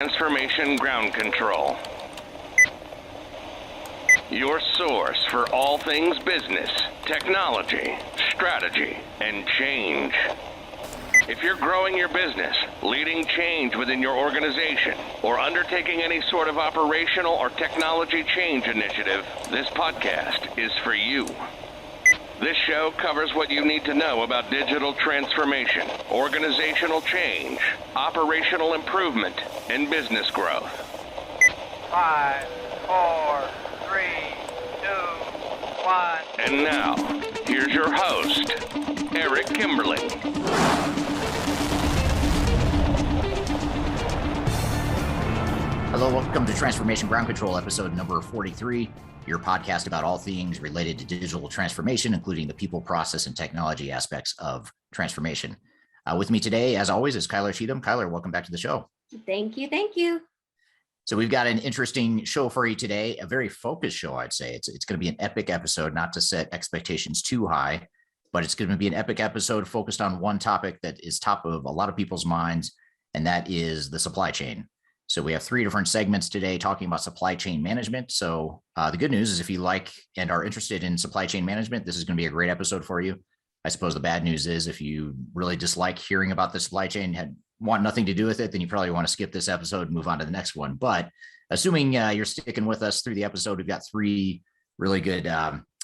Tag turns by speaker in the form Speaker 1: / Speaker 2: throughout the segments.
Speaker 1: Transformation Ground Control. Your source for all things business, technology, strategy, and change. If you're growing your business, leading change within your organization, or undertaking any sort of operational or technology change initiative, this podcast is for you. This show covers what you need to know about digital transformation, organizational change, operational improvement, and business growth.
Speaker 2: 5, 4, 3, 2, 1.
Speaker 1: And now, here's your host, Eric Kimberling.
Speaker 3: Hello, welcome to Transformation Ground Control, episode number 43, your podcast about all things related to digital transformation, including the people, process, and technology aspects of transformation. With me today, as always, is Cheatham. Kyler, welcome back to the show.
Speaker 4: Thank you.
Speaker 3: So we've got an interesting show for you today, a very focused show, I'd say. It's going to be an epic episode, not to set expectations too high, but it's going to be an epic episode focused on one topic that is top of a lot of people's minds, and that is the supply chain. So we have three different segments today talking about supply chain management. So the good news is if you like and are interested in supply chain management, this is going to be a great episode for you. I suppose the bad news is if you really dislike hearing about the supply chain, want nothing to do with it, then you probably want to skip this episode and move on to the next one. But assuming you're sticking with us through the episode, we've got three really good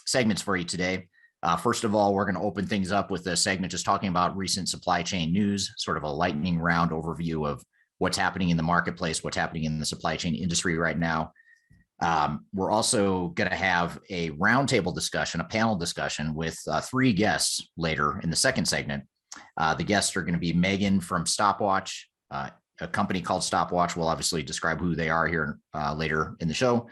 Speaker 3: segments for you today. First of all, we're going to open things up with a segment just talking about recent supply chain news, sort of a lightning round overview of what's happening in the marketplace, what's happening in the supply chain industry right now. We're also going to have a roundtable discussion, a panel discussion with three guests later in the second segment. The guests are going to be Megan from Stopwatch, a company called Stopwatch. We'll obviously describe who they are here later in the show.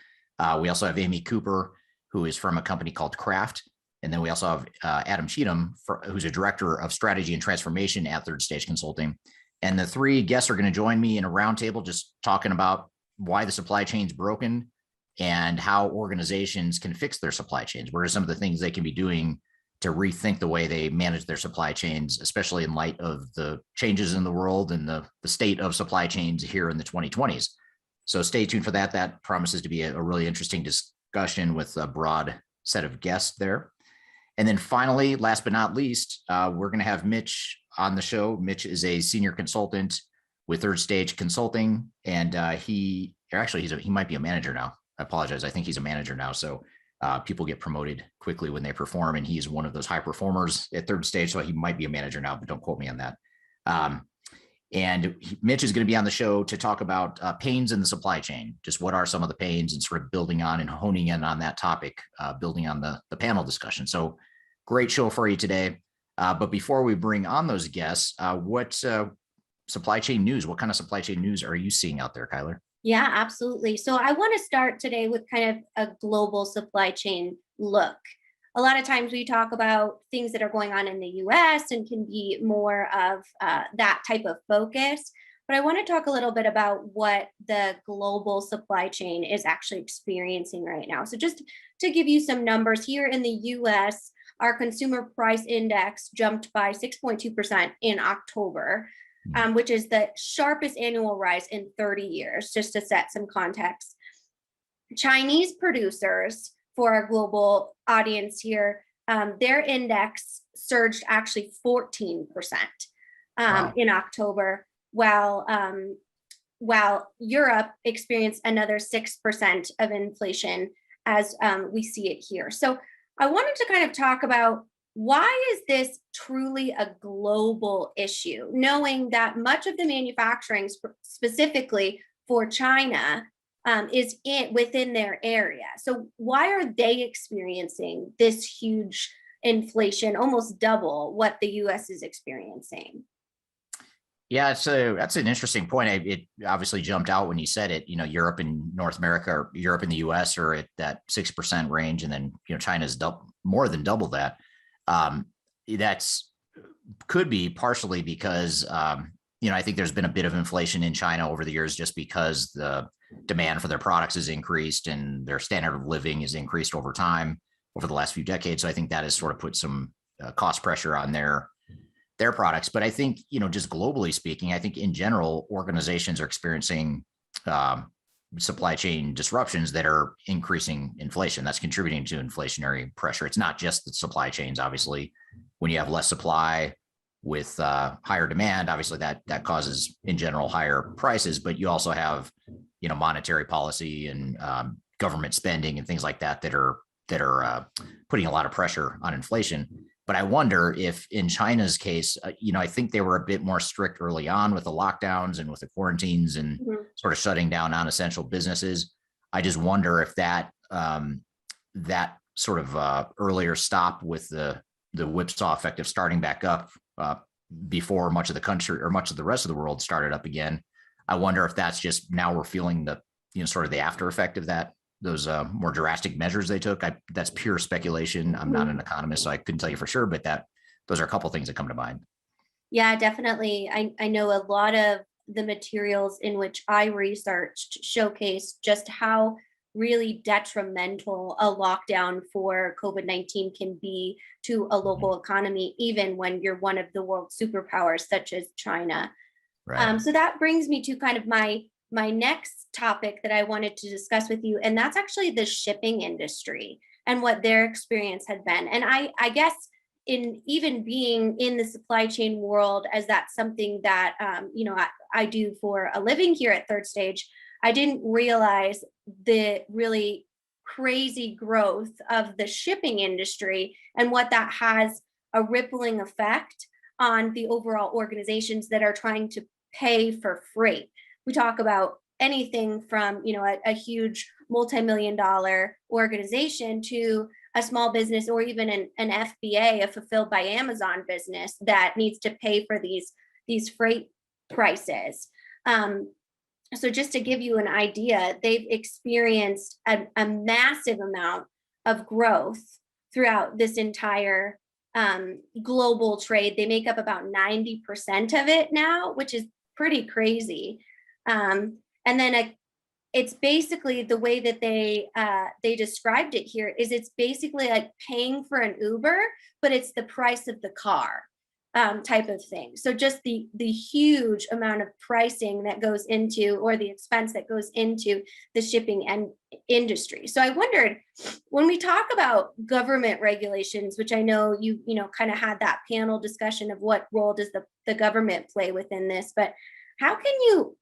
Speaker 3: We also have Amy Cooper, who is from a company called Craft. And then we also have Adam Cheatham, who's a director of strategy and transformation at Third Stage Consulting. And the three guests are going to join me in a roundtable just talking about why the supply chain is broken and how organizations can fix their supply chains. What are some of the things they can be doing to rethink the way they manage their supply chains, especially in light of the changes in the world and the state of supply chains here in the 2020s. So stay tuned for that. That promises to be a really interesting discussion with a broad set of guests there. And then finally, last but not least, we're going to have Mitch on the show. Mitch is a senior consultant with Third Stage Consulting, and he might be a manager now. I apologize. I think he's a manager now. So people get promoted quickly when they perform, and he's one of those high performers at Third Stage. So he might be a manager now, but don't quote me on that. And Mitch is going to be on the show to talk about pains in the supply chain. Just what are some of the pains, and sort of building on and honing in on that topic, building on the panel discussion. So great show for you today. But before we bring on those guests, what supply chain news, what kind of supply chain news are you seeing out there, Kyler?
Speaker 4: Yeah, absolutely. So I want to start today with kind of a global supply chain look. A lot of times we talk about things that are going on in the US and can be more of that type of focus. But I want to talk a little bit about what the global supply chain is actually experiencing right now. So just to give you some numbers, here in the US, our consumer price index jumped by 6.2% in October, which is the sharpest annual rise in 30 years, just to set some context. Chinese producers, for our global audience here, their index surged actually 14% in October, while Europe experienced another 6% of inflation as we see it here. So I wanted to kind of talk about, why is this truly a global issue, knowing that much of the manufacturing specifically for China is within their area. So why are they experiencing this huge inflation, almost double what the US is experiencing?
Speaker 3: Yeah, so that's an interesting point. It obviously jumped out when you said it. Europe and North America, or Europe and the US, are at that 6% range, and then China's more than double that. That's could be partially because I think there's been a bit of inflation in China over the years, just because the demand for their products has increased and their standard of living has increased over time over the last few decades. So I think that has sort of put some cost pressure on their products. But I think, just globally speaking, I think in general, organizations are experiencing supply chain disruptions that are increasing inflation. That's contributing to inflationary pressure. It's not just the supply chains. Obviously, when you have less supply with higher demand, obviously that causes in general higher prices. But you also have, monetary policy and government spending and things like that are putting a lot of pressure on inflation. But I wonder if in China's case, I think they were a bit more strict early on with the lockdowns and with the quarantines and sort of shutting down non-essential businesses. I just wonder if that sort of earlier stop with the whipsaw effect of starting back up before much of the country or much of the rest of the world started up again. I wonder if that's just now we're feeling the, sort of the after effect of that, those more drastic measures they took. That's pure speculation. I'm not an economist, so I couldn't tell you for sure, but those are a couple of things that come to mind.
Speaker 4: Yeah, definitely. I know a lot of the materials in which I researched showcase just how really detrimental a lockdown for COVID-19 can be to a local economy, even when you're one of the world superpowers such as China.
Speaker 3: Right.
Speaker 4: So that brings me to kind of my next topic that I wanted to discuss with you, and that's actually the shipping industry and what their experience had been. And I guess in even being in the supply chain world, as that's something that I do for a living here at Third Stage, I didn't realize the really crazy growth of the shipping industry and what that has a rippling effect on the overall organizations that are trying to pay for freight. We talk about anything from, a huge multi-million-dollar organization to a small business or even an FBA, a Fulfilled by Amazon business that needs to pay for these freight prices. So just to give you an idea, they've experienced a massive amount of growth throughout this entire global trade. They make up about 90% of it now, which is pretty crazy. And then it's basically the way that they described it here is it's basically like paying for an Uber, but it's the price of the car type of thing. So just the huge amount of pricing that goes into, or the expense that goes into the shipping and industry. So I wondered, when we talk about government regulations, which I know you kind of had that panel discussion of what role does the government play within this, but how can you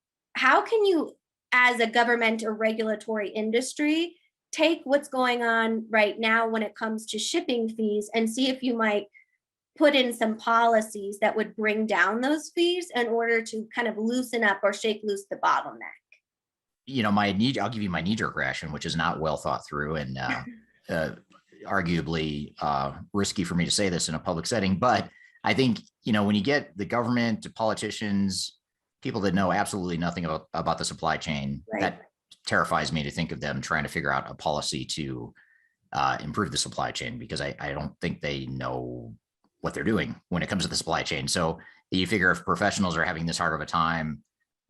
Speaker 4: as a government or regulatory industry take what's going on right now when it comes to shipping fees and see if you might put in some policies that would bring down those fees in order to kind of loosen up or shake loose the bottleneck?
Speaker 3: I'll give you my knee-jerk reaction, which is not well thought through and arguably risky for me to say this in a public setting. But I think, when you get the government, politicians, people that know absolutely nothing about the supply chain,
Speaker 4: right,
Speaker 3: that terrifies me to think of them trying to figure out a policy to improve the supply chain, because I don't think they know what they're doing when it comes to the supply chain. So you figure if professionals are having this hard of a time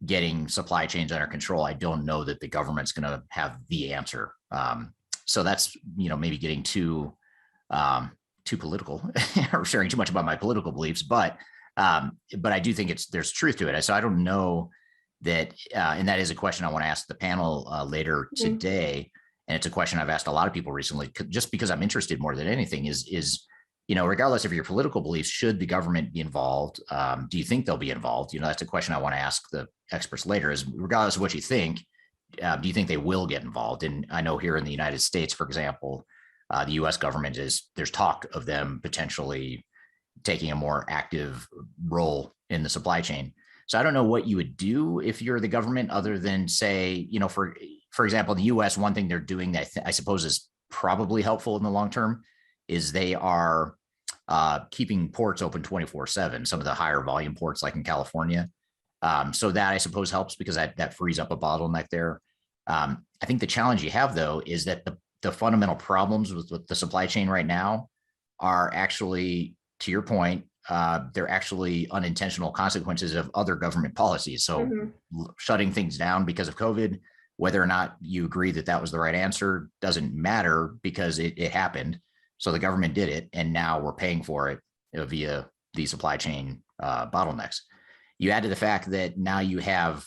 Speaker 3: getting supply chains under control, I don't know that the government's going to have the answer. So that's, maybe getting too political or sharing too much about my political beliefs, but I do think there's truth to it. So I don't know that, and that is a question I want to ask the panel later today. And it's a question I've asked a lot of people recently, just because I'm interested more than anything is, regardless of your political beliefs, should the government be involved? Do you think they'll be involved? That's a question I want to ask the experts later, is regardless of what you think, do you think they will get involved? And I know here in the United States, for example, the US government there's talk of them potentially taking a more active role in the supply chain. So I don't know what you would do if you're the government, other than say, for example, the US, one thing they're doing that I suppose is probably helpful in the long term is they are keeping ports open 24/7, some of the higher volume ports like in California. So that I suppose helps, because that frees up a bottleneck there. I think the challenge you have, though, is that the fundamental problems with the supply chain right now are actually, to your point, they're actually unintentional consequences of other government policies. So shutting things down because of COVID, whether or not you agree that was the right answer, doesn't matter, because it happened. So the government did it, and now we're paying for it via the supply chain bottlenecks. You add to the fact that now you have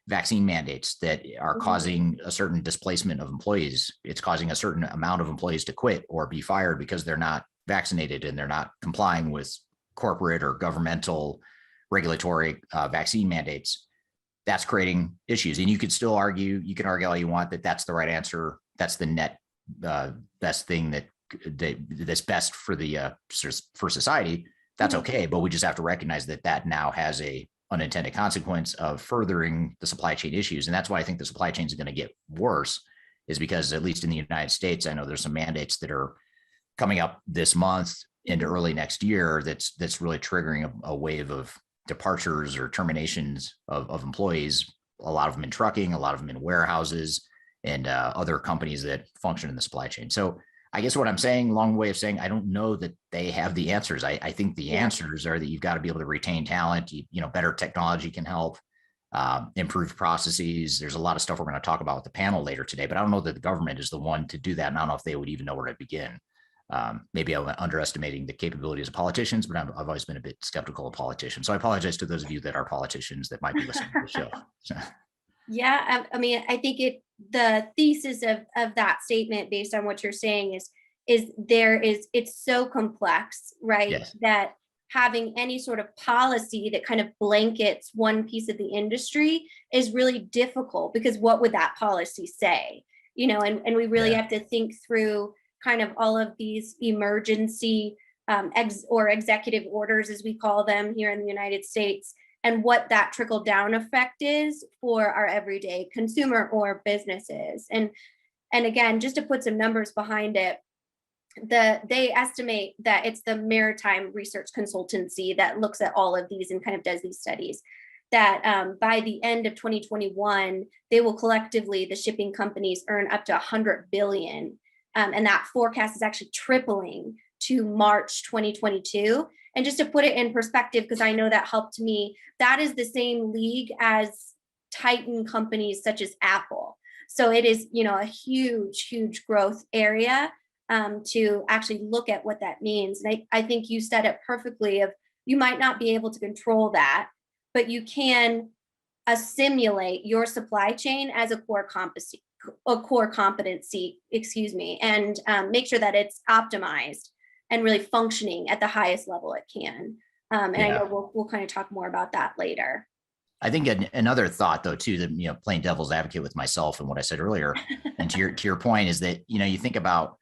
Speaker 3: vaccine mandates that are causing a certain displacement of employees. It's causing a certain amount of employees to quit or be fired because they're not vaccinated and they're not complying with corporate or governmental regulatory vaccine mandates. That's creating issues. And you can argue all you want that that's the right answer. That's the net best thing that's best for for society. That's okay. But we just have to recognize that now has a unintended consequence of furthering the supply chain issues. And that's why I think the supply chain is going to get worse, is because at least in the United States, I know there's some mandates that are coming up this month into early next year that's really triggering a wave of departures or terminations of employees, a lot of them in trucking, a lot of them in warehouses and other companies that function in the supply chain. So I guess what I'm saying, long way of saying, I don't know that they have the answers. I think the answers are that you've got to be able to retain talent. Better technology can help, improve processes. There's a lot of stuff we're going to talk about with the panel later today, but I don't know that the government is the one to do that. And I don't know if they would even know where to begin. Maybe I'm underestimating the capabilities of politicians, but I've always been a bit skeptical of politicians. So I apologize to those of you that are politicians that might be listening to the show.
Speaker 4: Yeah, I mean, I think the thesis of that statement, based on what you're saying, is it's so complex, right?
Speaker 3: Yes.
Speaker 4: That having any sort of policy that kind of blankets one piece of the industry is really difficult, because what would that policy say? And we really have to think through kind of all of these emergency or executive orders, as we call them here in the United States, and what that trickle down effect is for our everyday consumer or businesses. And again, just to put some numbers behind it, they estimate that it's the Maritime Research Consultancy that looks at all of these and kind of does these studies, that by the end of 2021, they will collectively, the shipping companies, earn up to 100 billion. And that forecast is actually tripling to March 2022. And just to put it in perspective, because I know that helped me, that is the same league as Titan companies such as Apple. So it is, a huge, huge growth area to actually look at what that means. And I think you said it perfectly, of you might not be able to control that, but you can assimilate your supply chain as a core competency, and make sure that it's optimized and really functioning at the highest level it can. And I know we'll kind of talk more about that later.
Speaker 3: I think another thought, though, too, that, playing devil's advocate with myself and what I said earlier, and to your point, is that, you think about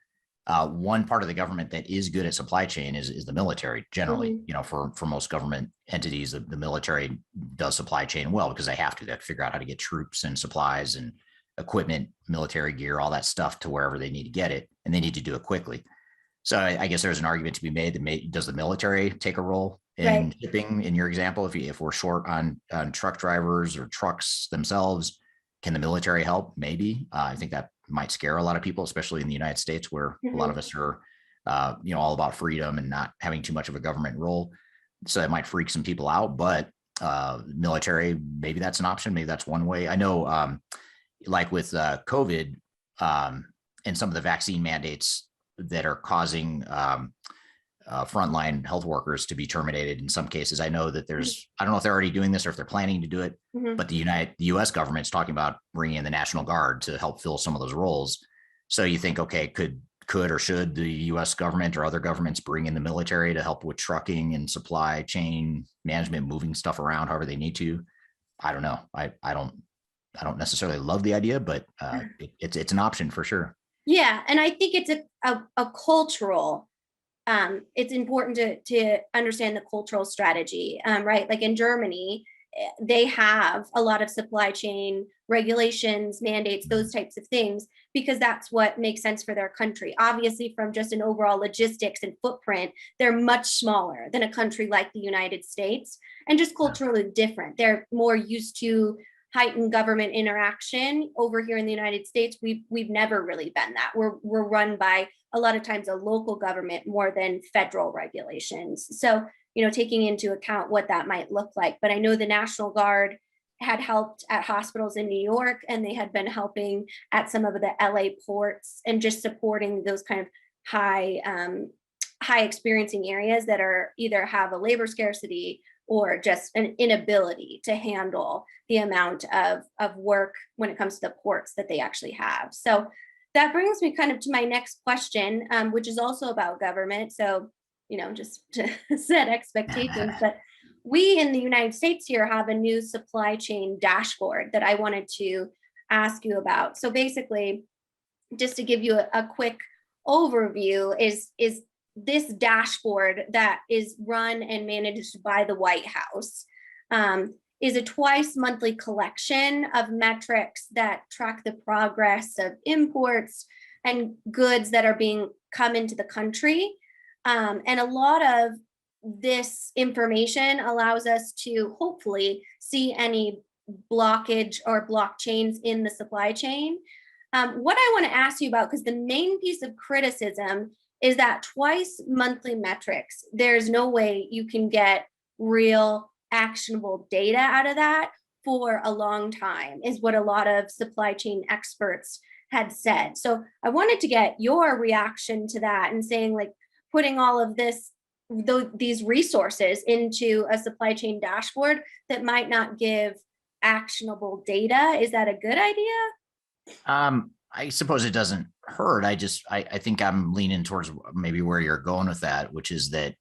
Speaker 3: one part of the government that is good at supply chain is the military generally. For most government entities, the military does supply chain well because they have to figure out how to get troops and supplies and equipment, military gear, all that stuff to wherever they need to get it, and they need to do it quickly. So I guess there's an argument to be made that does the military take a role in shipping, in your example? If we're short on truck drivers or trucks themselves, can the military help? Maybe. I think that might scare a lot of people, especially in the United States, where a lot of us are, all about freedom and not having too much of a government role. So that might freak some people out, but military, maybe that's an option. Maybe that's one way. I know, like with COVID and some of the vaccine mandates that are causing frontline health workers to be terminated in some cases. I know that I don't know if they're already doing this or if they're planning to do it, but the U.S. government's talking about bringing in the National Guard to help fill some of those roles. So you think, okay, could or should the U.S. government or other governments bring in the military to help with trucking and supply chain management, moving stuff around however they need to? I don't know. I don't necessarily love the idea, but it's an option for sure.
Speaker 4: Yeah, and I think it's a cultural. It's important to understand the cultural strategy, right? Like in Germany, they have a lot of supply chain regulations, mandates, those types of things, because that's what makes sense for their country. Obviously, from just an overall logistics and footprint, they're much smaller than a country like the United States, and just culturally different. They're more used to heightened government interaction. Over here in the United States, we've never really been that. We're run by a lot of times a local government more than federal regulations. So, taking into account what that might look like. But I know the National Guard had helped at hospitals in New York, and they had been helping at some of the LA ports and just supporting those kind of high experiencing areas that are either have a labor scarcity or just an inability to handle the amount of work when it comes to the ports that they actually have. So that brings me kind of to my next question, which is also about government. So, just to set expectations, but we in the United States here have a new supply chain dashboard that I wanted to ask you about. So basically, just to give you a quick overview, is this dashboard that is run and managed by the White House, is a twice monthly collection of metrics that track the progress of imports and goods that are being come into the country. And a lot of this information allows us to hopefully see any blockage or blockchains in the supply chain. What I want to ask you about, because the main piece of criticism is that twice monthly metrics, there's no way you can get real actionable data out of that for a long time, is what a lot of supply chain experts had said. So I wanted to get your reaction to that and saying, like, putting all of these resources into a supply chain dashboard that might not give actionable data. Is that a good idea?
Speaker 3: I suppose it doesn't hurt. I think I'm leaning towards maybe where you're going with that, which is that,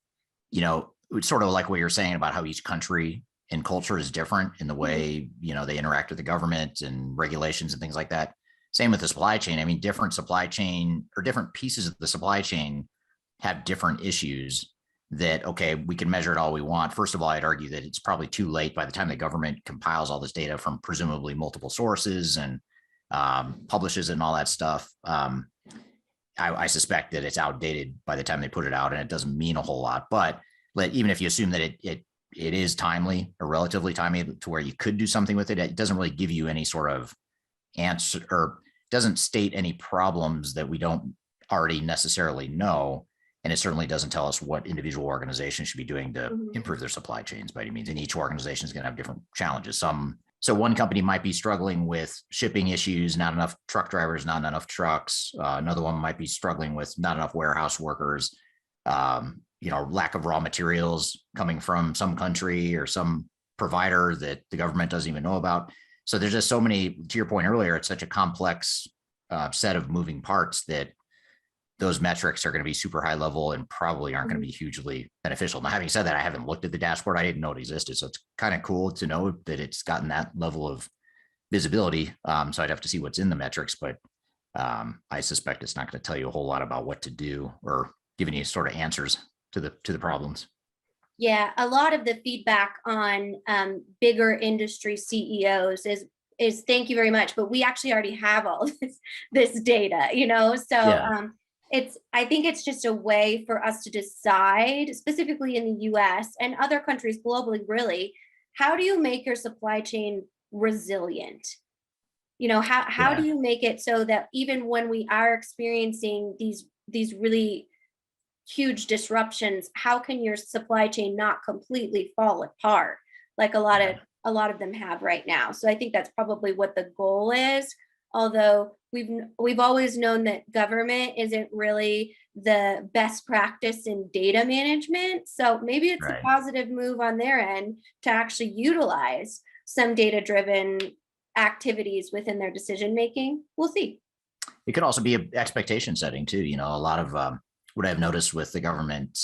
Speaker 3: it's sort of like what you're saying about how each country and culture is different in the way, they interact with the government and regulations and things like that. Same with the supply chain. I mean, different supply chain or different pieces of the supply chain have different issues that, okay, we can measure it all we want. First of all, I'd argue that it's probably too late by the time the government compiles all this data from presumably multiple sources and publishes it and all that stuff. I suspect that it's outdated by the time they put it out, and it doesn't mean a whole lot. But even if you assume that it is timely or relatively timely to where you could do something with it, it doesn't really give you any sort of answer or doesn't state any problems that we don't already necessarily know. And it certainly doesn't tell us what individual organizations should be doing to improve their supply chains by any means. And each organization is going to have different challenges. So one company might be struggling with shipping issues, not enough truck drivers, not enough trucks. Another one might be struggling with not enough warehouse workers, lack of raw materials coming from some country or some provider that the government doesn't even know about. So there's just so many, to your point earlier, it's such a complex set of moving parts that those metrics are going to be super high level and probably aren't going to be hugely beneficial. Now, having said that, I haven't looked at the dashboard. I didn't know it existed. So it's kind of cool to know that it's gotten that level of visibility. So I'd have to see what's in the metrics, but I suspect it's not going to tell you a whole lot about what to do or giving you sort of answers to the problems.
Speaker 4: Yeah, a lot of the feedback on bigger industry CEOs is thank you very much, but we actually already have all this data, So yeah. I think it's just a way for us to decide, specifically in the US and other countries globally, really, how do you make your supply chain resilient? How do you make it so that even when we are experiencing these really huge disruptions, how can your supply chain not completely fall apart like a lot of them have right now? So I think that's probably what the goal is. Although we've always known that government isn't really the best practice in data management. So maybe it's a positive move on their end to actually utilize some data-driven activities within their decision making. We'll see.
Speaker 3: It could also be an expectation setting too. A lot of what I've noticed with the government,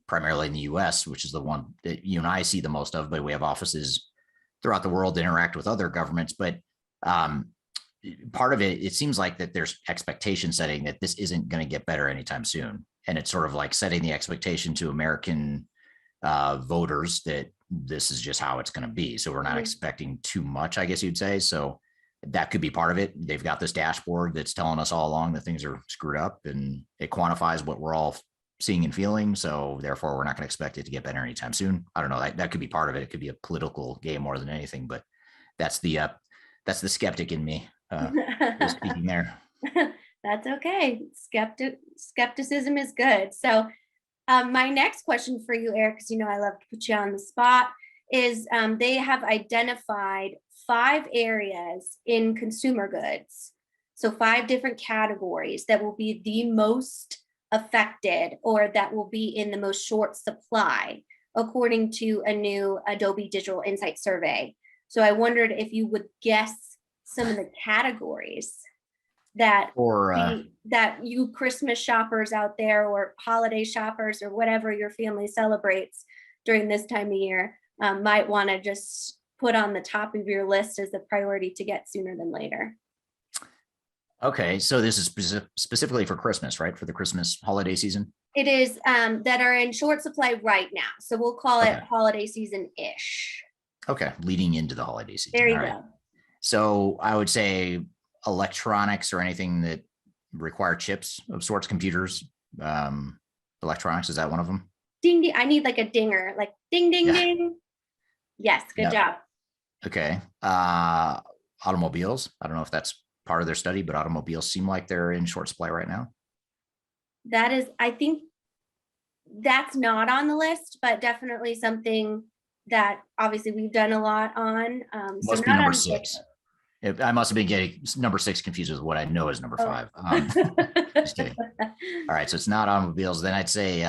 Speaker 3: primarily in the US, which is the one that you and I see the most of, but we have offices throughout the world that interact with other governments. But part of it seems like that there's expectation setting that this isn't going to get better anytime soon. And it's sort of like setting the expectation to American voters that this is just how it's going to be. So we're not expecting too much, I guess you'd say. So that could be part of it. They've got this dashboard that's telling us all along that things are screwed up, and it quantifies what we're all seeing and feeling. So therefore, we're not going to expect it to get better anytime soon. I don't know. That could be part of it. It could be a political game more than anything, but that's the skeptic in me speaking there.
Speaker 4: That's okay. Skepticism is good. So my next question for you, Eric, because I love to put you on the spot, is they have identified 5 areas in consumer goods. So 5 different categories that will be the most affected or that will be in the most short supply according to a new Adobe Digital Insight survey. So I wondered if you would guess some of the categories that that you Christmas shoppers out there, or holiday shoppers, or whatever your family celebrates during this time of year, might want to just put on the top of your list as a priority to get sooner than later.
Speaker 3: Okay, so this is specifically for Christmas, right? For the Christmas holiday season?
Speaker 4: It is that are in short supply right now. So we'll call it
Speaker 3: Okay.
Speaker 4: holiday season-ish.
Speaker 3: Okay, leading into the holiday season.
Speaker 4: There you
Speaker 3: All
Speaker 4: go.
Speaker 3: right. So I would say electronics or anything that require chips of sorts, computers, electronics, is that one of them?
Speaker 4: Ding, ding. I need like a dinger, like ding, ding,
Speaker 3: Yeah.
Speaker 4: ding. Yes, good job.
Speaker 3: Okay. Automobiles. I don't know if that's part of their study, but automobiles seem like they're in short supply right now.
Speaker 4: That is, I think that's not on the list, but definitely something that obviously we've done a lot on.
Speaker 3: Must be number 6. I must have been getting number 6 confused with what I know is number 5. Just kidding. All right, so it's not automobiles. Then I'd say,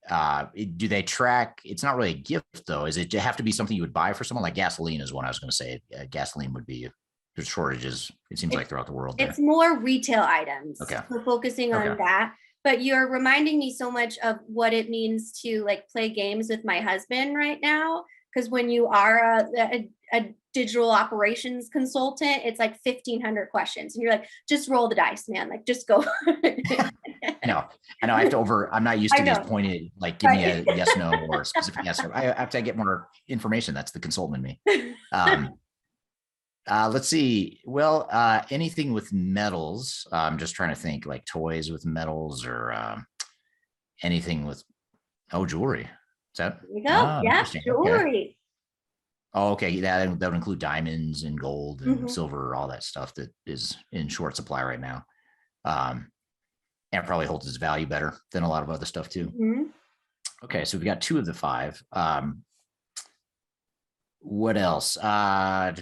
Speaker 3: do they track? It's not really a gift though. Is it have to be something you would buy for someone? Like gasoline is one I was going to say. Gasoline would be. There's shortages. It seems like throughout the world.
Speaker 4: It's more retail items.
Speaker 3: Okay.
Speaker 4: So focusing on that. But you're reminding me so much of what it means to like play games with my husband right now. Because when you are a digital operations consultant, it's like 1,500 questions. And you're like, just roll the dice, man. Like, just go.
Speaker 3: No, I know I have to I'm not used to these pointed, like, give me a yes, no, or a specific yes. I have to get more information. That's the consultant in me. Let's see. Well, anything with metals. I'm just trying to think, like toys with metals, or anything with jewelry. Is that?
Speaker 4: There you go. Yeah, jewelry.
Speaker 3: Okay. Oh, okay. Yeah, that would include diamonds and gold and silver, all that stuff that is in short supply right now. And it probably holds its value better than a lot of other stuff too. Okay, so we've got 2 of the 5. What else? I'm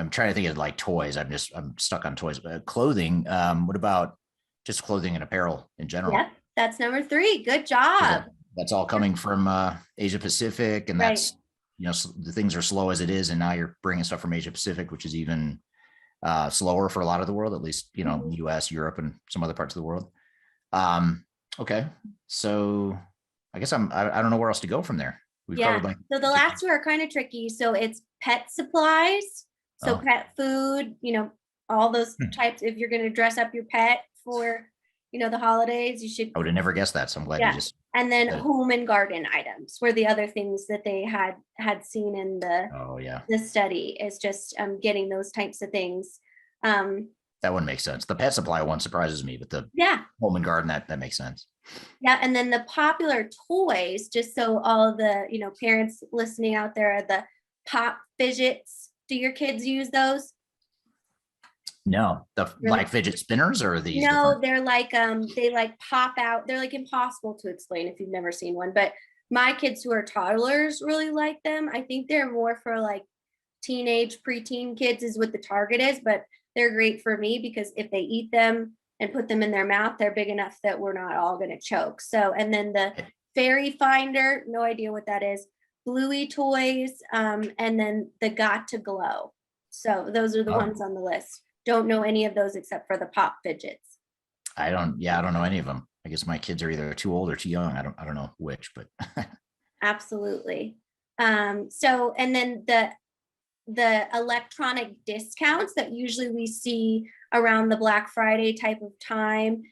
Speaker 3: trying to think of like toys. I'm stuck on toys. Clothing. What about just clothing and apparel in general?
Speaker 4: Yep, that's number 3. Good job.
Speaker 3: That's all coming from Asia Pacific, and that's the things are slow as it is, and now you're bringing stuff from Asia Pacific, which is even slower for a lot of the world, at least US, Europe, and some other parts of the world. Okay, so I guess I don't know where else to go from there. We've covered like,
Speaker 4: so the last 2 are kind of tricky. So it's pet supplies, so pet food, all those types. If you're going to dress up your pet for the holidays, you should.
Speaker 3: I would have never guessed that, so I'm glad you just.
Speaker 4: And then home and garden items were the other things that they had seen in the study, is just getting those types of things.
Speaker 3: That one makes sense. The pet supply one surprises me, but the home and garden, that makes sense.
Speaker 4: Yeah, and then the popular toys, just so all the parents listening out there, are the pop fidgets. Do your kids use those?
Speaker 3: No, like fidget spinners, or these?
Speaker 4: No, they're like they like pop out. They're like impossible to explain if you've never seen one. But my kids who are toddlers really like them. I think they're more for like teenage, preteen kids is what the target is, but they're great for me because if they eat them and put them in their mouth, they're big enough that we're not all going to choke. So, and then the fairy finder, no idea what that is. Bluey toys, and then the got to glow. So those are the ones on the list. Don't know any of those except for the pop fidgets.
Speaker 3: I don't know any of them. I guess my kids are either too old or too young. I don't know which, but.
Speaker 4: Absolutely. So, and then the electronic discounts that usually we see around the Black Friday type of time,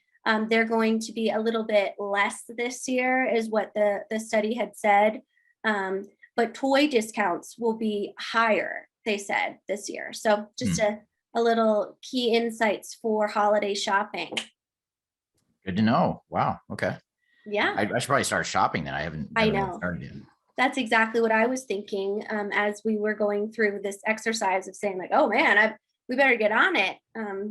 Speaker 4: they're going to be a little bit less this year, is what the study had said. But toy discounts will be higher, they said, this year. So just a little key insights for holiday shopping.
Speaker 3: Good to know. Wow. Okay.
Speaker 4: Yeah.
Speaker 3: I should probably start shopping then. I know. Started yet.
Speaker 4: That's exactly what I was thinking as we were going through this exercise of saying like, oh man, we better get on it.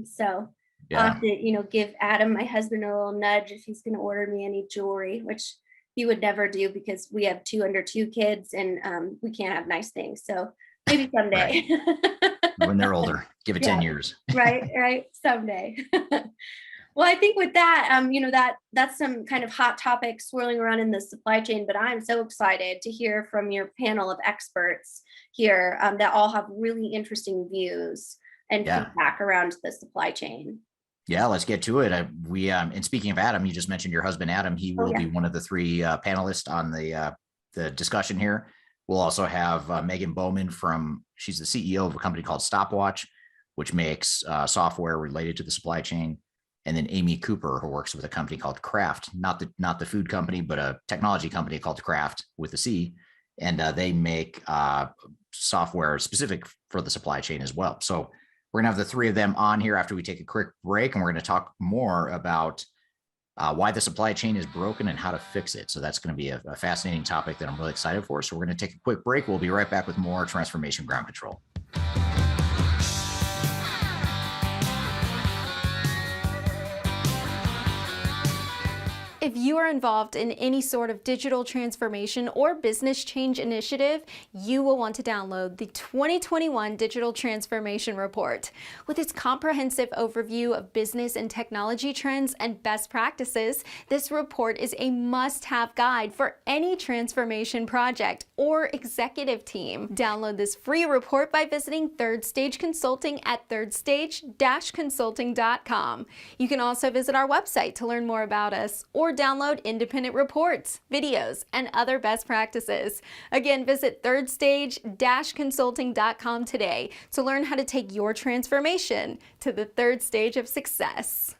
Speaker 4: So I'll have to, give Adam, my husband, a little nudge if he's going to order me any jewelry, which he would never do because we have 2 under 2 kids and we can't have nice things. So maybe someday.
Speaker 3: Right. When they're older, give it 10 years.
Speaker 4: Right. Someday. Well, I think with that, that's some kind of hot topics swirling around in the supply chain, but I'm so excited to hear from your panel of experts here that all have really interesting views and
Speaker 3: Yeah.
Speaker 4: feedback around the supply chain.
Speaker 3: Yeah, let's get to it. And speaking of Adam, you just mentioned your husband, Adam. He will be one of the three panelists on the discussion here. We'll also have Megan Bowman she's the CEO of a company called STOPWATCH, which makes software related to the supply chain. And then Amy Cooper, who works with a company called Kraft, not the food company, but a technology company called Kraft with a C. And they make software specific for the supply chain as well. So we're going to have the three of them on here after we take a quick break, and we're going to talk more about why the supply chain is broken and how to fix it. So that's going to be a fascinating topic that I'm really excited for. So we're going to take a quick break. We'll be right back with more Transformation Ground Control.
Speaker 5: If you are involved in any sort of digital transformation or business change initiative, you will want to download the 2021 Digital Transformation Report. With its comprehensive overview of business and technology trends and best practices, this report is a must-have guide for any transformation project or executive team. Download this free report by visiting Third Stage Consulting at thirdstage-consulting.com. You can also visit our website to learn more about us or download independent reports, videos, and other best practices. Again, visit thirdstage-consulting.com today to learn how to take your transformation to the third stage of success.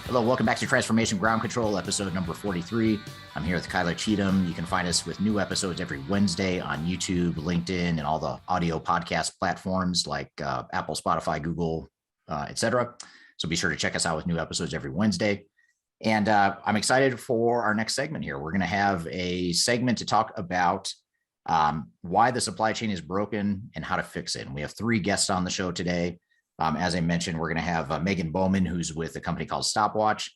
Speaker 3: Hello, welcome back to Transformation Ground Control, episode number 43. I'm here with Kyler Cheatham. You can find us with new episodes every Wednesday on YouTube, LinkedIn, and all the audio podcast platforms like Apple, Spotify, Google, etc. So be sure to check us out with new episodes every Wednesday. And I'm excited for our next segment here. We're going to have a segment to talk about why the supply chain is broken and how to fix it. And we have three guests on the show today. As I mentioned, we're going to have Megan Bowman, who's with a company called STOPWATCH,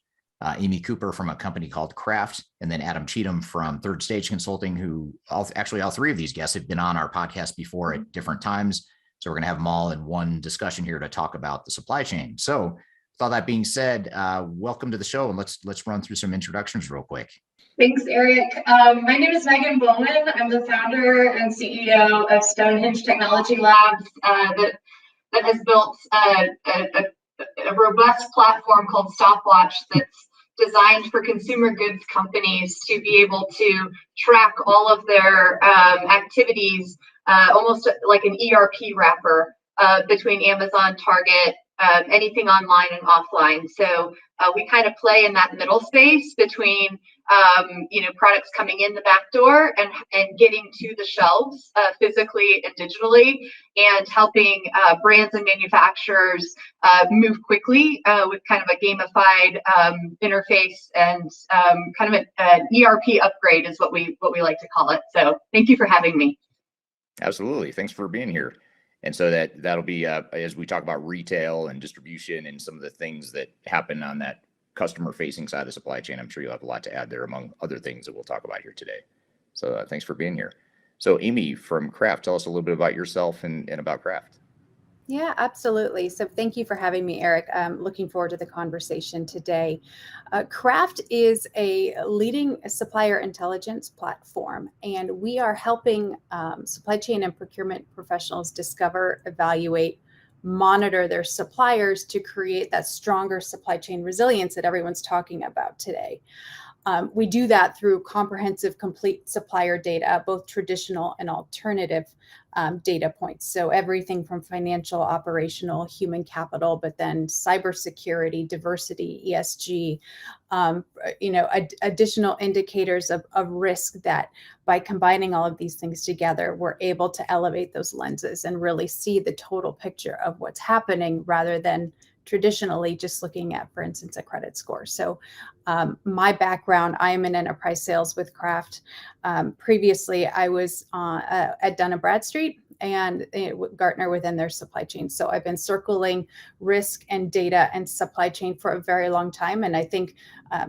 Speaker 3: Amy Cooper from a company called Kraft, and then Adam Cheatham from Third Stage Consulting, who all three of these guests have been on our podcast before at different times. So we're going to have them all in one discussion here to talk about the supply chain. So with all that being said, welcome to the show, and let's run through some introductions real quick.
Speaker 6: Thanks, Eric. My name is Megan Bowman. I'm the founder and CEO of Stonehenge Technology Labs that has built a robust platform called STOPWATCH that's designed for consumer goods companies to be able to track all of their activities, almost like an ERP wrapper between Amazon, Target, anything online and offline. So we kind of play in that middle space between products coming in the back door and getting to the shelves physically and digitally, and helping brands and manufacturers move quickly with kind of a gamified interface and kind of an ERP upgrade is what we like to call it. So thank you for having me.
Speaker 3: Absolutely. Thanks for being here. And so that'll be as we talk about retail and distribution and some of the things that happen on that customer facing side of the supply chain. I'm sure you'll have a lot to add there, among other things that we'll talk about here today. So thanks for being here. So Amy from Kraft, tell us a little bit about yourself and about Kraft.
Speaker 7: Yeah, absolutely. So thank you for having me, Eric. I'm looking forward to the conversation today. Kraft is a leading supplier intelligence platform, and we are helping supply chain and procurement professionals discover, evaluate, monitor their suppliers to create that stronger supply chain resilience that everyone's talking about today. We do that through comprehensive, complete supplier data, both traditional and alternative data points. So everything from financial, operational, human capital, but then cybersecurity, diversity, ESG, additional indicators of risk that by combining all of these things together, we're able to elevate those lenses and really see the total picture of what's happening rather than traditionally just looking at, for instance, a credit score. So my background, I am in enterprise sales with Kraft. Previously, I was at Dun & Bradstreet and Gartner within their supply chain. So I've been circling risk and data and supply chain for a very long time. And I think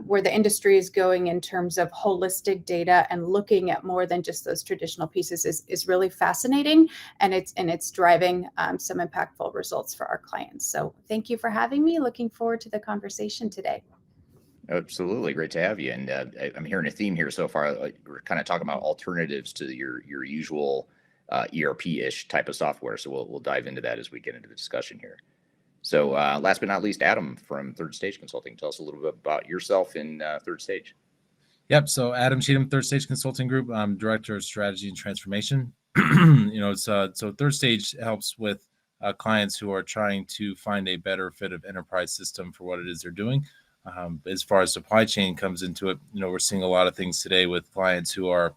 Speaker 7: where the industry is going in terms of holistic data and looking at more than just those traditional pieces is really fascinating. And it's driving some impactful results for our clients. So thank you for having me. Looking forward to the conversation today.
Speaker 3: Absolutely. Great to have you. And I'm hearing a theme here so far. We're kind of talking about alternatives to your usual ERP-ish type of software. So we'll dive into that as we get into the discussion here. So last but not least, Adam from Third Stage Consulting. Tell us a little bit about yourself in Third Stage.
Speaker 8: Yep. So Adam Cheatham, Third Stage Consulting Group. I'm Director of Strategy and Transformation. So Third Stage helps with clients who are trying to find a better fit of enterprise system for what it is they're doing. As far as supply chain comes into it, we're seeing a lot of things today with clients who are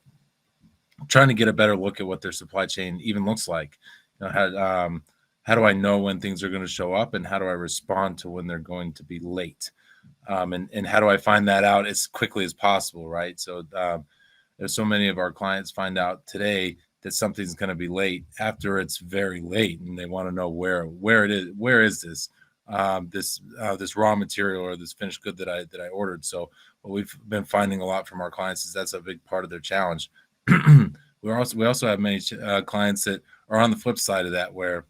Speaker 8: trying to get a better look at what their supply chain even looks like. How do I know when things are going to show up, and how do I respond to when they're going to be late? And how do I find that out as quickly as possible, right? So there's so many of our clients find out today that something's going to be late after it's very late, and they want to know where it is. Where is this? This raw material or this finished good that I ordered. So what we've been finding a lot from our clients is that's a big part of their challenge. We also have many clients that are on the flip side of that, where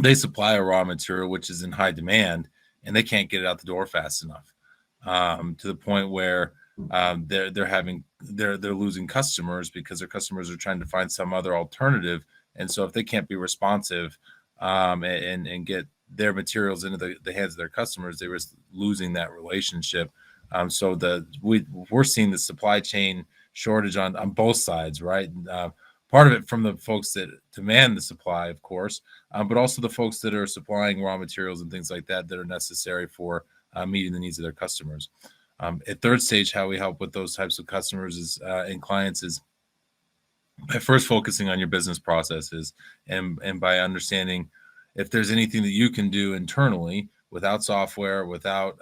Speaker 8: they supply a raw material which is in high demand and they can't get it out the door fast enough, to the point where they're losing customers because their customers are trying to find some other alternative. And so if they can't be responsive and get their materials into the hands of their customers, they risk losing that relationship. So we're seeing the supply chain shortage on both sides, right? Part of it from the folks that demand the supply, of course, but also the folks that are supplying raw materials and things like that are necessary for meeting the needs of their customers. At Third Stage, how we help with those types of customers and clients is by first focusing on your business processes and by understanding if there's anything that you can do internally without software, without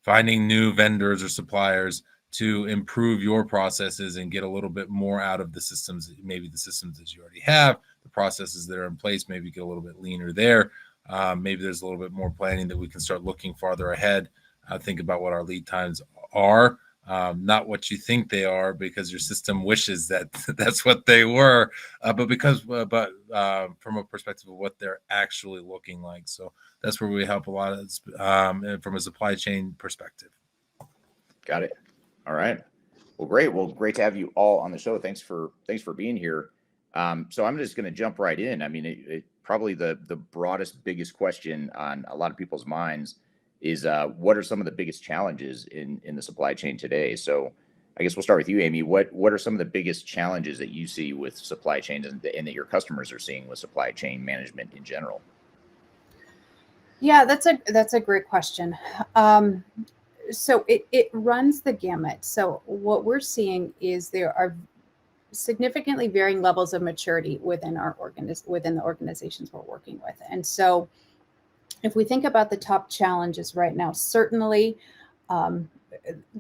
Speaker 8: finding new vendors or suppliers to improve your processes and get a little bit more out of the systems, maybe the systems that you already have, the processes that are in place, maybe get a little bit leaner there. Maybe there's a little bit more planning that we can start looking farther ahead. Think about what our lead times are. Not what you think they are because your system wishes that that's what they were, but from a perspective of what they're actually looking like. So that's where we help a lot from a supply chain perspective.
Speaker 3: Got it. All right. Well, great. Well, great to have you all on the show. Thanks for being here. So I'm just going to jump right in. I mean, it probably the broadest, biggest question on a lot of people's minds is what are some of the biggest challenges in the supply chain today? So I guess we'll start with you, Amy. What are some of the biggest challenges that you see with supply chains and that your customers are seeing with supply chain management in general?
Speaker 7: Yeah, that's a great question. So it runs the gamut. So what we're seeing is there are significantly varying levels of maturity within within the organizations we're working with. And so if we think about the top challenges right now, certainly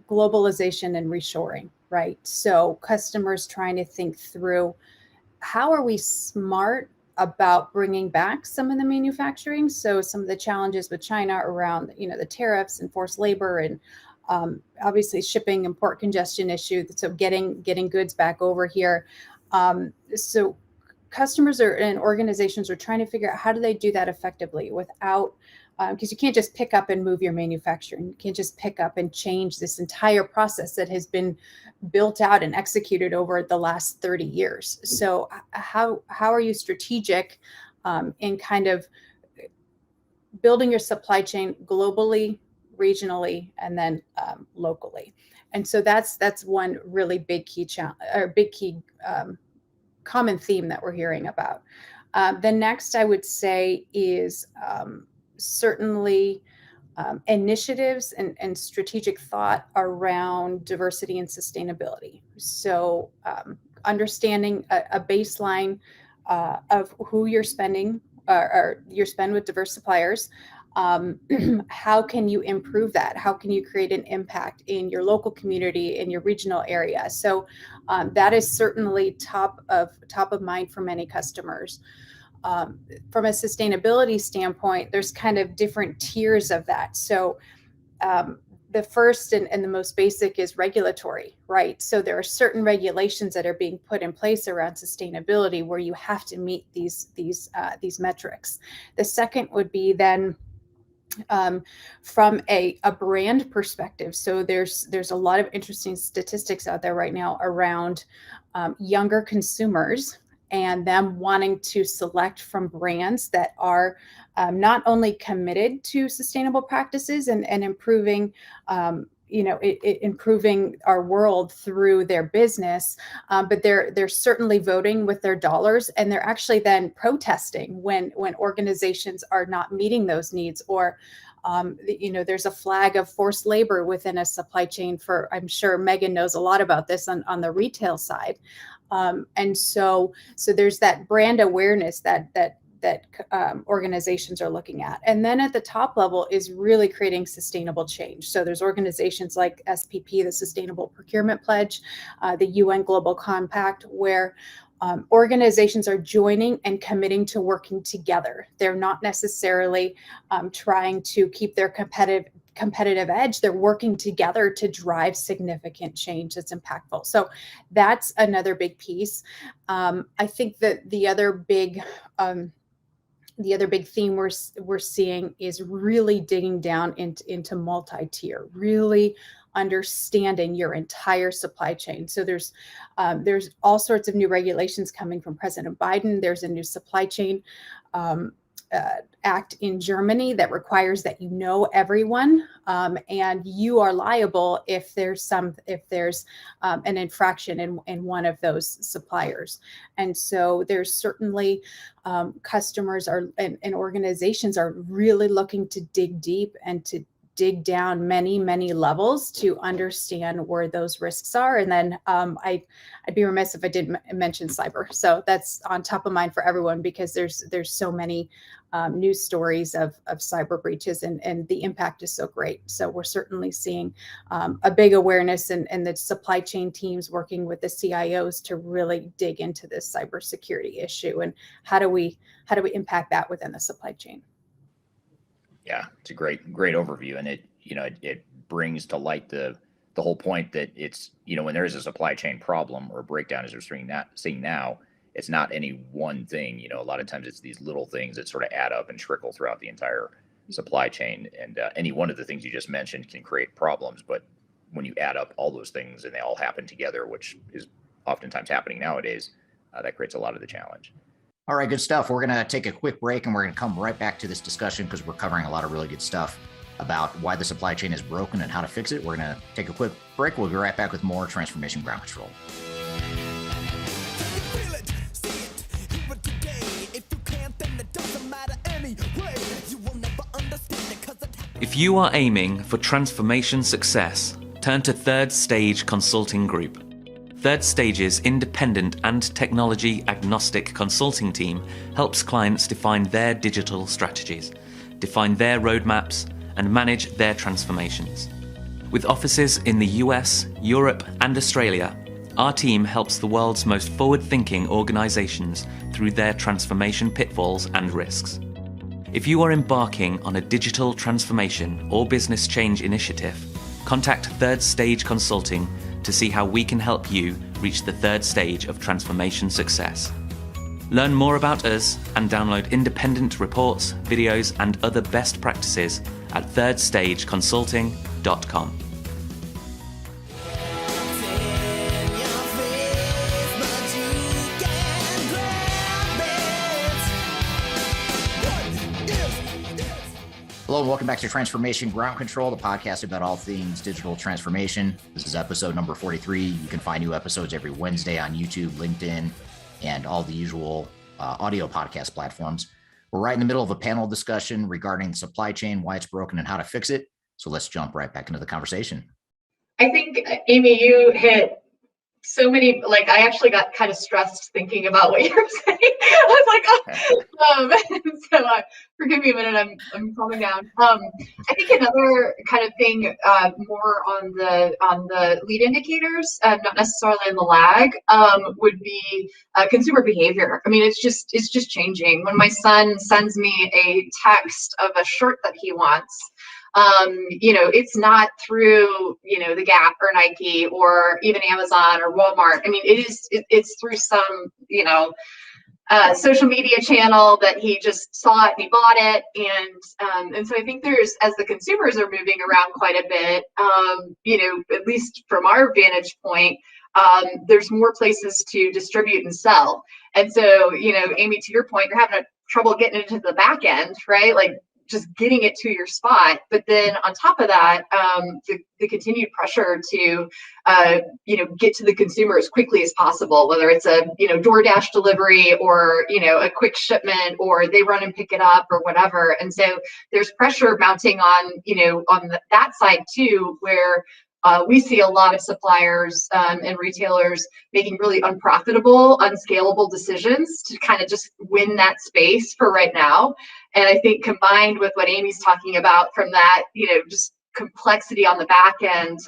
Speaker 7: globalization and reshoring, right? So customers trying to think through how are we smart about bringing back some of the manufacturing. So some of the challenges with China around, the tariffs and forced labor and obviously shipping and port congestion issue. So getting goods back over here. So customers and organizations are trying to figure out how do they do that effectively without, because you can't just pick up and move your manufacturing. You can't just pick up and change this entire process that has been built out and executed over the last 30 years. So how are you strategic in kind of building your supply chain globally, regionally, and then locally? And so that's one really big key common theme that we're hearing about. The next I would say is certainly initiatives and strategic thought around diversity and sustainability. So understanding a baseline of who you're spending or your spend with diverse suppliers, How can you improve that? How can you create an impact in your local community, in your regional area? So that is certainly top of mind for many customers. From a sustainability standpoint, there's kind of different tiers of that. So the first and the most basic is regulatory, right? So there are certain regulations that are being put in place around sustainability where you have to meet these metrics. The second would be then from a brand perspective. So there's a lot of interesting statistics out there right now around younger consumers and them wanting to select from brands that are not only committed to sustainable practices and improving improving our world through their business, but they're certainly voting with their dollars, and they're actually then protesting when organizations are not meeting those needs, or there's a flag of forced labor within a supply chain. I'm sure Megan knows a lot about this on the retail side, and so there's that brand awareness that organizations are looking at. And then at the top level is really creating sustainable change. So there's organizations like SPP, the Sustainable Procurement Pledge, the UN Global Compact, where organizations are joining and committing to working together. They're not necessarily trying to keep their competitive edge. They're working together to drive significant change that's impactful. So that's another big piece. I think that the other big theme we're seeing is really digging down into multi-tier, really understanding your entire supply chain. So there's all sorts of new regulations coming from President Biden. There's a new supply chain act in Germany that requires that you know everyone, and you are liable if there's an infraction in one of those suppliers. And so there's certainly customers and organizations are really looking to dig deep and to dig down many levels to understand where those risks are. And then I'd be remiss if I didn't mention cyber. So that's on top of mind for everyone, because there's so many news stories of cyber breaches, and the impact is so great. So we're certainly seeing a big awareness, and the supply chain teams working with the CIOs to really dig into this cybersecurity issue, and how do we impact that within the supply chain.
Speaker 3: Yeah, it's a great overview, and it brings to light the whole point that it's, when there is a supply chain problem or a breakdown, as we're seeing now, it's not any one thing. A lot of times it's these little things that sort of add up and trickle throughout the entire supply chain, and any one of the things you just mentioned can create problems. But when you add up all those things and they all happen together, which is oftentimes happening nowadays, that creates a lot of the challenge. All right, good stuff. We're going to take a quick break, and we're going to come right back to this discussion because we're covering a lot of really good stuff about why the supply chain is broken and how to fix it. We're going to take a quick break. We'll be right back with more Transformation Ground Control.
Speaker 9: If you are aiming for transformation success, turn to Third Stage Consulting Group. Third Stage's independent and technology-agnostic consulting team helps clients define their digital strategies, define their roadmaps, and manage their transformations. With offices in the US, Europe, and Australia, our team helps the world's most forward-thinking organizations through their transformation pitfalls and risks. If you are embarking on a digital transformation or business change initiative, contact Third Stage Consulting to see how we can help you reach the third stage of transformation success. Learn more about us and download independent reports, videos, and other best practices at thirdstageconsulting.com.
Speaker 3: Hello and welcome back to Transformation Ground Control, the podcast about all things digital transformation. This is episode number 43. You can find new episodes every Wednesday on YouTube, LinkedIn, and all the usual audio podcast platforms. We're right in the middle of a panel discussion regarding the supply chain, why it's broken, and how to fix it. So let's jump right back into the conversation.
Speaker 6: I think, Amy, you hit so many, like, I actually got kind of stressed thinking about what you were saying. I was like, forgive me a minute, I'm calming down. I think another kind of thing, more on the lead indicators, not necessarily in the lag, would be consumer behavior. I mean, it's just changing. When my son sends me a text of a shirt that he wants, it's not through, the Gap or Nike or even Amazon or Walmart. I mean, it's through some, social media channel that he just saw it and he bought it. And so I think as the consumers are moving around quite a bit, at least from our vantage point, there's more places to distribute and sell. And so, Amy, to your point, you're having trouble getting into the back end, right? Like, just getting it to your spot. But then on top of that, the continued pressure to, get to the consumer as quickly as possible, whether it's a, DoorDash delivery or, a quick shipment, or they run and pick it up or whatever. And so there's pressure mounting on, on that side too, where we see a lot of suppliers and retailers making really unprofitable, unscalable decisions to kind of just win that space for right now. And I think combined with what Amy's talking about from that, just complexity on the back end,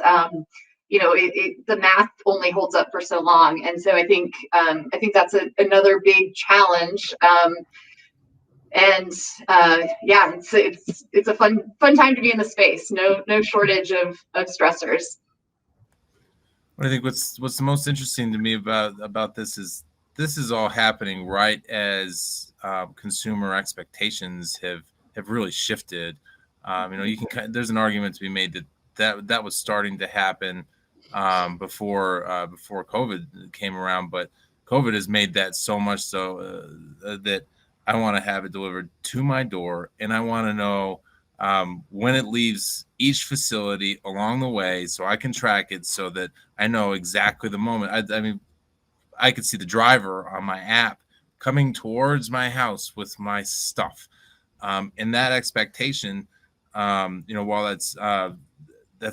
Speaker 6: the math only holds up for so long. And so I think that's another big challenge. It's a fun time to be in the space. No shortage of stressors.
Speaker 8: I think what's the most interesting to me about this is all happening right as consumer expectations have really shifted. There's an argument to be made that was starting to happen before COVID came around, but COVID has made that so much so that I want to have it delivered to my door, and I want to know when it leaves each facility along the way, so I can track it so that I know exactly the moment. I mean, I could see the driver on my app coming towards my house with my stuff, and that expectation, while that's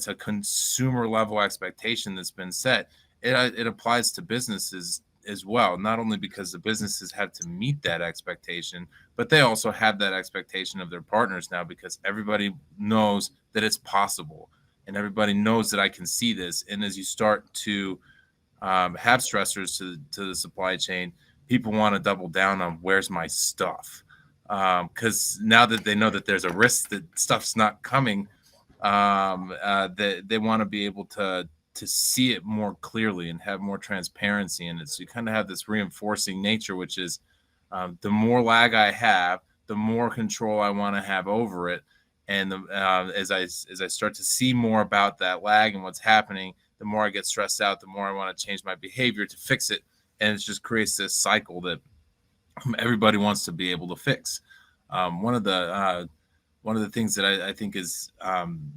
Speaker 8: a consumer level expectation that's been set, it applies to businesses as well, not only because the businesses have to meet that expectation, but they also have that expectation of their partners now, because everybody knows that it's possible and everybody knows that I can see this. And as you start to have stressors to the supply chain, people want to double down on where's my stuff, because now that they know that there's a risk that stuff's not coming, they want to be able to see it more clearly and have more transparency in it. So you kind of have this reinforcing nature, which is the more lag I have, the more control I want to have over it. And as I start to see more about that lag and what's happening, the more I get stressed out, the more I want to change my behavior to fix it. And it just creates this cycle that everybody wants to be able to fix. One of the things that I think is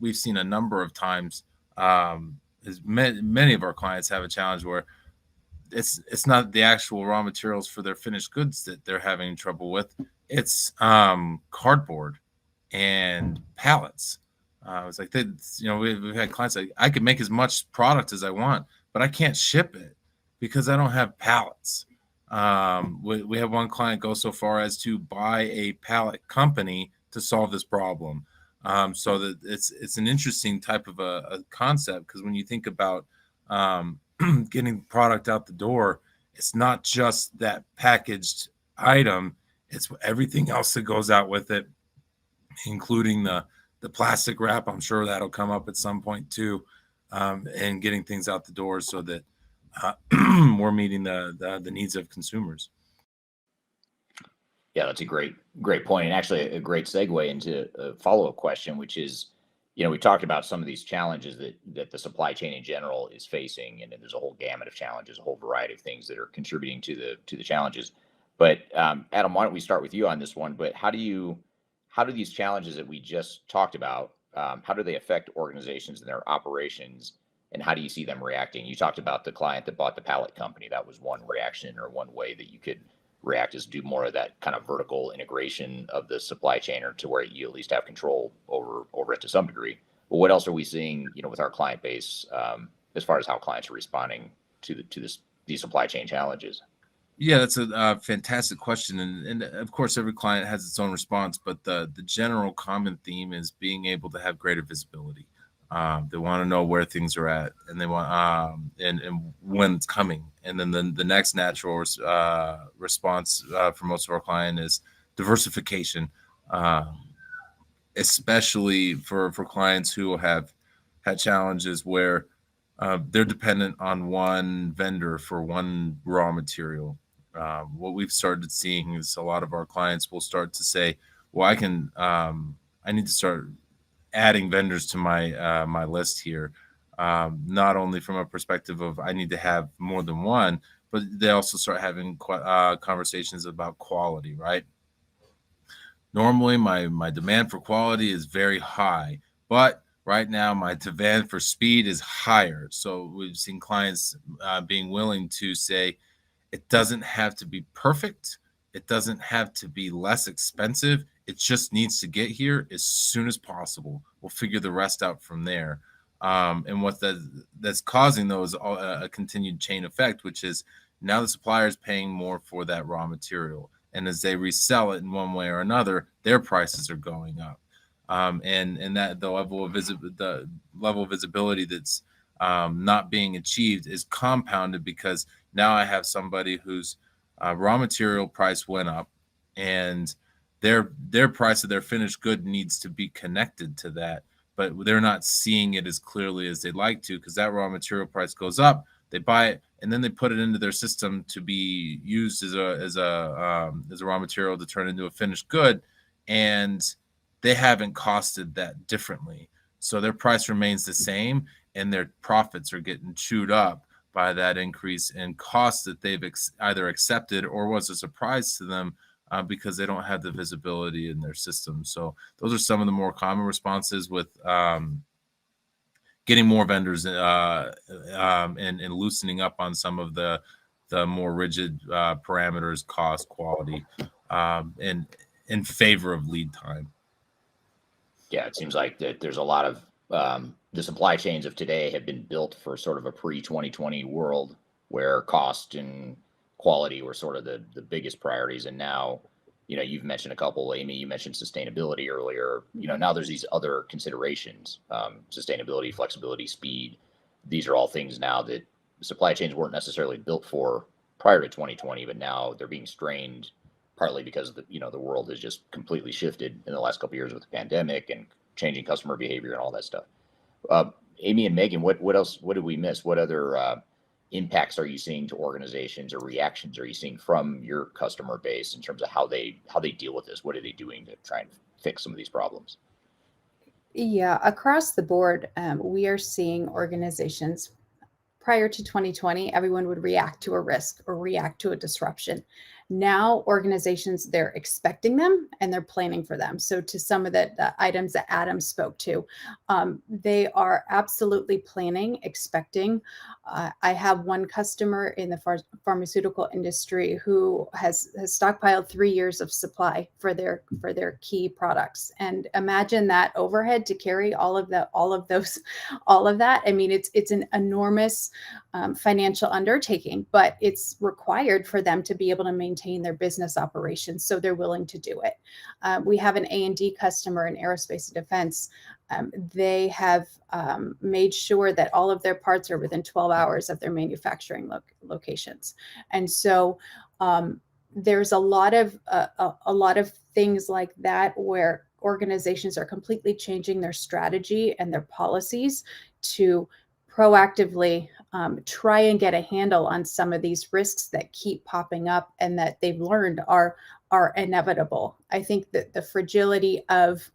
Speaker 8: we've seen a number of times is many of our clients have a challenge where it's not the actual raw materials for their finished goods that they're having trouble with. It's cardboard and pallets. It's like we've had clients like, I can make as much product as I want, but I can't ship it because I don't have pallets. We have one client go so far as to buy a pallet company to solve this problem. So that it's an interesting type of a concept, because when you think about getting product out the door, it's not just that packaged item, it's everything else that goes out with it, including the plastic wrap. I'm sure that'll come up at some point too, and getting things out the door so that we're meeting the needs of consumers.
Speaker 3: Yeah, that's a great point, and actually a great segue into a follow-up question, which is, we talked about some of these challenges that the supply chain in general is facing, and there's a whole gamut of challenges, a whole variety of things that are contributing to the challenges. But Adam, why don't we start with you on this one? But how do these challenges that we just talked about, how do they affect organizations and their operations, and how do you see them reacting? You talked about the client that bought the pallet company. That was one reaction, or one way that you could react, is do more of that kind of vertical integration of the supply chain, or to where you at least have control over it to some degree. But what else are we seeing, with our client base, as far as how clients are responding these supply chain challenges?
Speaker 8: Yeah, that's a fantastic question, and of course, every client has its own response. But the general common theme is being able to have greater visibility. They want to know where things are at, and they want and when it's coming. And then the next natural response for most of our client is diversification, especially for clients who have had challenges where they're dependent on one vendor for one raw material. What we've started seeing is a lot of our clients will start to say, well, I need to start adding vendors to my list here. Not only from a perspective of I need to have more than one, but they also start having conversations about quality, right? Normally my demand for quality is very high, but right now my demand for speed is higher. So we've seen clients being willing to say, it doesn't have to be perfect. It doesn't have to be less expensive. It just needs to get here as soon as possible. We'll figure the rest out from there. And what that's causing, though, is a continued chain effect, which is now the supplier is paying more for that raw material. And as they resell it in one way or another, their prices are going up. And that the level of visibility that's not being achieved is compounded because now I have somebody whose raw material price went up, and their price of their finished good needs to be connected to that, but they're not seeing it as clearly as they'd like to because that raw material price goes up. They buy it and then they put it into their system to be used as a raw material to turn into a finished good, and they haven't costed that differently. So their price remains the same, and their profits are getting chewed up by that increase in costs that they've either accepted or was a surprise to them because they don't have the visibility in their system. So those are some of the more common responses with getting more vendors and loosening up on some of the more rigid parameters, cost, quality, and in favor of lead time.
Speaker 3: Yeah, it seems like that there's a lot of the supply chains of today have been built for sort of a pre-2020 world where cost and quality were sort of the biggest priorities. And now, you've mentioned a couple. Amy, you mentioned sustainability earlier. Now there's these other considerations, sustainability, flexibility, speed. These are all things now that supply chains weren't necessarily built for prior to 2020, but now they're being strained partly because the world has just completely shifted in the last couple of years with the pandemic and changing customer behavior and all that stuff. Amy and Megan, what else? What did we miss? What other impacts are you seeing to organizations or reactions are you seeing from your customer base in terms of how they deal with this? What are they doing to try and fix some of these problems?
Speaker 7: Yeah, across the board, we are seeing organizations. Prior to 2020, everyone would react to a risk or react to a disruption. Now, organizations, they're expecting them and they're planning for them. So to some of the items that Adam spoke to, they are absolutely planning, expecting. I have one customer in the pharmaceutical industry who has stockpiled 3 years of supply for their key products. And imagine that overhead to carry all of that. I mean, it's an enormous financial undertaking, but it's required for them to be able to maintain their business operations. So they're willing to do it. We have an A&D customer in aerospace and defense. They have made sure that all of their parts are within 12 hours of their manufacturing locations. And so there's a lot of things like that where organizations are completely changing their strategy and their policies to proactively try and get a handle on some of these risks that keep popping up and that they've learned are inevitable. I think that the fragility of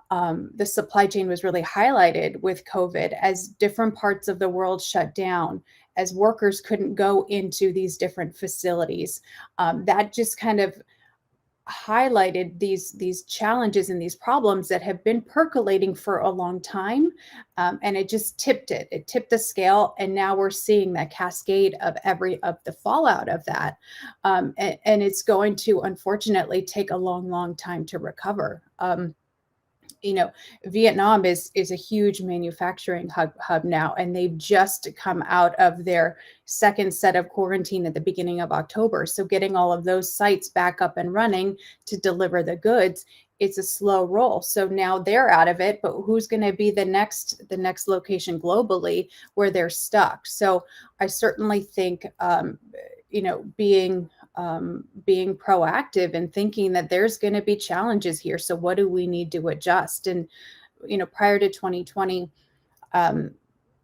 Speaker 7: the supply chain was really highlighted with COVID as different parts of the world shut down, as workers couldn't go into these different facilities. That just kind of highlighted these challenges and these problems that have been percolating for a long time, and it just tipped the scale, and now we're seeing that cascade of the fallout of that, and it's going to unfortunately take a long time to recover. You know, Vietnam is a huge manufacturing hub now, and they've just come out of their second set of quarantine at the beginning of October. So getting all of those sites back up and running to deliver the goods, it's a slow roll. So now they're out of it, but who's going to be the next location globally where they're stuck? So I certainly think, you know, being proactive and thinking that there's going to be challenges here. So what do we need to adjust? And, you know, prior to 2020,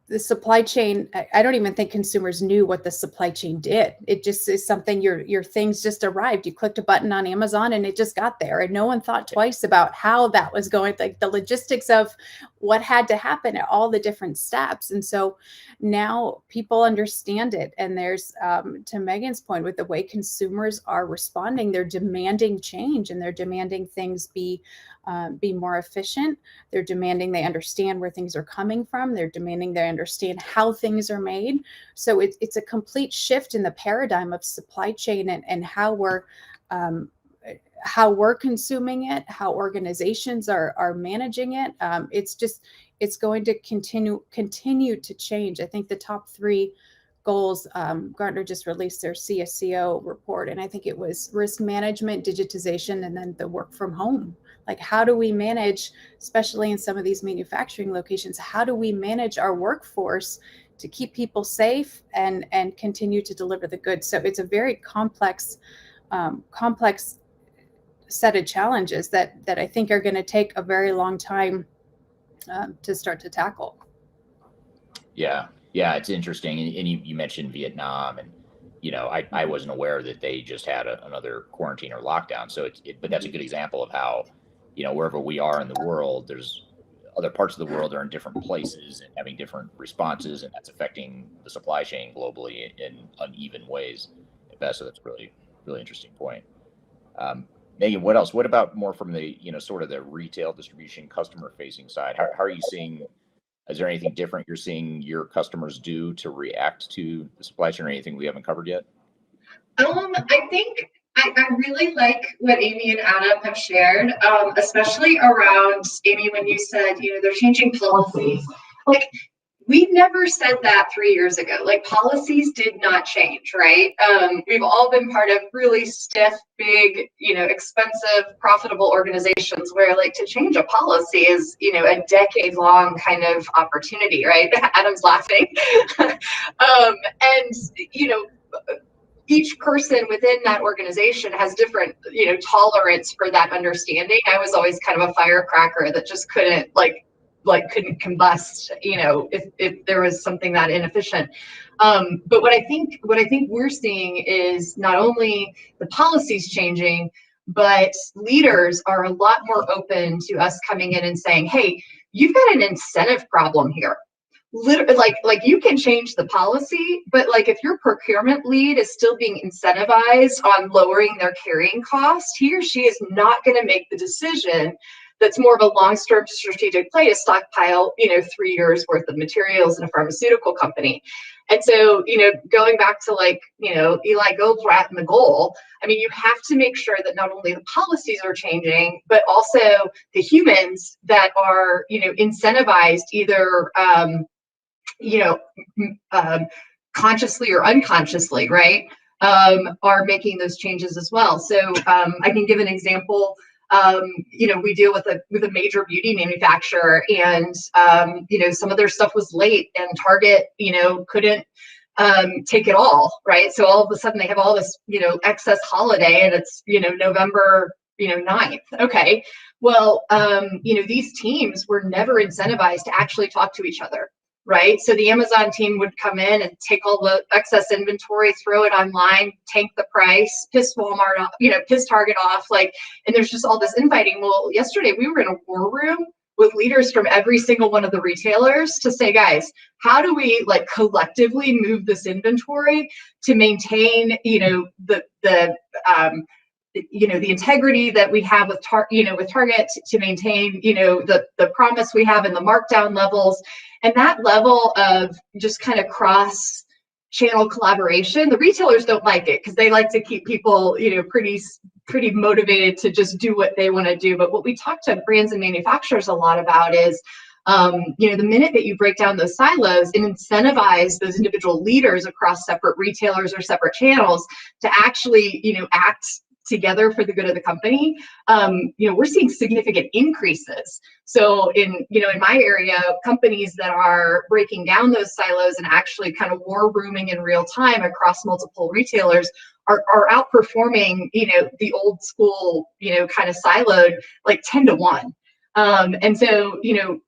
Speaker 7: the supply chain, I don't even think consumers knew what the supply chain did. It just is something, your things just arrived. You clicked a button on Amazon and it just got there. And no one thought twice about how that was going, like the logistics of what had to happen at all the different steps. And so now people understand it. And there's, to Megan's point, with the way consumers are responding, they're demanding change, and they're demanding things be more efficient. They're demanding they understand where things are coming from. They're demanding they understand how things are made. So it's a complete shift in the paradigm of supply chain and how we're consuming it, how organizations are managing it. It's going to continue to change. I think the top 3 goals, Gartner just released their CSCO report, and I think it was risk management, digitization, and then the work from home. Like, how do we manage, especially in some of these manufacturing locations, how do we manage our workforce to keep people safe and continue to deliver the goods? So it's a very complex set of challenges that I think are going to take a very long time to start to tackle.
Speaker 3: Yeah, it's interesting. And you mentioned Vietnam, and you know, I wasn't aware that they just had another quarantine or lockdown. So but that's a good example of how, you know, wherever we are in the world, there's other parts of the world are in different places and having different responses, and that's affecting the supply chain globally in uneven ways at best. So that's really, really interesting point. Megan, what else? What about more from the, you know, sort of the retail distribution, customer facing side? How are you seeing, is there anything different you're seeing your customers do to react to the supply chain, or anything we haven't covered yet?
Speaker 6: I think I really like what Amy and Adam have shared, especially around, Amy, when you said, you know, they're changing policies. Like, we never said that 3 years ago. Like, policies did not change, right? We've all been part of really stiff, big, you know, expensive, profitable organizations where, like, to change a policy is, you know, a decade-long kind of opportunity, right? Adam's laughing. And, you know, each person within that organization has different, you know, tolerance for that understanding. I was always kind of a firecracker that just couldn't couldn't combust, you know, if there was something that inefficient. But what I think we're seeing is not only the policies changing, but leaders are a lot more open to us coming in and saying, hey, you've got an incentive problem here. Literally, like you can change the policy, but like if your procurement lead is still being incentivized on lowering their carrying cost, he or she is not going to make the decision that's more of a long-term strategic play to stockpile, you know, 3 years worth of materials in a pharmaceutical company. And so, you know, going back to, like, you know, Eli Goldrat and the goal, I mean, you have to make sure that not only the policies are changing, but also the humans that are, you know, incentivized either, you know, consciously or unconsciously, right, are making those changes as well. So I can give an example. You know, we deal with a major beauty manufacturer, and you know, some of their stuff was late, and Target, you know, couldn't take it all, right? So all of a sudden they have all this, you know, excess holiday, and it's, you know, November, you know, 9th. Okay, well, you know, these teams were never incentivized to actually talk to each other. Right. So the Amazon team would come in and take all the excess inventory, throw it online, tank the price, piss Walmart off, you know, piss Target off, like, and there's just all this infighting. Well, yesterday we were in a war room with leaders from every single one of the retailers to say, guys, how do we, like, collectively move this inventory to maintain, you know, the you know, the integrity that we have with Target, to maintain, you know, the promise we have in the markdown levels, and that level of just kind of cross channel collaboration. The retailers don't like it because they like to keep people, you know, pretty pretty motivated to just do what they want to do. But what we talk to brands and manufacturers a lot about is, you know, the minute that you break down those silos and incentivize those individual leaders across separate retailers or separate channels to actually, you know, act together for the good of the company, you know, we're seeing significant increases. So in, you know, in my area, companies that are breaking down those silos and actually kind of war rooming in real time across multiple retailers are outperforming, you know, the old school, you know, kind of siloed like 10-1. And so, you know,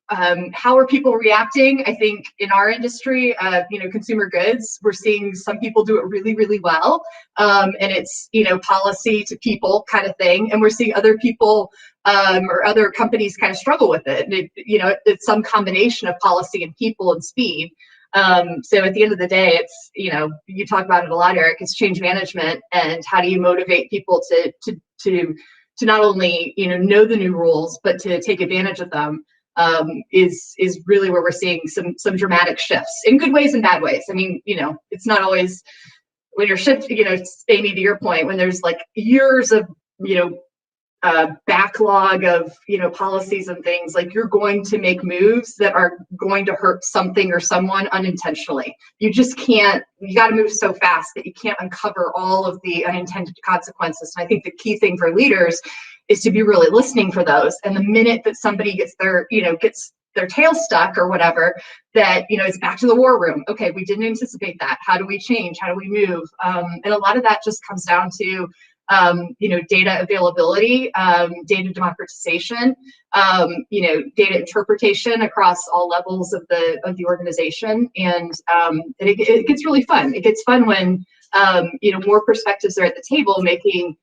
Speaker 6: how are people reacting? I think in our industry, you know, consumer goods, we're seeing some people do it really, really well. And it's, you know, policy to people kind of thing. And we're seeing other people or other companies kind of struggle with it. And it, you know, it's some combination of policy and people and speed. So at the end of the day, it's, you know, you talk about it a lot, Eric, it's change management, and how do you motivate people to not only, you know the new rules, but to take advantage of them, is really where we're seeing some dramatic shifts in good ways and bad ways. I mean, you know, it's not always when you're shifting, you know, Amy, to your point, when there's like years of, you know, backlog of, you know, policies and things, like you're going to make moves that are going to hurt something or someone unintentionally. You just can't, you got to move so fast that you can't uncover all of the unintended consequences. And I think the key thing for leaders is to be really listening for those. And the minute that somebody gets their, you know, gets their tail stuck or whatever, that, you know, it's back to the war room. Okay, we didn't anticipate that. How do we change? How do we move? And a lot of that just comes down to, you know, data availability, data democratization, you know, data interpretation across all levels of the organization. And it gets really fun. It gets fun when, you know, more perspectives are at the table making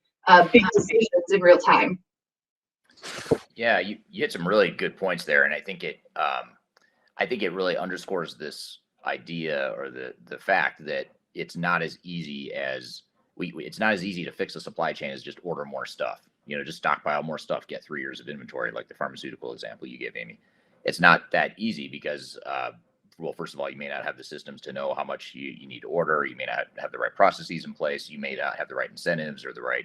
Speaker 6: big decisions in real time.
Speaker 3: Yeah, you hit some really good points there, and I think it really underscores this idea, or the fact that it's not as easy as it's not as easy to fix a supply chain as just order more stuff. You know, just stockpile more stuff, get 3 years of inventory, like the pharmaceutical example you gave, Amy. It's not that easy because, well, first of all, you may not have the systems to know how much you need to order. You may not have the right processes in place. You may not have the right incentives or the right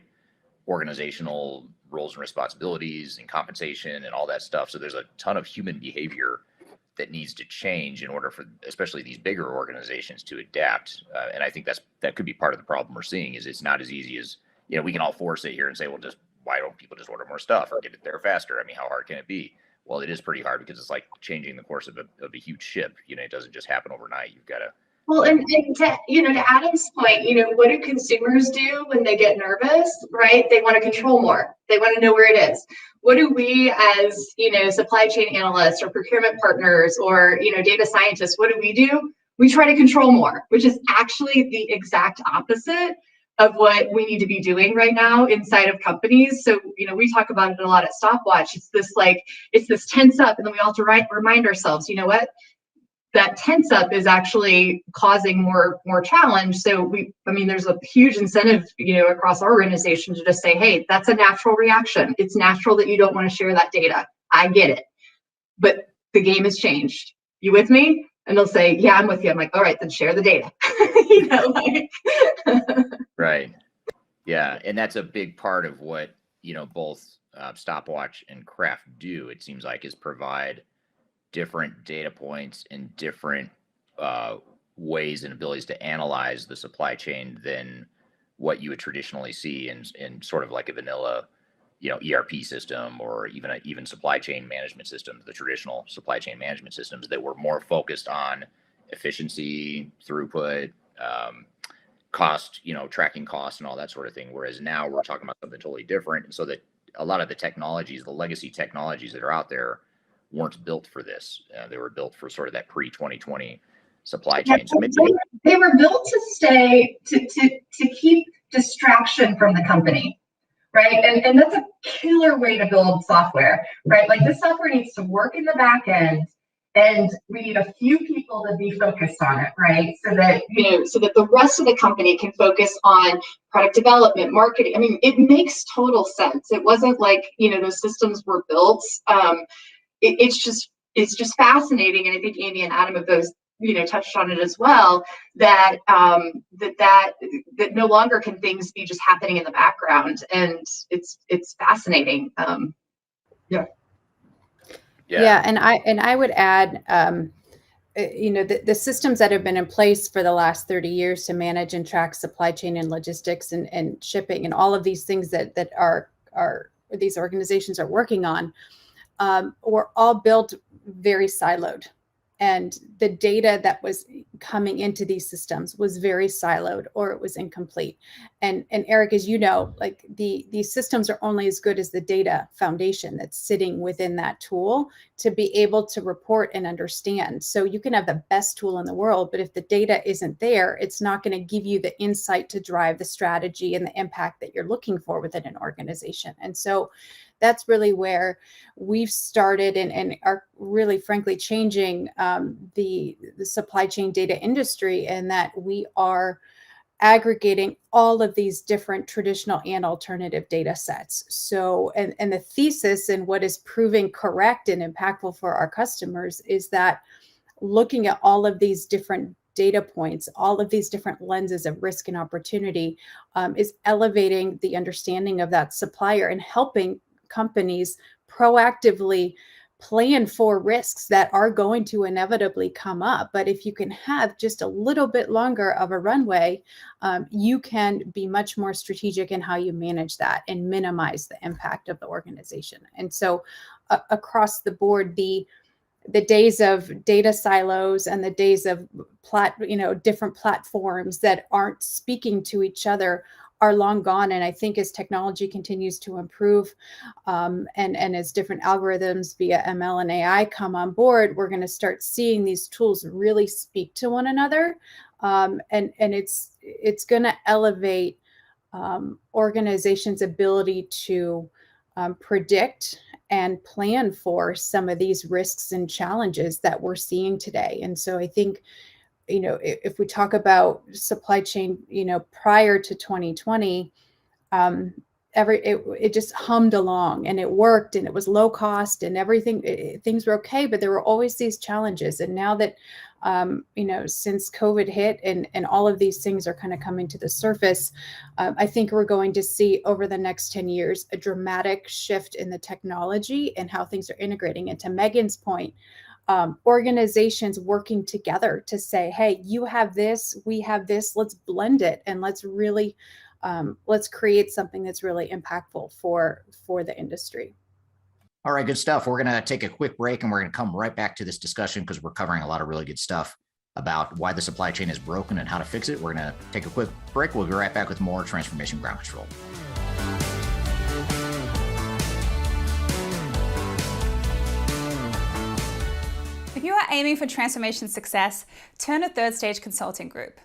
Speaker 3: organizational roles and responsibilities and compensation and all that stuff. So there's a ton of human behavior that needs to change in order for especially these bigger organizations to adapt. And I think that could be part of the problem we're seeing, is it's not as easy as, you know, we can all force it here and say, well, just why don't people just order more stuff or get it there faster? I mean, how hard can it be? Well, it is pretty hard because it's like changing the course of a huge ship. You know, it doesn't just happen overnight. You've got to.
Speaker 6: Well, and to, you know, to Adam's point, you know, what do consumers do when they get nervous, right? They want to control more. They want to know where it is. What do we as, you know, supply chain analysts or procurement partners or, you know, data scientists, what do? We try to control more, which is actually the exact opposite of what we need to be doing right now inside of companies. So, you know, we talk about it a lot at Stopwatch. It's this tense up, and then we all have to remind ourselves, you know what? That tense up is actually causing more challenge. So there's a huge incentive, you know, across our organization to just say, hey, that's a natural reaction. It's natural that you don't want to share that data. I get it. But the game has changed. You with me? And they'll say, yeah, I'm with you. I'm like, all right, then share the data. You know, like.
Speaker 3: Right. Yeah. And that's a big part of what, you know, both Stopwatch and Craft do, it seems like, is provide different data points and different ways and abilities to analyze the supply chain than what you would traditionally see in sort of like a vanilla, you know, ERP system, or even supply chain management systems, the traditional supply chain management systems that were more focused on efficiency, throughput, cost, you know, tracking costs and all that sort of thing. Whereas now we're talking about something totally different. And so that a lot of the technologies, the legacy technologies that are out there, weren't built for this. They were built for sort of that pre-2020 supply chain. So
Speaker 6: they were built to stay, to keep distraction from the company, right? And that's a killer way to build software, right? Like, this software needs to work in the back end, and we need a few people to be focused on it, right? So that, you know, so that the rest of the company can focus on product development, marketing. I mean, it makes total sense. It wasn't like, you know, those systems were built. It's just fascinating, and I think Amy and Adam have touched on it as well, that that no longer can things be just happening in the background, and it's fascinating.
Speaker 7: Yeah, and I would add, the systems that have been in place for the last 30 years to manage and track supply chain and logistics and shipping and all of these things that are these organizations are working on, were all built very siloed. And the data that was coming into these systems was very siloed, or it was incomplete. And Eric, as you know, like these systems are only as good as the data foundation that's sitting within that tool to be able to report and understand. So you can have the best tool in the world, but if the data isn't there, it's not going to give you the insight to drive the strategy and the impact that you're looking for within an organization. And so that's really where we've started and are really, frankly, changing the supply chain data industry, and that we are aggregating all of these different traditional and alternative data sets. So, and the thesis and what is proving correct and impactful for our customers is that looking at all of these different data points, all of these different lenses of risk and opportunity, is elevating the understanding of that supplier and helping companies proactively plan for risks that are going to inevitably come up. But if you can have just a little bit longer of a runway, you can be much more strategic in how you manage that and minimize the impact of the organization. And so across the board, the days of data silos and the days of different platforms that aren't speaking to each other are long gone. And I think as technology continues to improve, and as different algorithms via ML and AI come on board, we're going to start seeing these tools really speak to one another. And it's going to elevate organizations' ability to predict and plan for some of these risks and challenges that we're seeing today. And so I think, if we talk about supply chain, prior to 2020, it just hummed along and it worked and it was low cost and everything, things were okay, but there were always these challenges. And now that, since COVID hit and all of these things are kind of coming to the surface, I think we're going to see over the next 10 years, a dramatic shift in the technology and how things are integrating. And to Megan's point, organizations working together to say, hey, you have this, we have this, let's blend it and let's really let's create something that's really impactful for the industry.
Speaker 3: All right, good stuff. We're going to take a quick break and we're going to come right back to this discussion because we're covering a lot of really good stuff about why the supply chain is broken and how to fix it. We're going to take a quick break. We'll be right back with more Transformation Ground Control.
Speaker 10: If you are aiming for transformation success, turn to Third Stage Consulting Group.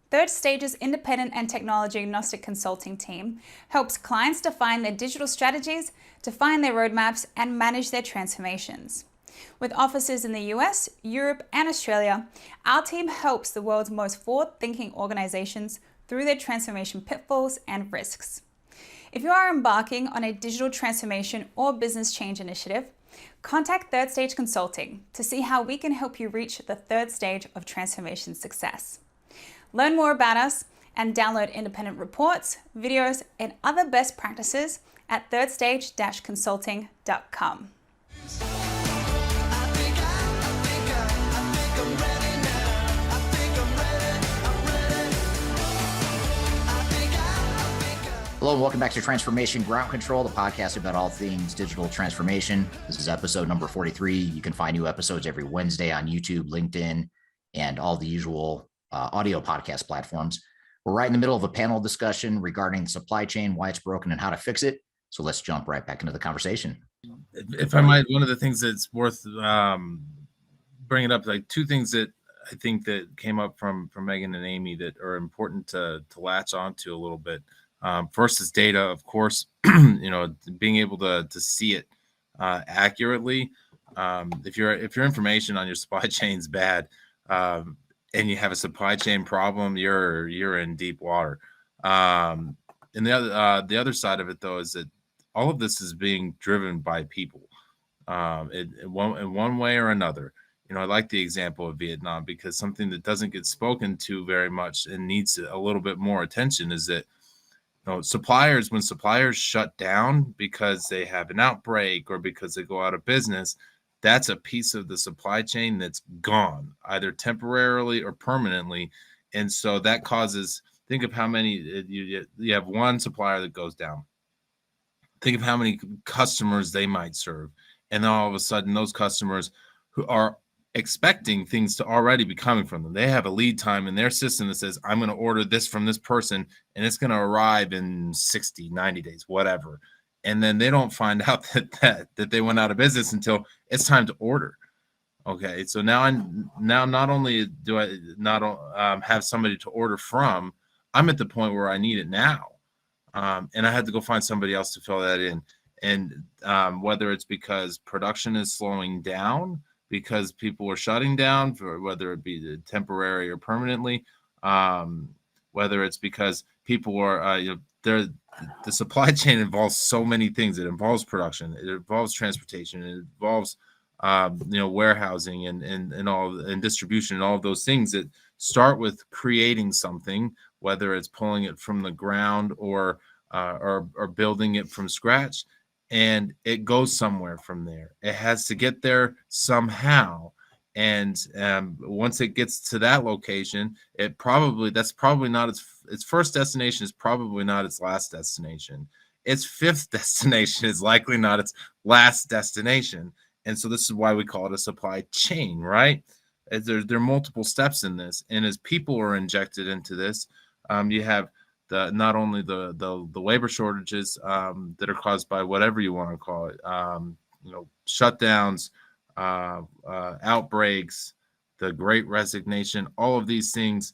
Speaker 10: Third Stage's independent and technology agnostic consulting team helps clients define their digital strategies, define their roadmaps, and manage their transformations. With offices in the US, Europe, and Australia, our team helps the world's most forward-thinking organizations through their transformation pitfalls and risks. If you are embarking on a digital transformation or business change initiative, contact Third Stage Consulting to see how we can help you reach the third stage of transformation success. Learn more about us and download independent reports, videos, and other best practices at thirdstage-consulting.com.
Speaker 3: Hello and welcome back to Transformation Ground Control, the podcast about all things digital transformation. This is episode number 43. You can find new episodes every Wednesday on YouTube, LinkedIn, and all the usual audio podcast platforms. We're right in the middle of a panel discussion regarding the supply chain, why it's broken, and how to fix it. So let's jump right back into the conversation.
Speaker 8: If I might, one of the things that's worth bringing up, like two things that I think that came up from Megan and Amy that are important to latch onto a little bit. First is data, of course, being able to see it accurately. If your information on your supply chain is bad, and you have a supply chain problem, you're in deep water. And the other side of it, though, is that all of this is being driven by people, in one way or another. I like the example of Vietnam, because something that doesn't get spoken to very much and needs a little bit more attention is that, suppliers, when suppliers shut down because they have an outbreak or because they go out of business, that's a piece of the supply chain that's gone, either temporarily or permanently. And so that causes, think of how many, you have one supplier that goes down. Think of how many customers they might serve. And then all of a sudden, those customers who are expecting things to already be coming from them, they have a lead time in their system that says, I'm going to order this from this person, and it's going to arrive in 60, 90 days, whatever. And then they don't find out that they went out of business until it's time to order. Okay, so now not only do I not have somebody to order from, I'm at the point where I need it now. And I had to go find somebody else to fill that in. And whether it's because production is slowing down, because people are shutting down, whether it be temporary or permanently, whether it's because people are, the supply chain involves so many things. It involves production, it involves transportation, it involves warehousing and all, and distribution, and all of those things that start with creating something, whether it's pulling it from the ground or building it from scratch, and it goes somewhere from there. It has to get there somehow. And once it gets to that location, that's probably not its first destination, is probably not its last destination. Its fifth destination is likely not its last destination. And so this is why we call it a supply chain, right? There are multiple steps in this. And as people are injected into this, you have not only the labor shortages that are caused by whatever you want to call it, shutdowns, outbreaks, the Great Resignation, all of these things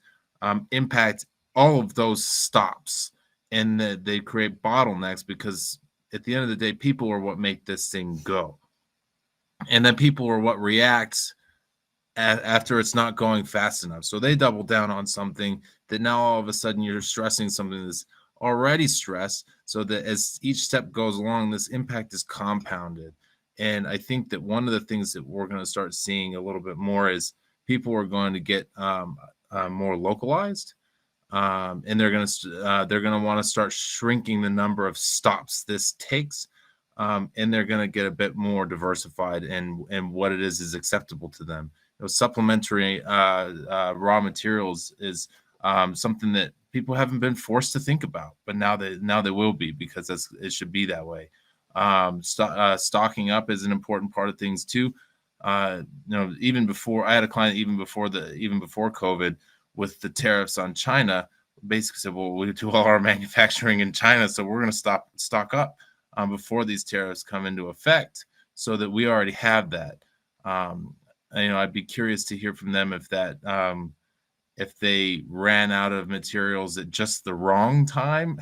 Speaker 8: impact all of those stops, and they create bottlenecks, because at the end of the day, people are what make this thing go. And then people are what reacts after it's not going fast enough. So they double down on something that now all of a sudden you're stressing something that's already stressed, so that as each step goes along, this impact is compounded. And I think that one of the things that we're going to start seeing a little bit more is people are going to get more localized, and they're going to want to start shrinking the number of stops this takes. And they're going to get a bit more diversified in what it is acceptable to them. Supplementary raw materials is something that people haven't been forced to think about, but now they will be, because it should be that way. Stocking up is an important part of things too. Even before, I had a client even before COVID, with the tariffs on China, basically said, well, we do all our manufacturing in China, so we're going to stock up before these tariffs come into effect, so that we already have that. I'd be curious to hear from them if they ran out of materials at just the wrong time,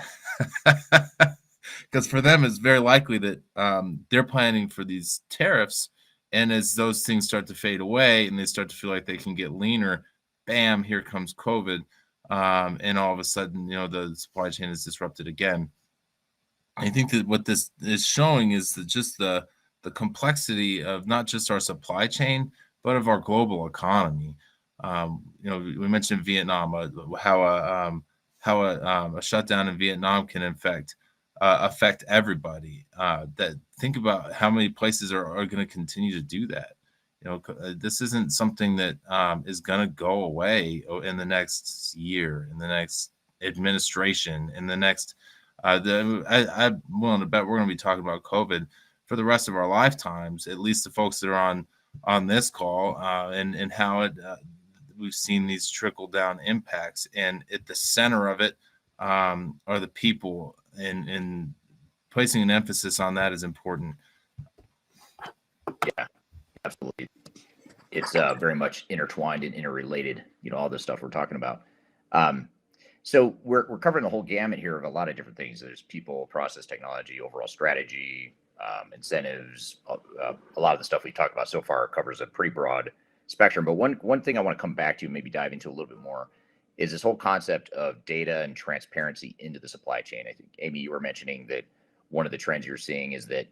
Speaker 8: because for them it's very likely that they're planning for these tariffs, and as those things start to fade away and they start to feel like they can get leaner, bam, here comes COVID, and all of a sudden, the supply chain is disrupted again. I think that what this is showing is that just the complexity of not just our supply chain, but of our global economy. We mentioned Vietnam, how a shutdown in Vietnam can affect everybody. That think about how many places are going to continue to do that. This isn't something that is going to go away in the next year, in the next administration, in the next. I'm willing to bet we're going to be talking about COVID for the rest of our lifetimes, at least the folks that are on this call, and how we've seen these trickle down impacts, and at the center of it are the people, and placing an emphasis on that is important.
Speaker 3: Yeah, absolutely. It's very much intertwined and interrelated, all this stuff we're talking about. So we're covering the whole gamut here of a lot of different things. There's people, process, technology, overall strategy, incentives. A lot of the stuff we talked about so far covers a pretty broad spectrum. But one thing I want to come back to, maybe dive into a little bit more, is this whole concept of data and transparency into the supply chain. I think, Amy, you were mentioning that one of the trends you're seeing is that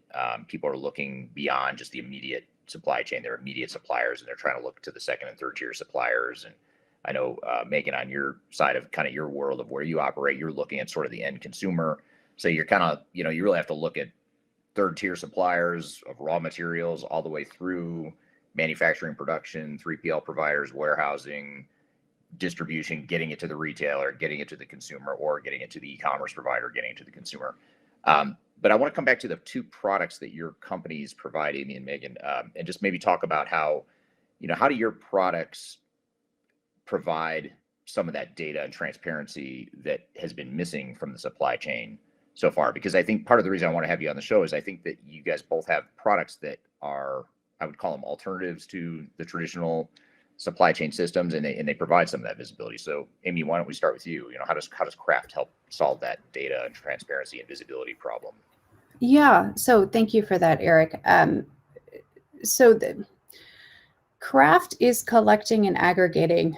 Speaker 3: people are looking beyond just the immediate
Speaker 11: supply chain, their immediate suppliers, and they're trying to look to the second and third tier suppliers. And I know, Megan, on your side of kind of your world of where you operate, you're looking at sort of the end consumer. So you're kind of, you really have to look at third tier suppliers of raw materials all the way through manufacturing, production, 3PL providers, warehousing, distribution, getting it to the retailer, getting it to the consumer, or getting it to the e-commerce provider, getting it to the consumer. But I want to come back to the two products that your companies provide, Amy and Megan, and just maybe talk about how do your products provide some of that data and transparency that has been missing from the supply chain so far? Because I think part of the reason I want to have you on the show is I think that you guys both have products that are, I would call them alternatives to the traditional supply chain systems, and they provide some of that visibility. So Amy, why don't we start with you? How does Craft help solve that data and transparency and visibility problem?
Speaker 7: Yeah, so thank you for that, Eric. So the Craft is collecting and aggregating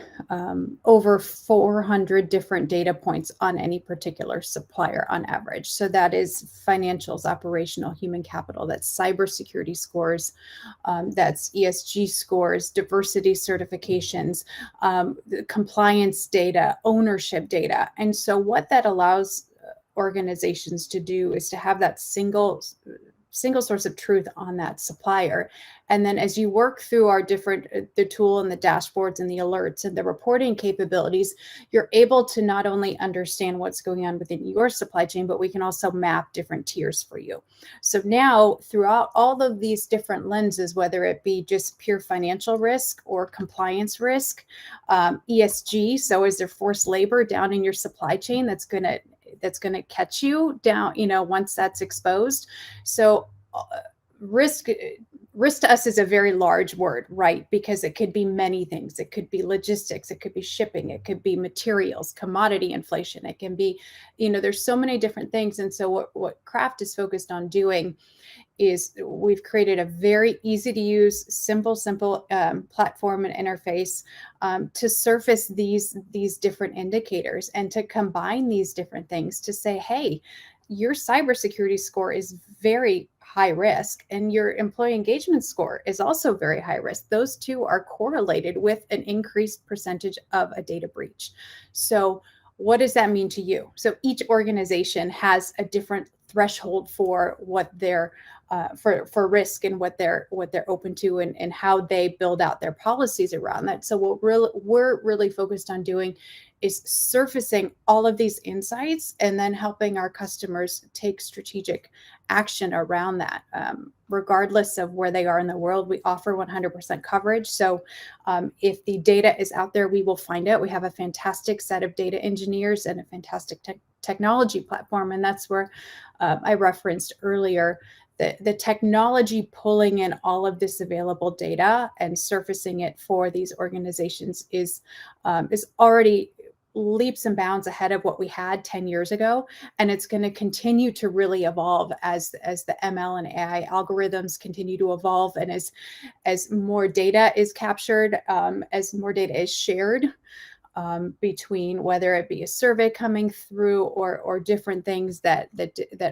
Speaker 7: over 400 different data points on any particular supplier on average. So that is financials, operational, human capital, that's cybersecurity scores, that's ESG scores, diversity certifications, compliance data, ownership data. And so what that allows organizations to do is to have that single source of truth on that supplier. And then as you work through our the tool and the dashboards and the alerts and the reporting capabilities, you're able to not only understand what's going on within your supply chain, but we can also map different tiers for you. So now throughout all of these different lenses, whether it be just pure financial risk or compliance risk, ESG, so is there forced labor down in your supply chain that's going to catch you down, once that's exposed. So risk to us is a very large word, right? Because it could be many things. It could be logistics, it could be shipping, it could be materials, commodity inflation. It can be, there's so many different things. And so what Craft is focused on doing is we've created a very easy to use, simple platform and interface to surface these different indicators and to combine these different things to say, hey, your cybersecurity score is very high risk and your employee engagement score is also very high risk. Those two are correlated with an increased percentage of a data breach. So what does that mean to you? So each organization has a different threshold for what they're for risk and what they're open to and how they build out their policies around that. So what we're really focused on doing is surfacing all of these insights and then helping our customers take strategic action around that. Regardless of where they are in the world, we offer 100% coverage. So if the data is out there, we will find it. We have a fantastic set of data engineers and a fantastic technology platform. And that's where I referenced earlier the technology pulling in all of this available data and surfacing it for these organizations is already leaps and bounds ahead of what we had 10 years ago. And it's going to continue to really evolve as the ML and AI algorithms continue to evolve. And as more data is captured, as more data is shared, between whether it be a survey coming through or different things that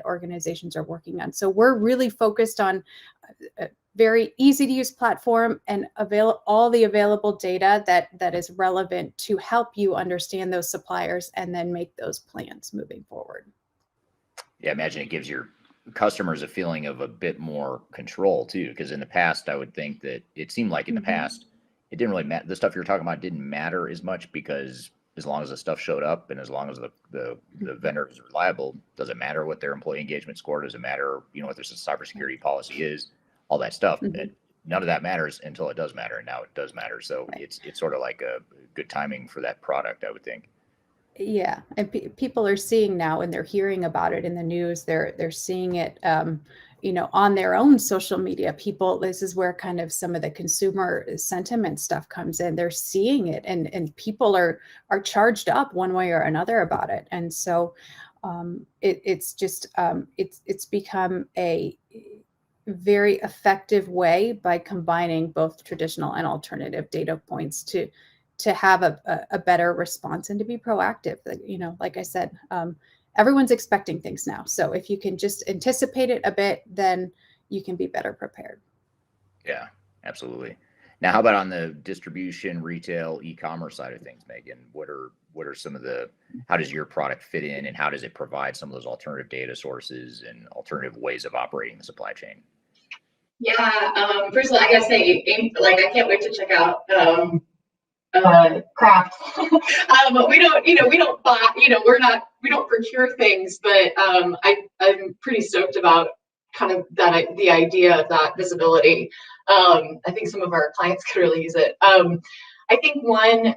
Speaker 7: organizations are working on. So we're really focused on a very easy to use platform and all the available data that is relevant to help you understand those suppliers and then make those plans moving forward.
Speaker 11: Yeah, I imagine it gives your customers a feeling of a bit more control too, because in the past, I would think that it seemed like in the past, it didn't really matter. The stuff you're talking about didn't matter as much because as long as the stuff showed up and as long as the vendor is reliable, doesn't matter what their employee engagement score, doesn't matter, what their cybersecurity policy is, all that stuff. None of that matters until it does matter. And now it does matter. So it's sort of like a good timing for that product, I would think.
Speaker 7: Yeah. And people are seeing now and they're hearing about it in the news. They're seeing it, on their own social media. This is where kind of some of the consumer sentiment stuff comes in. They're seeing it and people are charged up one way or another about it. And so it's become a very effective way by combining both traditional and alternative data points to have a better response and to be proactive. Like I said, everyone's expecting things now. So if you can just anticipate it a bit, then you can be better prepared.
Speaker 11: Yeah. Absolutely. Now, how about on the distribution, retail, e-commerce side of things, Megan? What are some of the, how does your product fit in, and how does it provide some of those alternative data sources and alternative ways of operating the supply chain?
Speaker 6: Yeah, first of all, I gotta say, like, I can't wait to check out craft. But we don't buy, we don't procure things, but I'm pretty stoked about kind of the idea of that visibility. I think some of our clients could really use it. I think one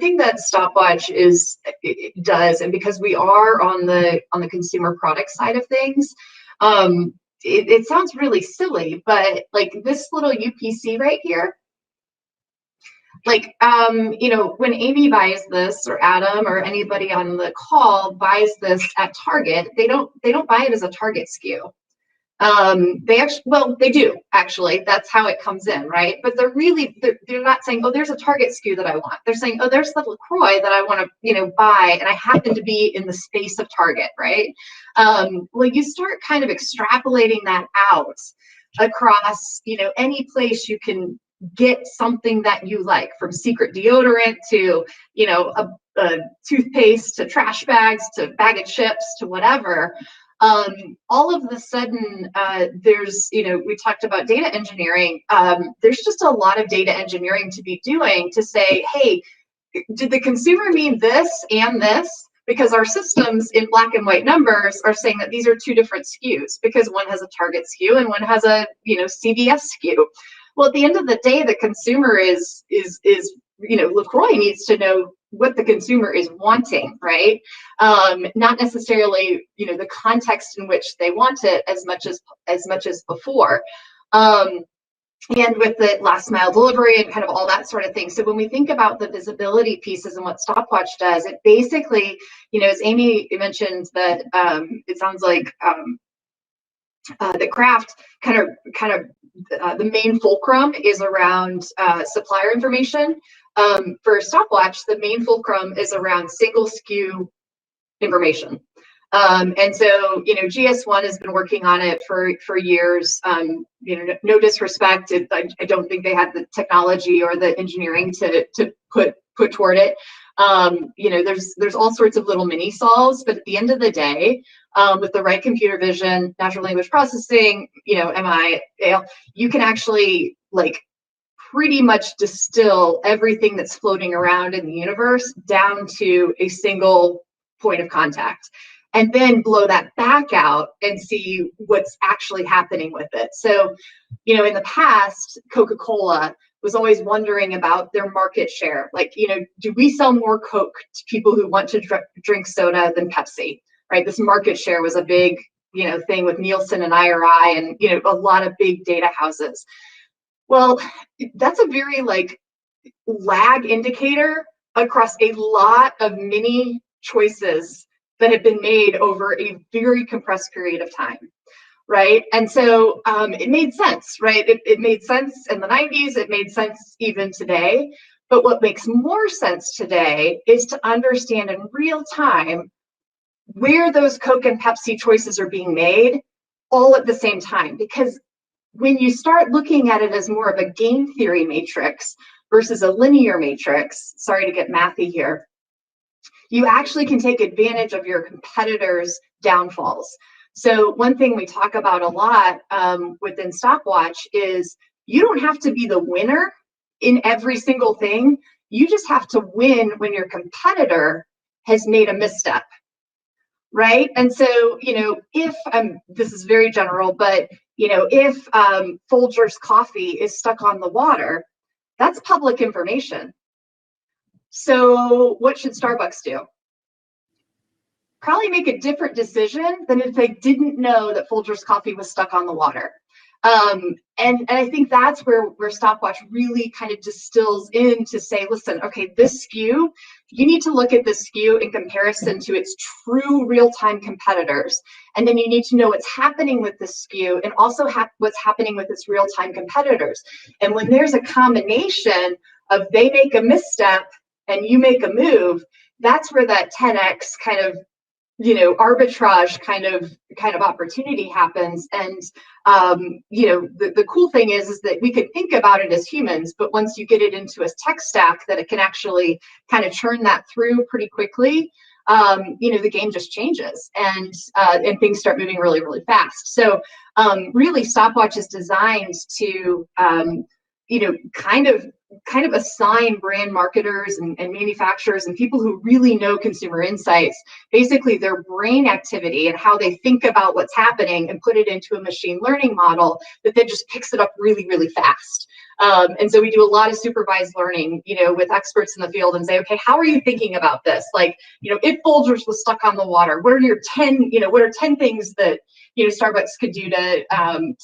Speaker 6: thing that Stopwatch does, and because we are on the consumer product side of things, it sounds really silly, but like this little UPC right here, like, when Amy buys this, or Adam, or anybody on the call buys this at Target, they don't buy it as a Target SKU. They do actually. That's how it comes in, right? But they're not saying, oh, there's a Target SKU that I want. They're saying, oh, there's the LaCroix that I want to, buy, and I happen to be in the space of Target, right? Well, you start kind of extrapolating that out across, any place you can get something that you like, from secret deodorant to, a toothpaste, to trash bags, to bag of chips, to whatever. All of a sudden, there's, we talked about data engineering. There's just a lot of data engineering to be doing to say, hey, did the consumer mean this and this? Because our systems in black and white numbers are saying that these are two different SKUs, because one has a Target SKU and one has a, CVS SKU. Well, at the end of the day, the consumer is LaCroix needs to know what the consumer is wanting, right? Not necessarily, the context in which they want it as much as before. And with the last mile delivery and kind of all that sort of thing. So when we think about the visibility pieces and what Stopwatch does, it basically, as Amy mentioned, that it sounds like the craft kind of the main fulcrum is around supplier information. For Stopwatch, the main fulcrum is around single SKU information. And so, GS1 has been working on it for years. No disrespect, I don't think they had the technology or the engineering to put toward it. There's all sorts of little mini solves, but at the end of the day, with the right computer vision, natural language processing, MI, you can actually pretty much distill everything that's floating around in the universe down to a single point of contact, and then blow that back out and see what's actually happening with it. So, in the past, Coca-Cola was always wondering about their market share. Do we sell more Coke to people who want to drink soda than Pepsi, right? This market share was a big, thing with Nielsen and IRI and, a lot of big data houses. Well, that's a very lag indicator across a lot of mini choices that have been made over a very compressed period of time, right? And so it made sense, right? It made sense in the 90s, it made sense even today. But what makes more sense today is to understand in real time where those Coke and Pepsi choices are being made all at the same time. Because when you start looking at it as more of a game theory matrix versus a linear matrix, sorry to get mathy here, you actually can take advantage of your competitors' downfalls. So one thing we talk about a lot within Stopwatch is you don't have to be the winner in every single thing. You just have to win when your competitor has made a misstep, right? And so, if this is very general, but if Folgers coffee is stuck on the water, that's public information. So what should Starbucks do? Probably make a different decision than if they didn't know that Folgers coffee was stuck on the water. And I think that's where Stopwatch really kind of distills in to say, listen, okay, this SKU, you need to look at this SKU in comparison to its true real-time competitors. And then you need to know what's happening with this SKU and also what's happening with its real-time competitors. And when there's a combination of they make a misstep and you make a move, that's where that 10x kind of arbitrage kind of opportunity happens. And the cool thing is that we can think about it as humans, but once you get it into a tech stack that it can actually kind of churn that through pretty quickly, the game just changes, and things start moving really, really fast. So really, Stopwatch is designed to kind of assign brand marketers and manufacturers and people who really know consumer insights, basically their brain activity and how they think about what's happening, and put it into a machine learning model that then just picks it up really, really fast. And so we do a lot of supervised learning, with experts in the field, and say, okay, how are you thinking about this? Like, if Folgers was stuck on the water, what are 10 things that Starbucks could do to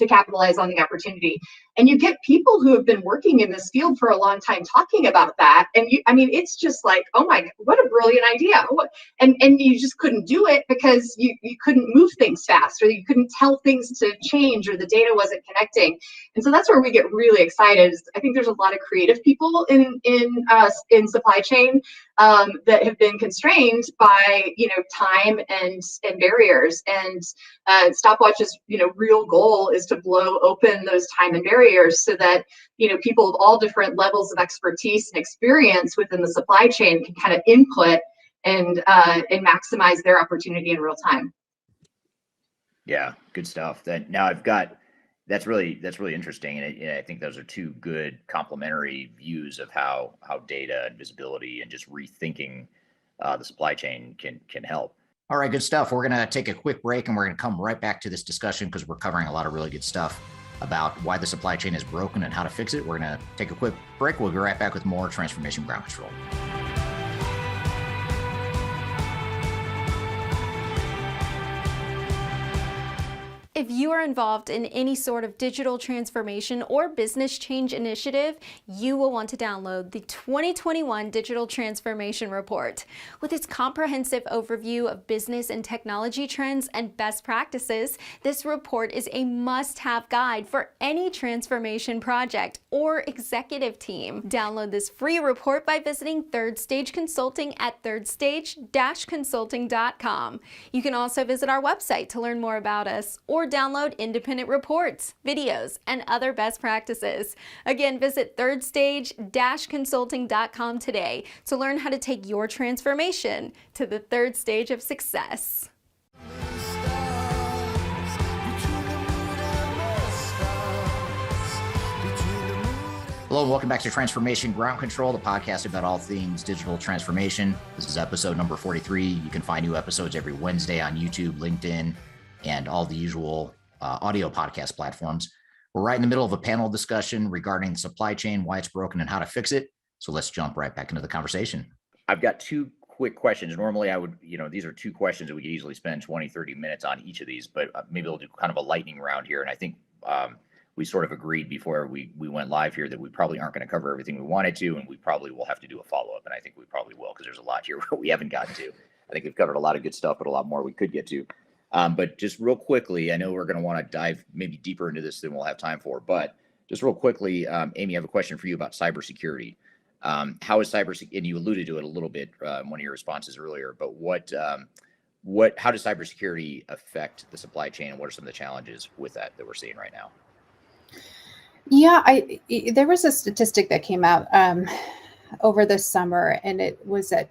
Speaker 6: capitalize on the opportunity? And you get people who have been working in this field for a long time talking about that. And it's just like, oh my, what a brilliant idea. And you just couldn't do it because you couldn't move things fast, or you couldn't tell things to change, or the data wasn't connecting. And so that's where we get really excited. I think there's a lot of creative people in supply chain that have been constrained by time and barriers. And Stopwatch's real goal is to blow open those time and barriers, so that people of all different levels of expertise and experience within the supply chain can kind of input and maximize their opportunity in real time.
Speaker 11: Yeah, good stuff. That's really interesting, and I think those are two good complementary views of how data and visibility and just rethinking the supply chain can help.
Speaker 3: All right, good stuff. We're going to take a quick break, and we're going to come right back to this discussion, because we're covering a lot of really good stuff about why the supply chain is broken and how to fix it. We're going to take a quick break. We'll be right back with more Transformation Ground Control.
Speaker 5: If you are involved in any sort of digital transformation or business change initiative, you will want to download the 2021 Digital Transformation Report. With its comprehensive overview of business and technology trends and best practices, this report is a must-have guide for any transformation project or executive team. Download this free report by visiting Third Stage Consulting at thirdstage-consulting.com. You can also visit our website to learn more about us, or download independent reports, videos, and other best practices. Again, visit thirdstage-consulting.com today to learn how to take your transformation to the third stage of success.
Speaker 3: Hello, and welcome back to Transformation Ground Control, the podcast about all things digital transformation. This is episode number 43. You can find new episodes every Wednesday on YouTube, LinkedIn, and all the usual audio podcast platforms. We're right in the middle of a panel discussion regarding the supply chain, why it's broken, and how to fix it. So let's jump right back into the conversation.
Speaker 11: I've got two quick questions. Normally I would, these are two questions that we could easily spend 20, 30 minutes on each of these, but maybe we'll do kind of a lightning round here. And I think we sort of agreed before we went live here that we probably aren't going to cover everything we wanted to, and we probably will have to do a follow-up. And I think we probably will, because there's a lot here we haven't gotten to. I think we've covered a lot of good stuff, but a lot more we could get to. But just real quickly, I know we're going to want to dive maybe deeper into this than we'll have time for, but just real quickly, Amy, I have a question for you about cybersecurity. How is cybersecurity, and you alluded to it a little bit in one of your responses earlier, but how does cybersecurity affect the supply chain, and what are some of the challenges with that we're seeing right now?
Speaker 7: Yeah, there was a statistic that came out over the summer, and it was that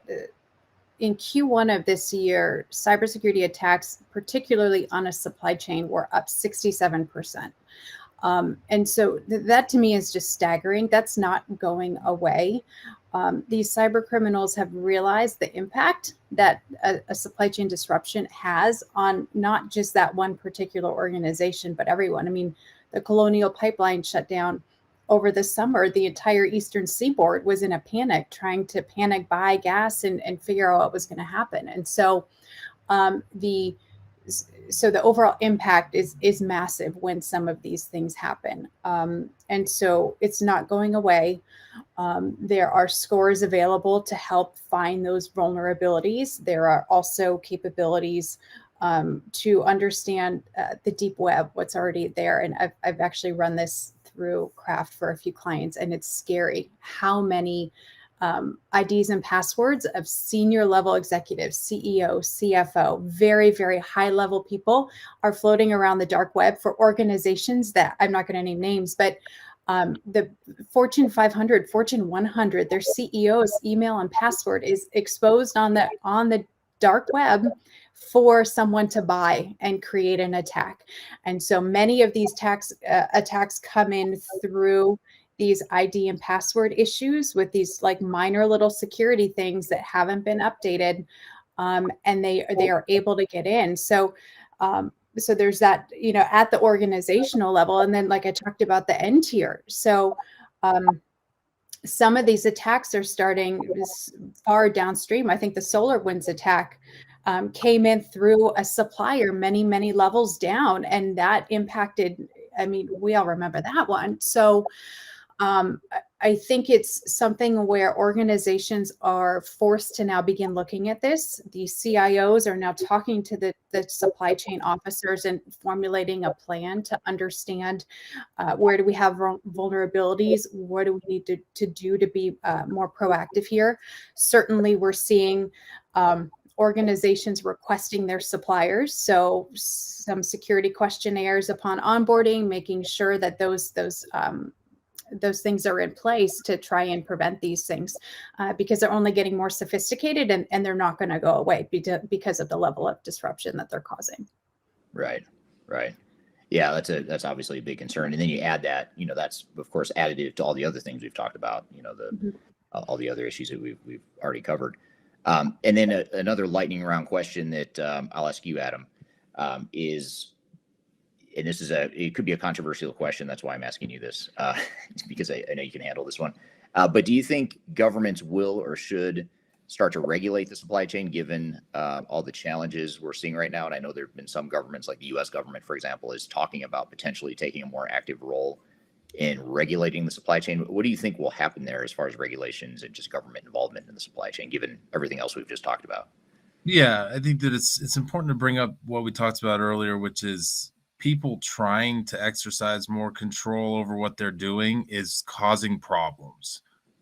Speaker 7: in Q1 of this year, cybersecurity attacks, particularly on a supply chain, were up 67%. And so that to me is just staggering. That's not going away. These cyber criminals have realized the impact that a supply chain disruption has on not just that one particular organization, but everyone. I mean, the Colonial Pipeline shut down over the summer. The entire Eastern Seaboard was in a panic, trying to panic buy gas and figure out what was going to happen. And so the overall impact is massive when some of these things happen. And so it's not going away. There are scores available to help find those vulnerabilities. There are also capabilities to understand the deep web, what's already there. And I've actually run this through Craft for a few clients, and it's scary how many IDs and passwords of senior level executives, CEO, CFO, very, very high level people are floating around the dark web for organizations that I'm not going to name names, but the Fortune 500, Fortune 100, their CEO's email and password is exposed on the dark web for someone to buy and create an attack. And so many of these attacks come in through these ID and password issues with these like minor little security things that haven't been updated, and they are able to get in. So so there's that, at the organizational level, and then like I talked about the end tier. So some of these attacks are starting far downstream. I think the SolarWinds attack came in through a supplier many, many levels down, and that impacted, I mean, we all remember that one. So I think it's something where organizations are forced to now begin looking at this. The CIOs are now talking to the supply chain officers and formulating a plan to understand where do we have vulnerabilities, what do we need to do to be more proactive here. Certainly, we're seeing organizations requesting their suppliers, so some security questionnaires upon onboarding, making sure that those things are in place to try and prevent these things, because they're only getting more sophisticated, and they're not going to go away because of the level of disruption that they're causing.
Speaker 11: Right. Yeah, that's obviously a big concern. And then you add that, that's of course additive to all the other things we've talked about, all the other issues that we've already covered. And then another lightning round question that I'll ask you, Adam, is, and this is it could be a controversial question. That's why I'm asking you this, because I know you can handle this one. But do you think governments will or should start to regulate the supply chain, given all the challenges we're seeing right now? And I know there have been some governments, like the U.S. government, for example, is talking about potentially taking a more active role in regulating the supply chain. What do you think will happen there as far as regulations and just government involvement in the supply chain, given everything else we've just talked about?
Speaker 8: Yeah, I think that it's important to bring up what we talked about earlier, which is people trying to exercise more control over what they're doing is causing problems,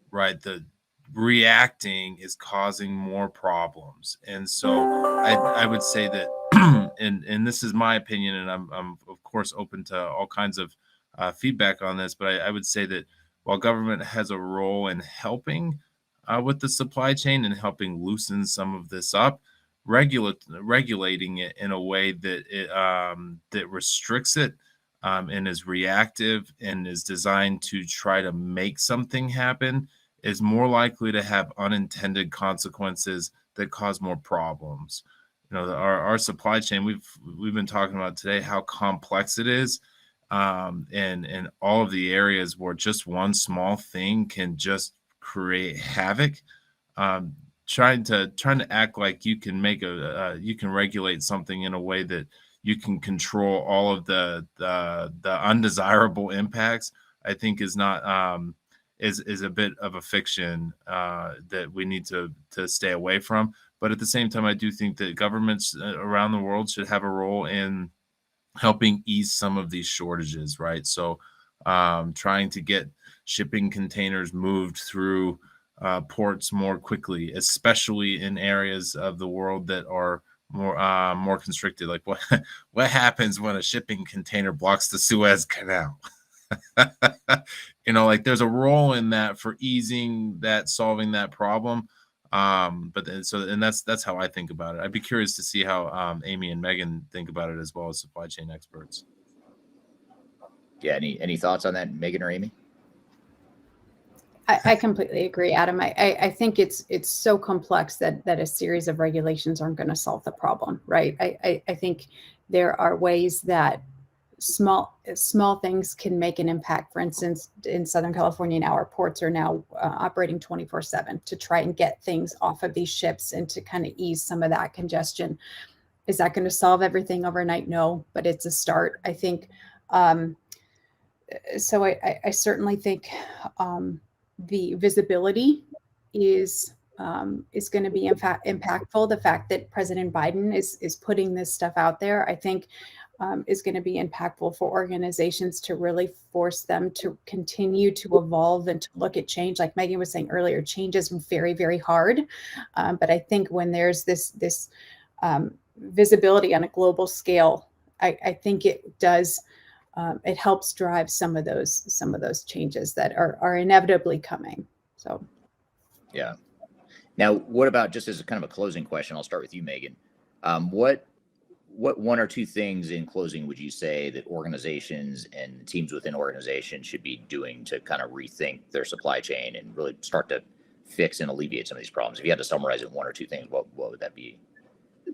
Speaker 8: right? The reacting is causing more problems. And so I would say that, and this is my opinion, and I'm of course open to all kinds of feedback on this, but I would say that while government has a role in helping with the supply chain and helping loosen some of this up, regulating it in a way that that restricts it and is reactive and is designed to try to make something happen is more likely to have unintended consequences that cause more problems. Our supply chain, we've been talking about today how complex it is, and all of the areas where just one small thing can just create havoc. Trying to act like you can make you can regulate something in a way that you can control all of the undesirable impacts, I think is not is a bit of a fiction that we need to stay away from. But at the same time, I do think that governments around the world should have a role in helping ease some of these shortages, right? So trying to get shipping containers moved through ports more quickly, especially in areas of the world that are more constricted. Like what happens when a shipping container blocks the Suez Canal? Like there's a role in that for easing that, solving that problem. But that's how I think about it. I'd be curious to see how Amy and Megan think about it, as well as supply chain experts.
Speaker 11: Yeah. Any thoughts on that, Megan or Amy?
Speaker 7: I completely agree, Adam. I think it's so complex that a series of regulations aren't going to solve the problem, right? I think there are ways that small things can make an impact. For instance, in Southern California now, our ports are now operating 24/7 to try and get things off of these ships and to kind of ease some of that congestion. Is that going to solve everything overnight? No, but it's a start, I think. So I certainly think the visibility is going to be impactful. The fact that President Biden is putting this stuff out there, I think is going to be impactful for organizations to really force them to continue to evolve and to look at change. Like Megan was saying earlier, change is very, very hard. But I think when there's this visibility on a global scale, I think it does, it helps drive some of those changes that are inevitably coming. So,
Speaker 11: yeah. Now, what about, just as a kind of a closing question, I'll start with you, Megan. What one or two things in closing would you say that organizations and teams within organizations should be doing to kind of rethink their supply chain and really start to fix and alleviate some of these problems? If you had to summarize it, one or two things, what would that be?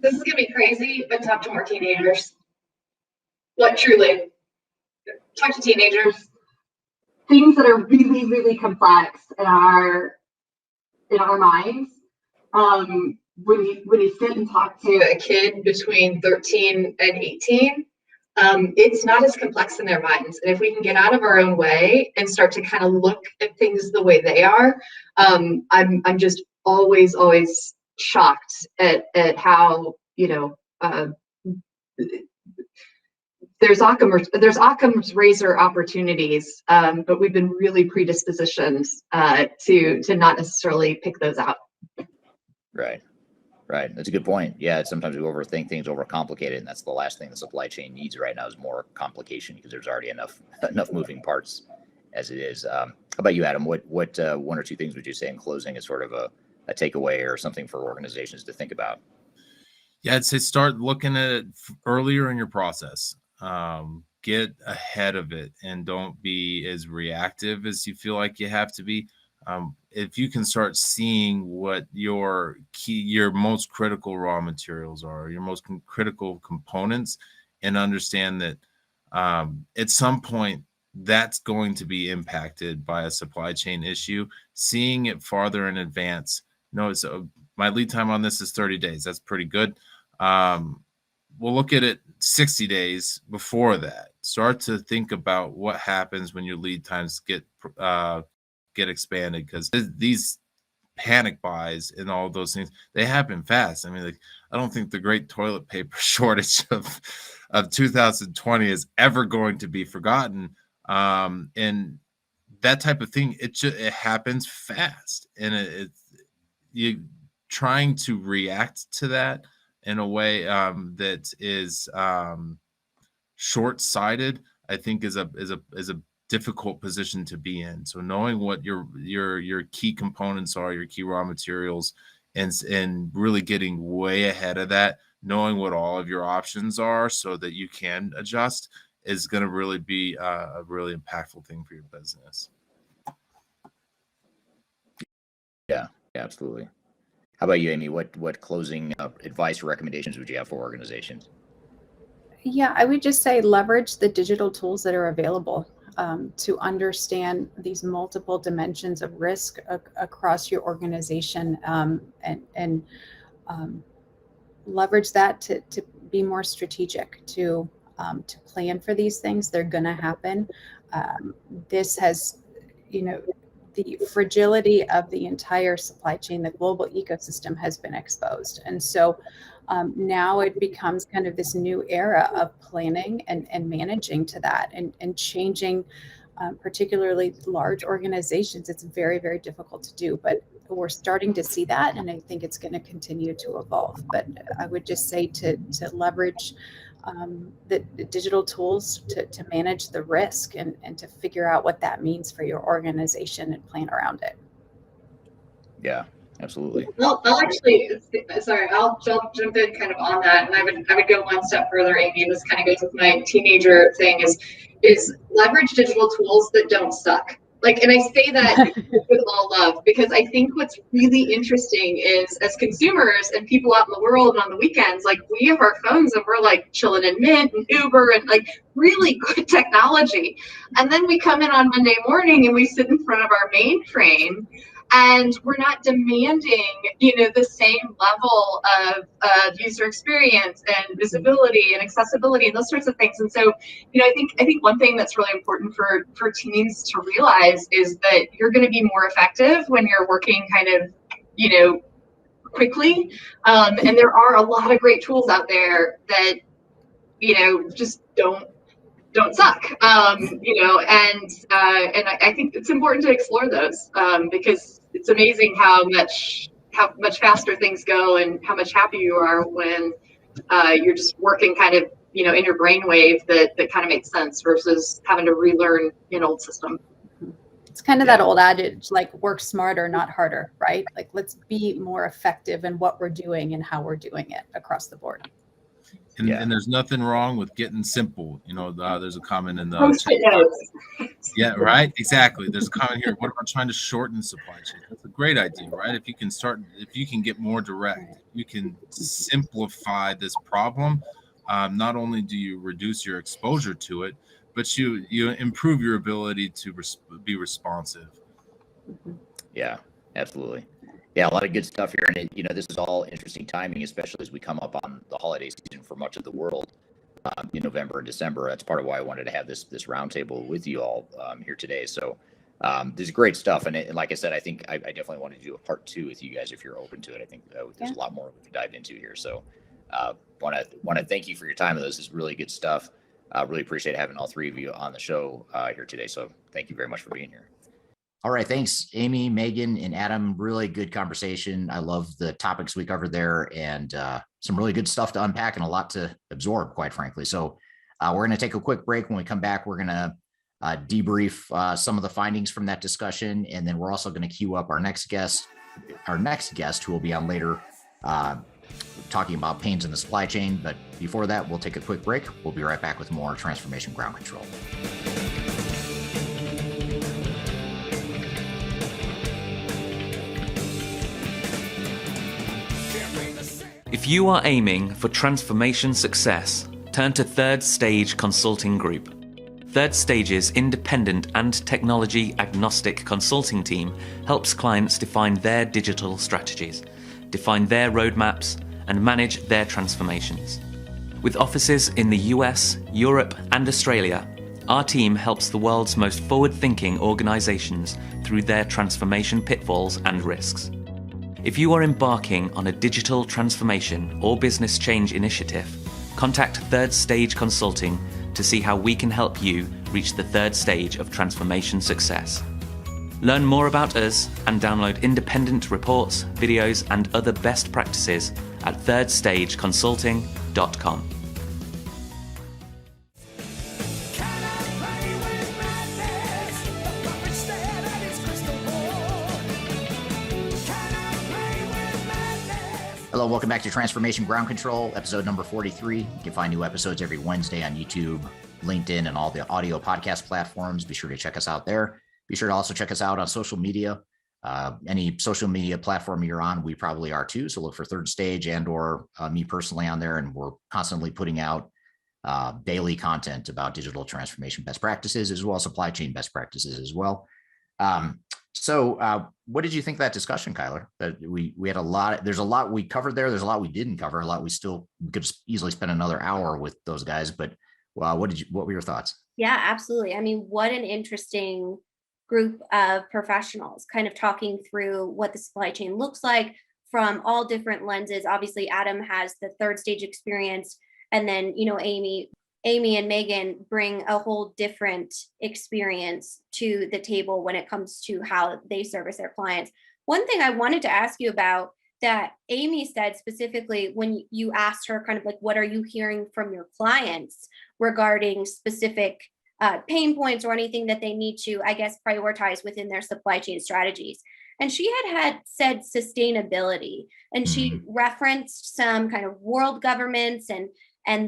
Speaker 6: This is gonna be crazy, but talk to more teenagers. Like truly, talk to teenagers. Things that are really, really complex in our minds. When you sit and talk to a kid between 13 and 18, it's not as complex in their minds. And if we can get out of our own way and start to kind of look at things the way they are, I'm just always shocked at how, there's Occam's razor opportunities, but we've been really predispositioned to not necessarily pick those out.
Speaker 11: Right. That's a good point. Yeah, sometimes we overthink things, overcomplicate it, and that's the last thing the supply chain needs right now is more complication, because there's already enough moving parts as it is. How about you, Adam? What one or two things would you say in closing as sort of a takeaway or something for organizations to think about?
Speaker 8: Yeah, I'd say start looking at it earlier in your process. Get ahead of it and don't be as reactive as you feel like you have to be. If you can start seeing what your most critical raw materials are, your most critical components, and understand that at some point that's going to be impacted by a supply chain issue, seeing it farther in advance. So my lead time on this is 30 days. That's pretty good. We'll look at it 60 days before that. Start to think about what happens when your lead times get expanded, because these panic buys and all those things, they happen fast. I mean, like, I don't think the great toilet paper shortage of 2020 is ever going to be forgotten. And that type of thing, it happens fast, and you trying to react to that in a way that is short-sighted, I think is a difficult position to be in. So knowing what your key components are, your key raw materials, and really getting way ahead of that, knowing what all of your options are so that you can adjust, is going to really be a really impactful thing for your business.
Speaker 11: Yeah, absolutely. How about you, Amy? What closing advice or recommendations would you have for organizations?
Speaker 7: Yeah, I would just say leverage the digital tools that are available to understand these multiple dimensions of risk across your organization, and leverage that to be more strategic, to plan for these things. They're going to happen. This has, the fragility of the entire supply chain, the global ecosystem has been exposed. And so now it becomes kind of this new era of planning and managing to that, and changing, particularly large organizations. It's very, very difficult to do, but we're starting to see that, and I think it's going to continue to evolve. But I would just say to leverage the digital tools to manage the risk, and to figure out what that means for your organization and plan around it.
Speaker 11: Yeah, absolutely.
Speaker 6: I'll jump in kind of on that, and I would go one step further, Amy, and this kind of goes with my teenager thing, is leverage digital tools that don't suck. Like, and I say that with all love, because I think what's really interesting is, as consumers and people out in the world and on the weekends, like, we have our phones and we're like chilling in Mint and Uber and like really good technology. And then we come in on Monday morning and we sit in front of our mainframe, and we're not demanding, the same level of user experience and visibility and accessibility and those sorts of things. And so, I think one thing that's really important for teams to realize is that you're going to be more effective when you're working kind of, quickly. And there are a lot of great tools out there that just don't suck. And I think it's important to explore those, because it's amazing how much faster things go and how much happier you are when you're just working kind of in your brainwave that kind of makes sense versus having to relearn an old system.
Speaker 7: It's kind of that old adage, like work smarter, not harder, right? Like let's be more effective in what we're doing and how we're doing it across the board.
Speaker 8: And there's nothing wrong with getting simple. There's a comment in the
Speaker 6: Post-it notes.
Speaker 8: Yeah, right. Exactly. There's a comment here. What about trying to shorten supply chain? That's a great idea, right? If you can get more direct, you can simplify this problem. Not only do you reduce your exposure to it, but you improve your ability to be responsive.
Speaker 11: Yeah, absolutely. Yeah, a lot of good stuff here, and this is all interesting timing, especially as we come up on the holiday season for much of the world in November and December. That's part of why I wanted to have this roundtable with you all here today. So this is great stuff, and like I said, I think I definitely want to do a part 2 with you guys if you're open to it. I think there's a lot more we can dive into here. So want to thank you for your time. This is really good stuff. Really appreciate having all 3 of you on the show here today. So thank you very much for being here.
Speaker 3: All right. Thanks, Amy, Megan, and Adam. Really good conversation. I love the topics we covered there, and some really good stuff to unpack and a lot to absorb, quite frankly. So we're going to take a quick break. When we come back, we're going to debrief some of the findings from that discussion. And then we're also going to queue up our next guest, who will be on later, talking about pains in the supply chain. But before that, we'll take a quick break. We'll be right back with more Transformation Ground Control.
Speaker 9: If you are aiming for transformation success, turn to Third Stage Consulting Group. Third Stage's independent and technology agnostic consulting team helps clients define their digital strategies, define their roadmaps, and manage their transformations. With offices in the US, Europe, and Australia, our team helps the world's most forward-thinking organizations through their transformation pitfalls and risks. If you are embarking on a digital transformation or business change initiative, contact Third Stage Consulting to see how we can help you reach the third stage of transformation success. Learn more about us and download independent reports, videos, and other best practices at thirdstageconsulting.com.
Speaker 3: Hello, welcome back to Transformation Ground Control, episode number 43. You can find new episodes every Wednesday on YouTube, LinkedIn, and all the audio podcast platforms. Be sure to check us out there. Be sure to also check us out on social media. Any social media platform you're on, we probably are too. So look for Third Stage and or me personally on there. And we're constantly putting out daily content about digital transformation best practices, as well as supply chain best practices as well. So what did you think of that discussion, Kyler? That we had there's a lot we covered there. There's a lot we didn't cover, a lot we could easily spend another hour with those guys. But what were your thoughts?
Speaker 4: Yeah, absolutely. I mean, what an interesting group of professionals kind of talking through what the supply chain looks like from all different lenses. Obviously, Adam has the third stage experience, and then, Amy and Megan bring a whole different experience to the table when it comes to how they service their clients. One thing I wanted to ask you about that Amy said specifically when you asked her kind of like, what are you hearing from your clients regarding specific pain points or anything that they need to, I guess, prioritize within their supply chain strategies. And she had said sustainability, and she referenced some kind of world governments and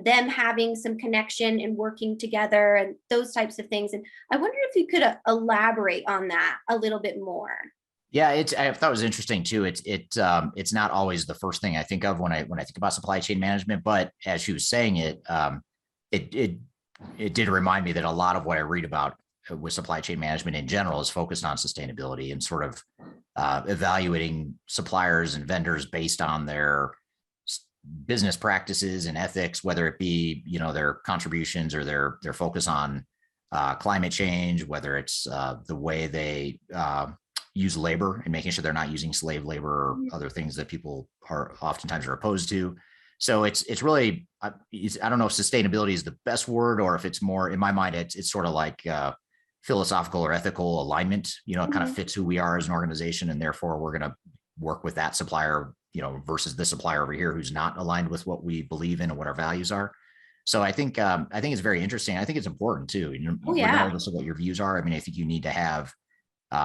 Speaker 4: them having some connection and working together and those types of things. And I wonder if you could elaborate on that a little bit more.
Speaker 3: Yeah, I thought it was interesting too. It's not always the first thing I think of when I think about supply chain management, but as she was saying it did remind me that a lot of what I read about with supply chain management in general is focused on sustainability and sort of evaluating suppliers and vendors based on their business practices and ethics, whether it be, their contributions or their focus on climate change, whether it's the way they use labor and making sure they're not using slave labor or other things that people are oftentimes opposed to. So it's really, I don't know if sustainability is the best word, or if it's more, in my mind, it's sort of like philosophical or ethical alignment, you know, it kind of fits who we are as an organization. And therefore we're going to work with that supplier, you know, versus this supplier over here who's not aligned with what we believe in and what our values are. So I think it's very interesting. I think it's important too, you know, regardless of what your views are. I mean, I think you need to have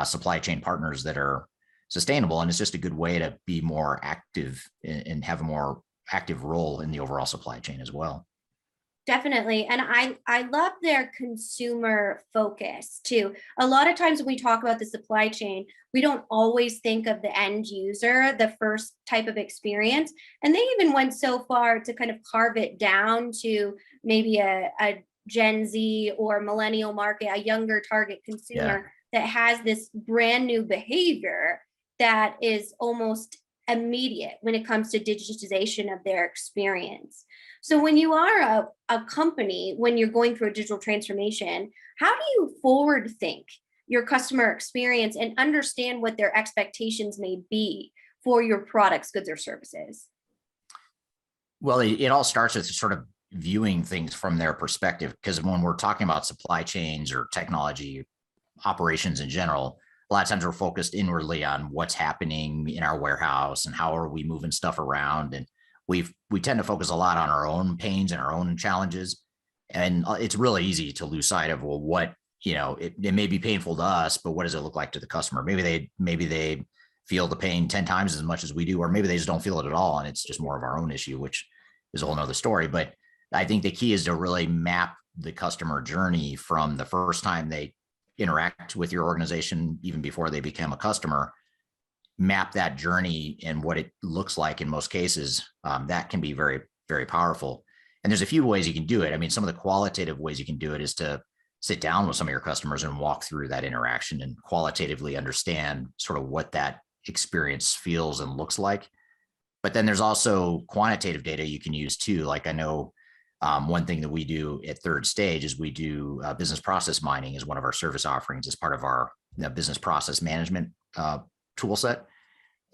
Speaker 3: supply chain partners that are sustainable, and it's just a good way to be more active and have a more active role in the overall supply chain as well.
Speaker 4: Definitely. And I love their consumer focus too. A lot of times when we talk about the supply chain, we don't always think of the end user, the first type of experience. And they even went so far to kind of carve it down to maybe a Gen Z or millennial market, a younger target consumer that has this brand new behavior that is almost immediate when it comes to digitization of their experience. So when you are a company, when you're going through a digital transformation, how do you forward think your customer experience and understand what their expectations may be for your products, goods, or services?
Speaker 3: Well, it all starts with sort of viewing things from their perspective, because when we're talking about supply chains or technology operations in general, a lot of times we're focused inwardly on what's happening in our warehouse and how are we moving stuff around. And we tend to focus a lot on our own pains and our own challenges. And it's really easy to lose sight of, well, what, you know, it may be painful to us, but what does it look like to the customer? Maybe they feel the pain 10 times as much as we do, or maybe they just don't feel it at all. And it's just more of our own issue, which is a whole nother story. But I think the key is to really map the customer journey from the first time they interact with your organization, even before they become a customer. Map that journey and what it looks like in most cases. That can be very, very powerful. And there's a few ways you can do it. I mean, some of the qualitative ways you can do it is to sit down with some of your customers and walk through that interaction and qualitatively understand sort of what that experience feels and looks like. But then there's also quantitative data you can use too. Like I know one thing that we do at Third Stage is we do business process mining as one of our service offerings as part of our business process management tool set.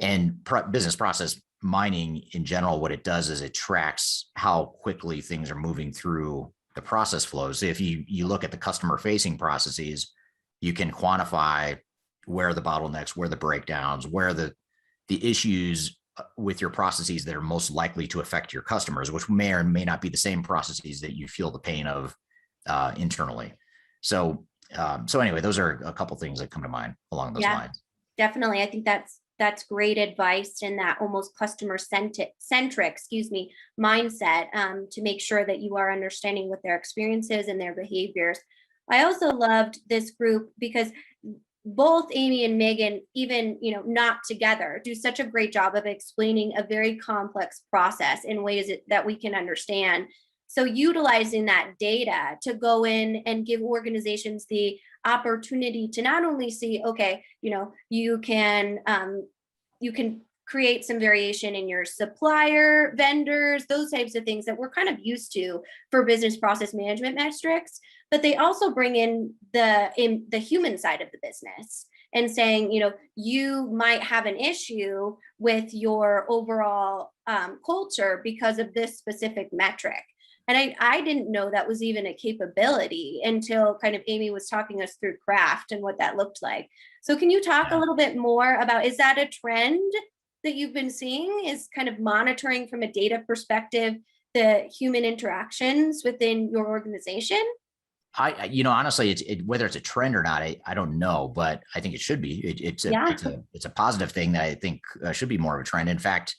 Speaker 3: And business process mining in general, what it does is it tracks how quickly things are moving through the process flows. So if you look at the customer facing processes, you can quantify where the bottlenecks, where the breakdowns, where the issues with your processes that are most likely to affect your customers, which may or may not be the same processes that you feel the pain of internally. So anyway, those are a couple things that come to mind along those lines.
Speaker 4: Definitely. I think that's great advice, and that almost customer centric, mindset to make sure that you are understanding what their experiences and their behaviors. I also loved this group because both Amy and Megan, even, you know, not together, do such a great job of explaining a very complex process in ways that we can understand. So utilizing that data to go in and give organizations the opportunity to not only see, okay, you know, you can create some variation in your supplier, vendors, those types of things that we're kind of used to for business process management metrics, but they also bring in the human side of the business and saying, you know, you might have an issue with your overall culture because of this specific metric. And I didn't know that was even a capability until kind of Amy was talking us through craft and what that looked like. So can you talk a little bit more about, is that a trend that you've been seeing, is kind of monitoring from a data perspective the human interactions within your organization?
Speaker 3: Honestly, whether it's a trend or not, I don't know, but I think it should be. It's a positive thing that I think should be more of a trend. In fact,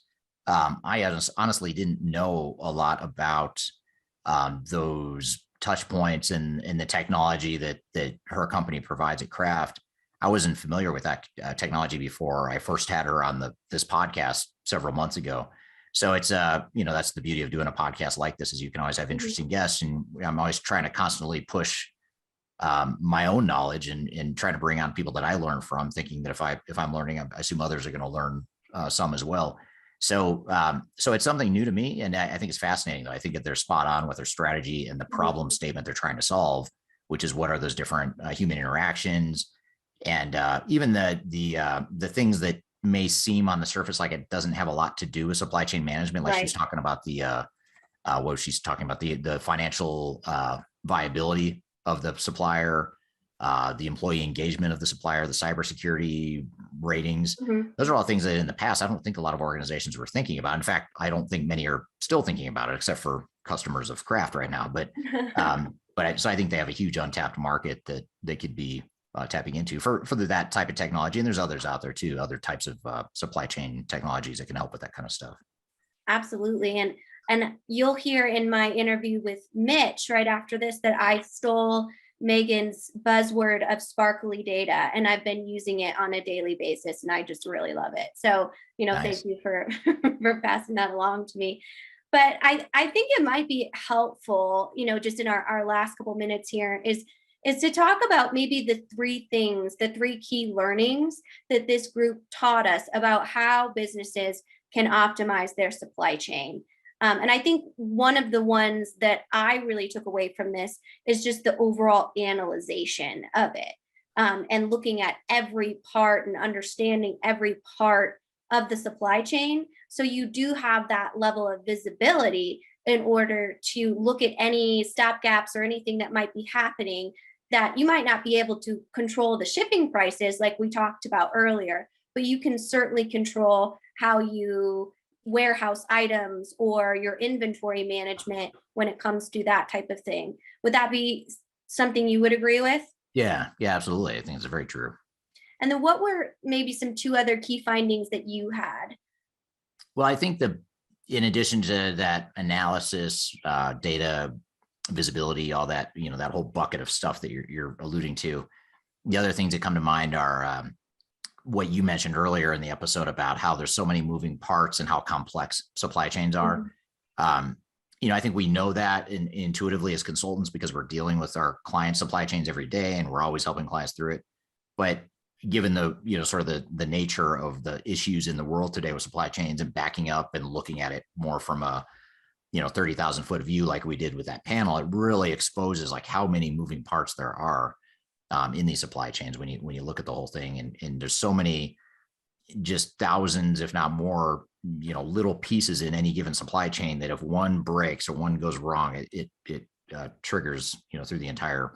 Speaker 3: I honestly didn't know a lot about those touch points and the technology that her company provides at Craft. I wasn't familiar with that technology before I first had her on this podcast several months ago. So it's that's the beauty of doing a podcast like this, is you can always have interesting guests, and I'm always trying to constantly push my own knowledge and try to bring on people that I learn from, thinking that if I'm learning, I assume others are going to learn some as well. So it's something new to me, and I think it's fascinating. Though I think that they're spot on with their strategy and the problem statement they're trying to solve, which is what are those different human interactions, and even the things that may seem on the surface like it doesn't have a lot to do with supply chain management. Like she's
Speaker 4: Right.
Speaker 3: talking about what she's talking about, the financial viability of the supplier, the employee engagement of the supplier, the cybersecurity ratings.
Speaker 4: Mhm.
Speaker 3: Those are all things that in the past, I don't think a lot of organizations were thinking about. In fact, I don't think many are still thinking about it, except for customers of Kraft right now. So I think they have a huge untapped market that they could be tapping into for that type of technology. And there's others out there too, other types of supply chain technologies that can help with that kind of stuff.
Speaker 4: Absolutely. And you'll hear in my interview with Mitch right after this that I stole Megan's buzzword of sparkly data, and I've been using it on a daily basis, and I just really love it. So,
Speaker 3: Nice.
Speaker 4: thank you for for passing that along to me. But I think it might be helpful, just in our last couple minutes here is to talk about maybe the three key learnings that this group taught us about how businesses can optimize their supply chain. And I think one of the ones that I really took away from this is just the overall analyzation of it, and looking at every part and understanding every part of the supply chain. So you do have that level of visibility in order to look at any stopgaps or anything that might be happening that you might not be able to control the shipping prices like we talked about earlier, but you can certainly control how you warehouse items or your inventory management when it comes to that type of thing. Would that be something you would agree with?
Speaker 3: Yeah, absolutely. I think it's very true.
Speaker 4: And then what were maybe some two other key findings that you had?
Speaker 3: Well, I think in addition to that analysis, data visibility, all that, that whole bucket of stuff that you're alluding to, the other things that come to mind are what you mentioned earlier in the episode about how there's so many moving parts and how complex supply chains are. I think we know that intuitively as consultants because we're dealing with our client supply chains every day and we're always helping clients through it. But given the, sort of the nature of the issues in the world today with supply chains and backing up and looking at it more from a 30,000 foot view, like we did with that panel, it really exposes like how many moving parts there are in these supply chains when you look at the whole thing. And there's so many, just thousands, if not more, little pieces in any given supply chain that if one breaks or one goes wrong, it triggers, through the entire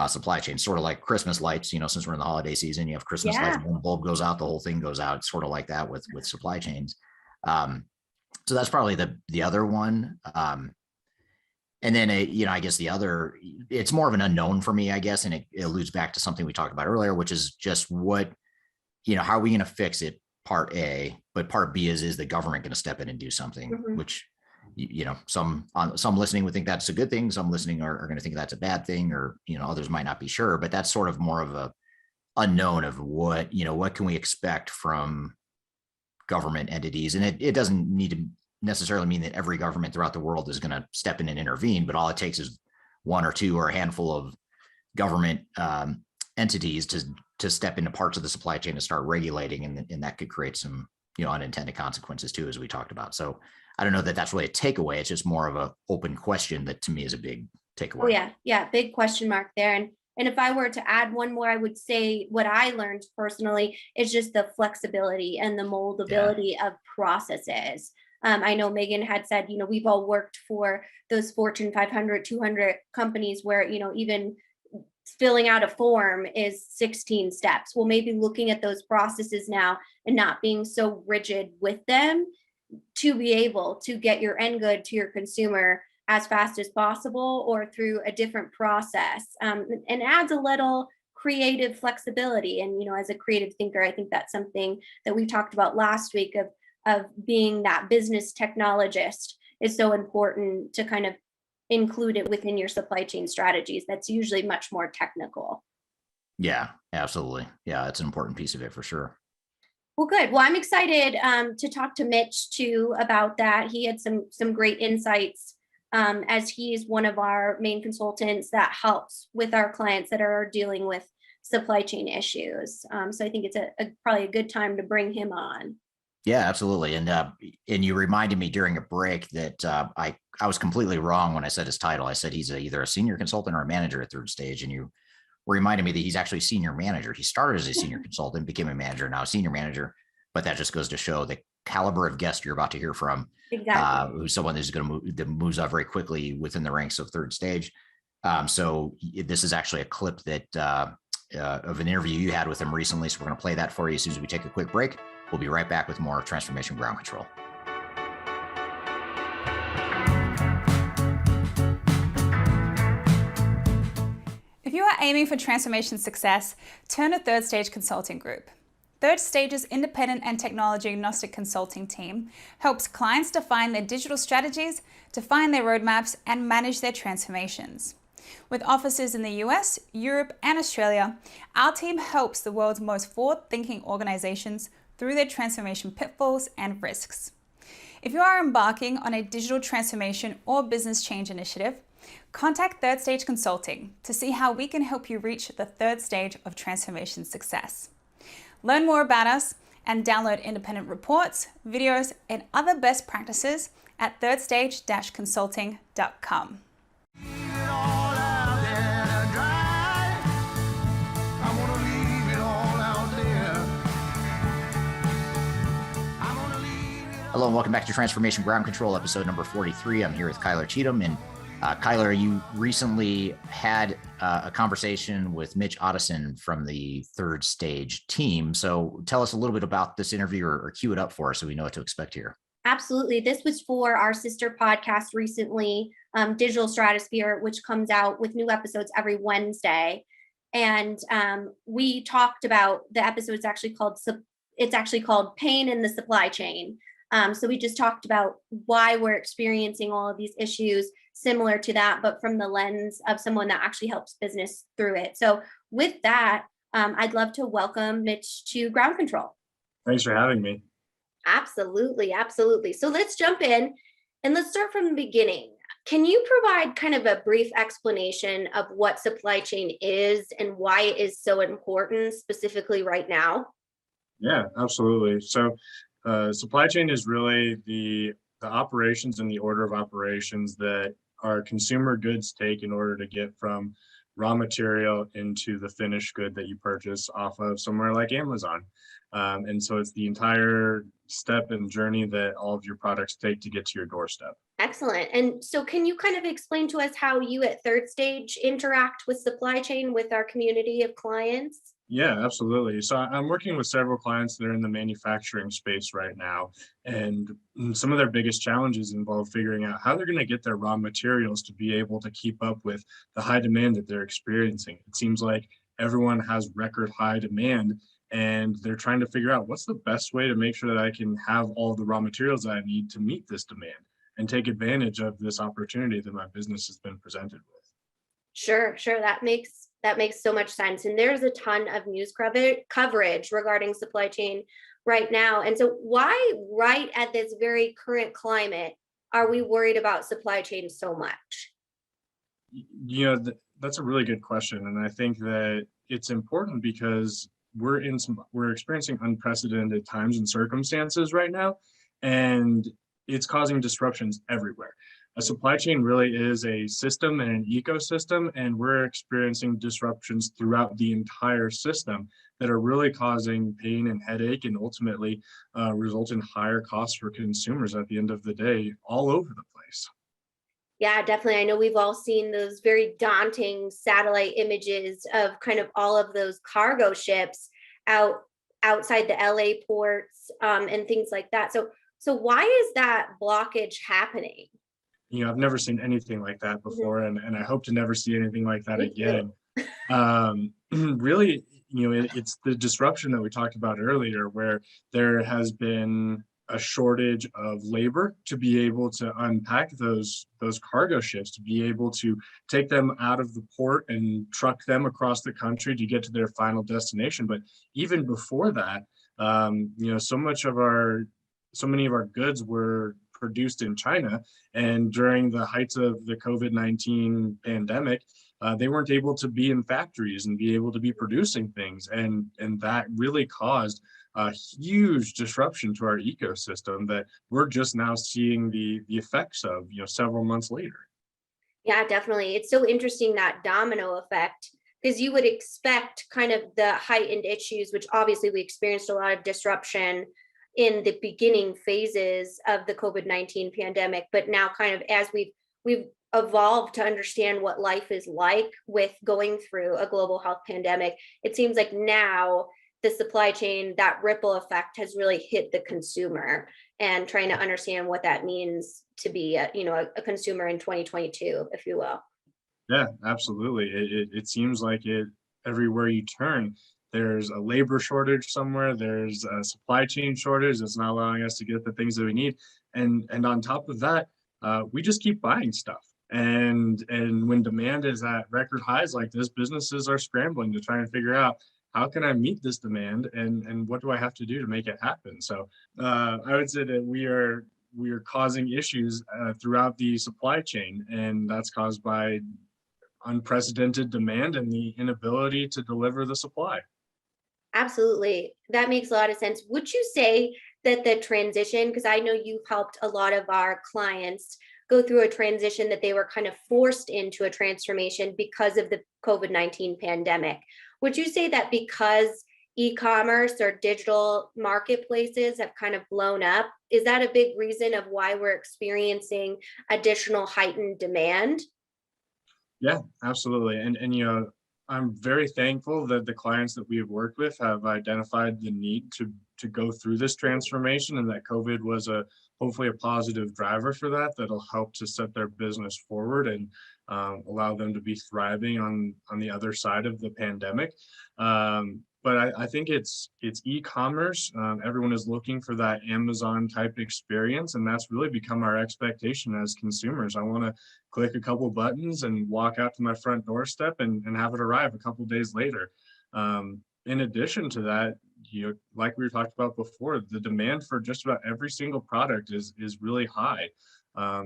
Speaker 3: supply chain, sort of like Christmas lights, since we're in the holiday season, you have Christmas lights, one bulb goes out, the whole thing goes out. It's sort of like that with supply chains. So that's probably the other one. And then, I guess the other, it's more of an unknown for me, I guess. And it alludes back to something we talked about earlier, which is just how are we going to fix it? Part A, but part B is the government going to step in and do something, which, some listening would think that's a good thing. Some listening are going to think that's a bad thing, or, others might not be sure, but that's sort of more of a unknown of what can we expect from government entities. And it doesn't need to necessarily mean that every government throughout the world is going to step in and intervene, but all it takes is one or two or a handful of government entities to step into parts of the supply chain to start regulating, and that could create some unintended consequences too, as we talked about. So I don't know that that's really a takeaway. It's just more of a open question that to me is a big takeaway.
Speaker 4: Oh yeah, big question mark there. And if I were to add one more, I would say what I learned personally is just the flexibility and the moldability of processes. I know Megan had said, we've all worked for those Fortune 500, 200 companies where, even filling out a form is 16 steps. Well, maybe looking at those processes now and not being so rigid with them to be able to get your end good to your consumer as fast as possible or through a different process, and adds a little creative flexibility. And, as a creative thinker, I think that's something that we talked about last week of being that business technologist is so important to kind of include it within your supply chain strategies. That's usually much more technical.
Speaker 3: Yeah, absolutely. Yeah, it's an important piece of it for sure.
Speaker 4: Well, good. Well, I'm excited to talk to Mitch too about that. He had some great insights as he's one of our main consultants that helps with our clients that are dealing with supply chain issues. So I think it's probably a good time to bring him on.
Speaker 3: Yeah, absolutely. And you reminded me during a break that I was completely wrong when I said his title. I said he's either a senior consultant or a manager at third stage. And you reminded me that he's actually senior manager. He started as a senior consultant, became a manager, now a senior manager. but that just goes to show the caliber of guest you're about to hear from,
Speaker 4: Exactly.
Speaker 3: who's someone who's going to move, that moves up very quickly within the ranks of third stage. So this is actually a clip that of an interview you had with him recently. So we're going to play that for you as soon as we take a quick break. We'll be right back with more Transformation Ground Control.
Speaker 10: If you are aiming for transformation success, turn to Third Stage Consulting Group. Third Stage's independent and technology agnostic consulting team helps clients define their digital strategies, define their roadmaps, and manage their transformations. With offices in the US, Europe, and Australia, our team helps the world's most forward-thinking organizations through their transformation pitfalls and risks. If you are embarking on a digital transformation or business change initiative, contact Third Stage Consulting to see how we can help you reach the third stage of transformation success. Learn more about us and download independent reports, videos, and other best practices at thirdstage-consulting.com.
Speaker 3: Hello and welcome back to Transformation Ground Control, episode number 43. I'm here with Kyler Cheatham. And Kyler, you recently had a conversation with Mitch Ottoson from the Third Stage team. So tell us a little bit about this interview, or cue it up for us so we know what to expect here.
Speaker 4: Absolutely. This was for our sister podcast recently, Digital Stratosphere, which comes out with new episodes every Wednesday. And we talked about the episode. It's actually called Pain in the Supply Chain. So we just talked about why we're experiencing all of these issues similar to that, but from the lens of someone that actually helps business through it. So with that, I'd love to welcome Mitch to Ground Control.
Speaker 12: Thanks for having me.
Speaker 4: Absolutely. Absolutely. So let's jump in and let's start from the beginning. Can you provide kind of a brief explanation of what supply chain is and why it is so important specifically right now?
Speaker 12: Yeah, absolutely. So supply chain is really the operations and the order of operations that our consumer goods take in order to get from raw material into the finished good that you purchase off of somewhere like Amazon. And so it's the entire step and journey that all of your products take to get to your doorstep.
Speaker 4: Excellent. And so can you kind of explain to us how you at Third Stage interact with supply chain with our community of clients?
Speaker 12: Yeah, absolutely. So I'm working with several clients that are in the manufacturing space right now, and some of their biggest challenges involve figuring out how they're going to get their raw materials to be able to keep up with the high demand that they're experiencing. It seems like everyone has record high demand, and they're trying to figure out what's the best way to make sure that I can have all the raw materials that I need to meet this demand and take advantage of this opportunity that my business has been presented with.
Speaker 4: Sure. That makes so much sense. And there's a ton of news coverage regarding supply chain right now. And so why right at this very current climate are we worried about supply chain so much?
Speaker 12: That's a really good question. And I think that it's important because we're experiencing unprecedented times and circumstances right now, and it's causing disruptions everywhere. A supply chain really is a system and an ecosystem, and we're experiencing disruptions throughout the entire system that are really causing pain and headache, and ultimately result in higher costs for consumers at the end of the day all over the place.
Speaker 4: Yeah, definitely. I know we've all seen those very daunting satellite images of kind of all of those cargo ships outside the LA ports and things like that. So why is that blockage happening?
Speaker 12: I've never seen anything like that before, and I hope to never see anything like that again. Really, it's the disruption that we talked about earlier, where there has been a shortage of labor to be able to unpack those cargo ships, to be able to take them out of the port and truck them across the country to get to their final destination. But even before that, so many of our goods were produced in China, and during the heights of the COVID-19 pandemic, they weren't able to be in factories and be able to be producing things, and that really caused a huge disruption to our ecosystem that we're just now seeing the effects of, several months later.
Speaker 4: Yeah, definitely. It's so interesting, that domino effect, because you would expect kind of the heightened issues, which obviously we experienced a lot of disruption in the beginning phases of the COVID-19 pandemic, but now kind of as we've evolved to understand what life is like with going through a global health pandemic, it seems like now the supply chain, that ripple effect has really hit the consumer, and trying to understand what that means to be a consumer in 2022, if you will.
Speaker 12: Yeah, absolutely. It seems like it everywhere you turn, there's a labor shortage somewhere, there's a supply chain shortage that's not allowing us to get the things that we need. And on top of that, we just keep buying stuff. And when demand is at record highs like this, businesses are scrambling to try and figure out, how can I meet this demand, and what do I have to do to make it happen? So I would say that we are causing issues throughout the supply chain, and that's caused by unprecedented demand and the inability to deliver the supply.
Speaker 4: Absolutely. That makes a lot of sense. Would you say that the transition, because I know you've helped a lot of our clients go through a transition, that they were kind of forced into a transformation because of the COVID-19 pandemic. Would you say that because e-commerce or digital marketplaces have kind of blown up, is that a big reason of why we're experiencing additional heightened demand?
Speaker 12: Yeah, absolutely. And I'm very thankful that the clients that we have worked with have identified the need to go through this transformation, and that COVID was hopefully a positive driver for that, that'll help to set their business forward and allow them to be thriving on the other side of the pandemic. But I think it's e-commerce. Everyone is looking for that Amazon type experience, and that's really become our expectation as consumers. I want to click a couple buttons and walk out to my front doorstep and have it arrive a couple days later. In addition to that, like we talked about before, the demand for just about every single product is really high.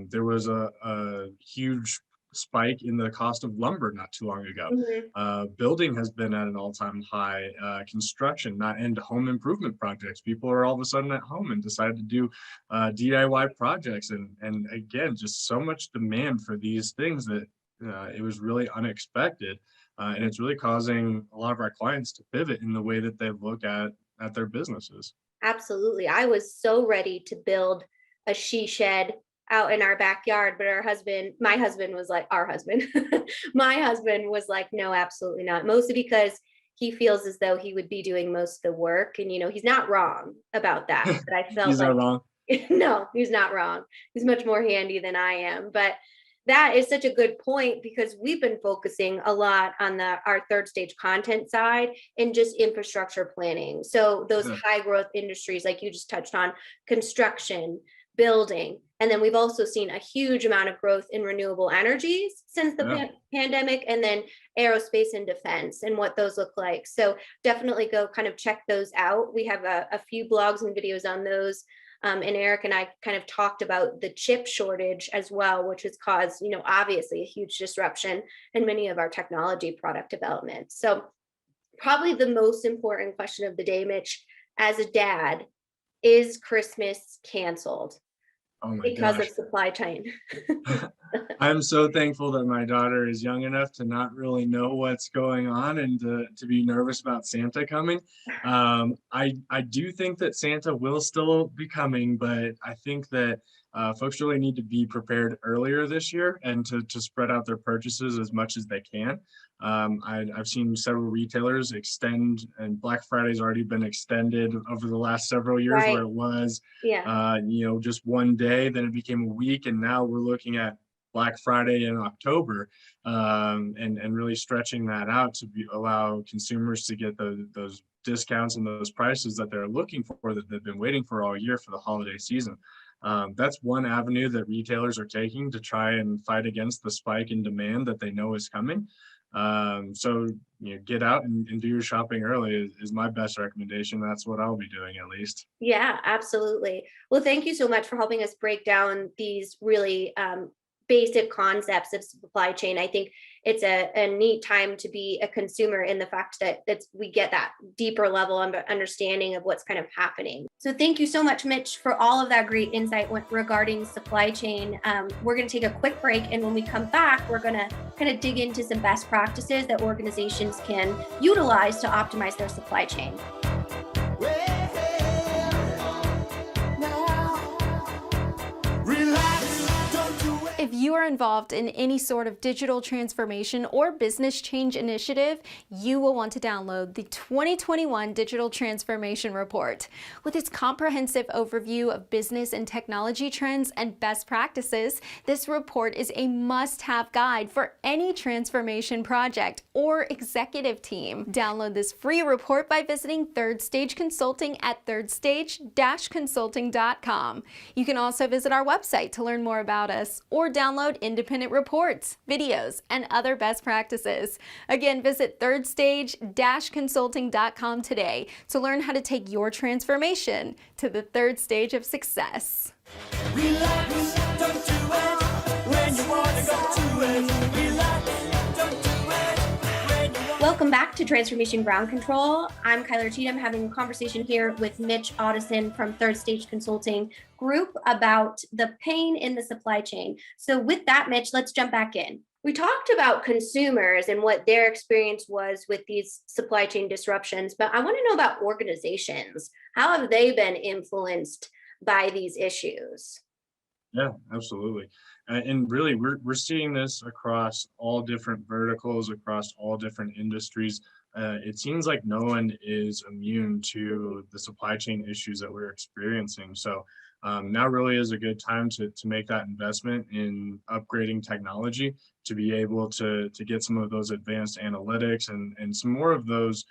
Speaker 12: There was a huge spike in the cost of lumber not too long ago.
Speaker 4: Mm-hmm.
Speaker 12: Building has been at an all-time high. Construction, not into home improvement projects. People are all of a sudden at home and decide to do DIY projects, and again, just so much demand for these things that it was really unexpected, and it's really causing a lot of our clients to pivot in the way that they look at their businesses.
Speaker 4: Absolutely. I was so ready to build a she shed out in our backyard, but my husband was like, no, absolutely not. Mostly because he feels as though he would be doing most of the work, and he's not wrong about that. But I felt
Speaker 12: He's not wrong.
Speaker 4: No, he's not wrong. He's much more handy than I am. But that is such a good point, because we've been focusing a lot on our third stage content side and just infrastructure planning. So those high growth industries, like you just touched on, construction, building. And then we've also seen a huge amount of growth in renewable energies since the pandemic, and then aerospace and defense and what those look like. So definitely go kind of check those out. We have a few blogs and videos on those. And Eric and I kind of talked about the chip shortage as well, which has caused, obviously a huge disruption in many of our technology product development. So probably the most important question of the day, Mitch, as a dad, is Christmas canceled?
Speaker 12: Oh my
Speaker 4: because
Speaker 12: gosh.
Speaker 4: of supply chain.
Speaker 12: I'm so thankful that my daughter is young enough to not really know what's going on and to be nervous about Santa coming. I do think that Santa will still be coming, but I think that folks really need to be prepared earlier this year and to spread out their purchases as much as they can. I've seen several retailers extend, and Black Friday's already been extended over the last several years, where it was, just one day, then it became a week, and now we're looking at Black Friday in October, and really stretching that out to allow consumers to get those discounts and those prices that they're looking for, that they've been waiting for all year for the holiday season. That's one avenue that retailers are taking to try and fight against the spike in demand that they know is coming. So get out and do your shopping early is my best recommendation. That's what I'll be doing, at least.
Speaker 4: Yeah, absolutely. Well, thank you so much for helping us break down these really basic concepts of supply chain. I think it's a neat time to be a consumer in the fact that we get that deeper level of understanding of what's kind of happening. So thank you so much, Mitch, for all of that great insight regarding supply chain. We're going to take a quick break, and when we come back, we're going to kind of dig into some best practices that organizations can utilize to optimize their supply chain.
Speaker 5: If you are involved in any sort of digital transformation or business change initiative, you will want to download the 2021 Digital Transformation Report. With its comprehensive overview of business and technology trends and best practices, this report is a must-have guide for any transformation project or executive team. Download this free report by visiting Third Stage Consulting at thirdstage-consulting.com. You can also visit our website to learn more about us or download independent reports, videos, and other best practices. Again, visit thirdstage-consulting.com today to learn how to take your transformation to the third stage of success.
Speaker 13: Relax, don't do it when you want to go to it. Relax, don't do it when you want.
Speaker 4: Welcome back to Transformation Ground Control. I'm Kyler Cheatham, having a conversation here with Mitch Ottoson from Third Stage Consulting Group about the pain in the supply chain. So with that, Mitch, let's jump back in. We talked about consumers and what their experience was with these supply chain disruptions, but I want to know about organizations. How have they been influenced by these issues?
Speaker 12: Yeah, absolutely. And really, we're seeing this across all different verticals, across all different industries. It seems like no one is immune to the supply chain issues that we're experiencing. So now really is a good time to make that investment in upgrading technology to be able to get some of those advanced analytics and some more of those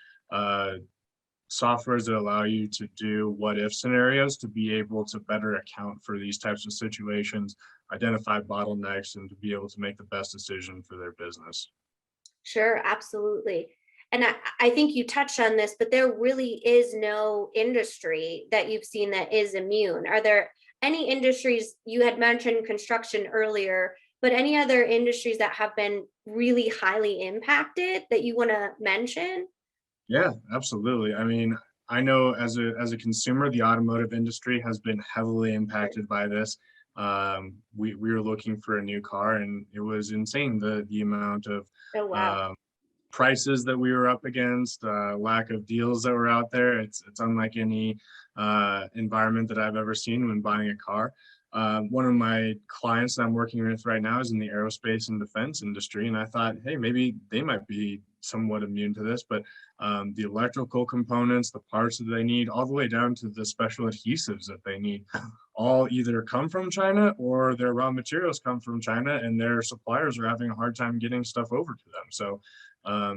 Speaker 12: softwares that allow you to do what if scenarios to be able to better account for these types of situations, identify bottlenecks, and to be able to make the best decision for their business.
Speaker 4: Sure, absolutely. And I think you touched on this, but there really is no industry that you've seen that is immune. Are there any industries, you had mentioned construction earlier, but any other industries that have been really highly impacted that you want to mention?
Speaker 12: Yeah, absolutely. I mean, I know as a consumer, the automotive industry has been heavily impacted by this. We were looking for a new car, and it was insane the amount of prices that we were up against, lack of deals that were out there. It's unlike any environment that I've ever seen when buying a car. One of my clients that I'm working with right now is in the aerospace and defense industry, and I thought, hey, maybe they might be somewhat immune to this, but the electrical components, the parts that they need, all the way down to the special adhesives that they need, all either come from China or their raw materials come from China, and their suppliers are having a hard time getting stuff over to them. So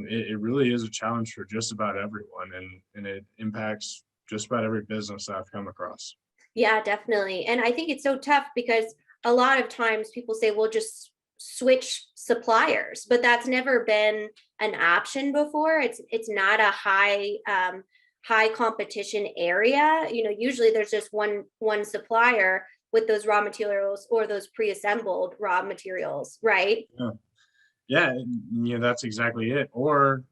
Speaker 12: it really is a challenge for just about everyone, and it impacts just about every business that I've come across.
Speaker 4: Yeah, definitely. And I think it's so tough because a lot of times people say, well, just switch suppliers, but that's never been an option before. It's not a high competition area. You know, usually there's just one supplier with those raw materials or those pre-assembled raw materials, right?
Speaker 12: Yeah, that's exactly it. Or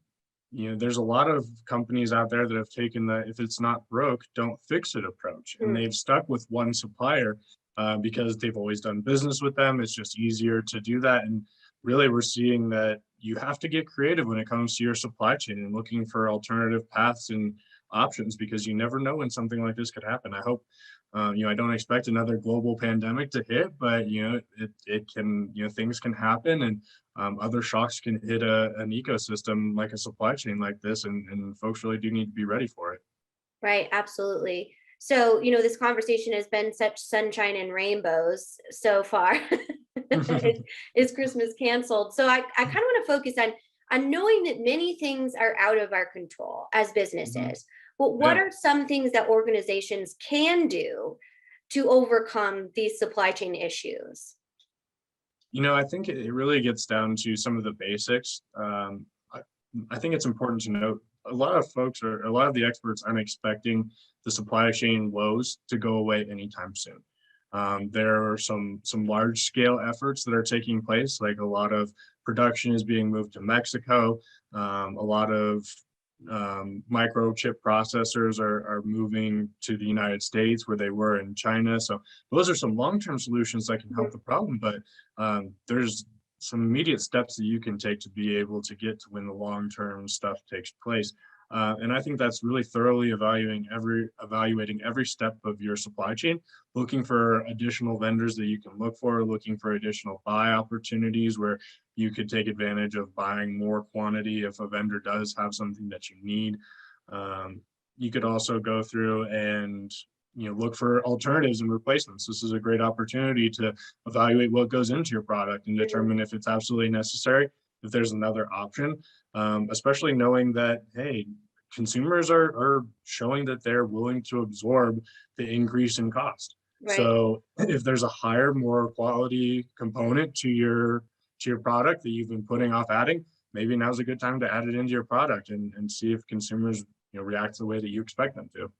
Speaker 12: there's a lot of companies out there that have taken the if it's not broke, don't fix it approach. And they've stuck with one supplier because they've always done business with them. It's just easier to do that. And really, we're seeing that you have to get creative when it comes to your supply chain and looking for alternative paths and options, because you never know when something like this could happen. I hope, I don't expect another global pandemic to hit, but it can, things can happen, and other shocks can hit an ecosystem like a supply chain like this, and folks really do need to be ready for it.
Speaker 4: Right, absolutely. So, this conversation has been such sunshine and rainbows so far. Is Christmas canceled? So I kind of want to focus on knowing that many things are out of our control as businesses. But what are some things that organizations can do to overcome these supply chain issues?
Speaker 12: I think it really gets down to some of the basics. I think it's important to note a lot of folks or a lot of the experts aren't expecting the supply chain woes to go away anytime soon. There are some large scale efforts that are taking place, like a lot of production is being moved to Mexico. A lot of microchip processors are moving to the United States where they were in China. So those are some long-term solutions that can help the problem, but there's some immediate steps that you can take to be able to get to when the long-term stuff takes place. And I think that's really thoroughly evaluating every step of your supply chain, looking for additional vendors that you can look for, looking for additional buy opportunities where you could take advantage of buying more quantity if a vendor does have something that you need. You could also go through and look for alternatives and replacements. This is a great opportunity to evaluate what goes into your product and determine if it's absolutely necessary, if there's another option, especially knowing that, hey, consumers are showing that they're willing to absorb the increase in cost.
Speaker 4: Right.
Speaker 12: So if there's a higher, more quality component to your product that you've been putting off adding, maybe now's a good time to add it into your product and see if consumers react the way that you expect them to.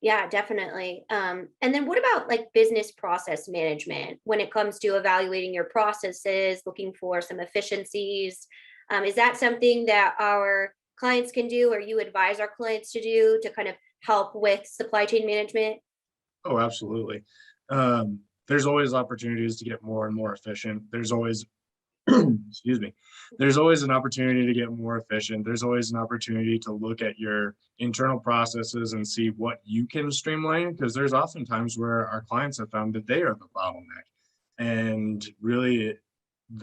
Speaker 4: Yeah, definitely. And then what about like business process management when it comes to evaluating your processes, looking for some efficiencies? Is that something that our clients can do, or you advise our clients to do to kind of help with supply chain management?
Speaker 12: Oh, absolutely. There's always opportunities to get more and more efficient. There's always excuse me, there's always an opportunity to get more efficient. There's always an opportunity to look at your internal processes and see what you can streamline, because there's often times where our clients have found that they are the bottleneck. And really,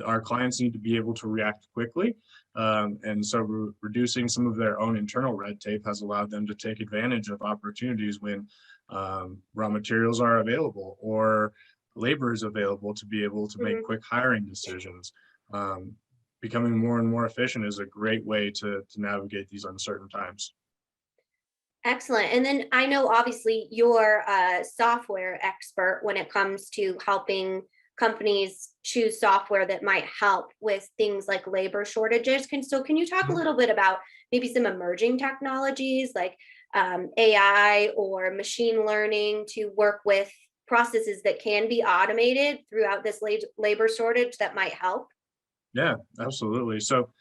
Speaker 12: our clients need to be able to react quickly. And so reducing some of their own internal red tape has allowed them to take advantage of opportunities when raw materials are available or labor is available to be able to make quick hiring decisions. Becoming more and more efficient is a great way to navigate these uncertain times.
Speaker 4: Excellent. And then I know obviously you're a software expert when it comes to helping companies choose software that might help with things like labor shortages. Can you talk a little bit about maybe some emerging technologies like AI or machine learning to work with processes that can be automated throughout this labor shortage that might help?
Speaker 12: Yeah, absolutely. So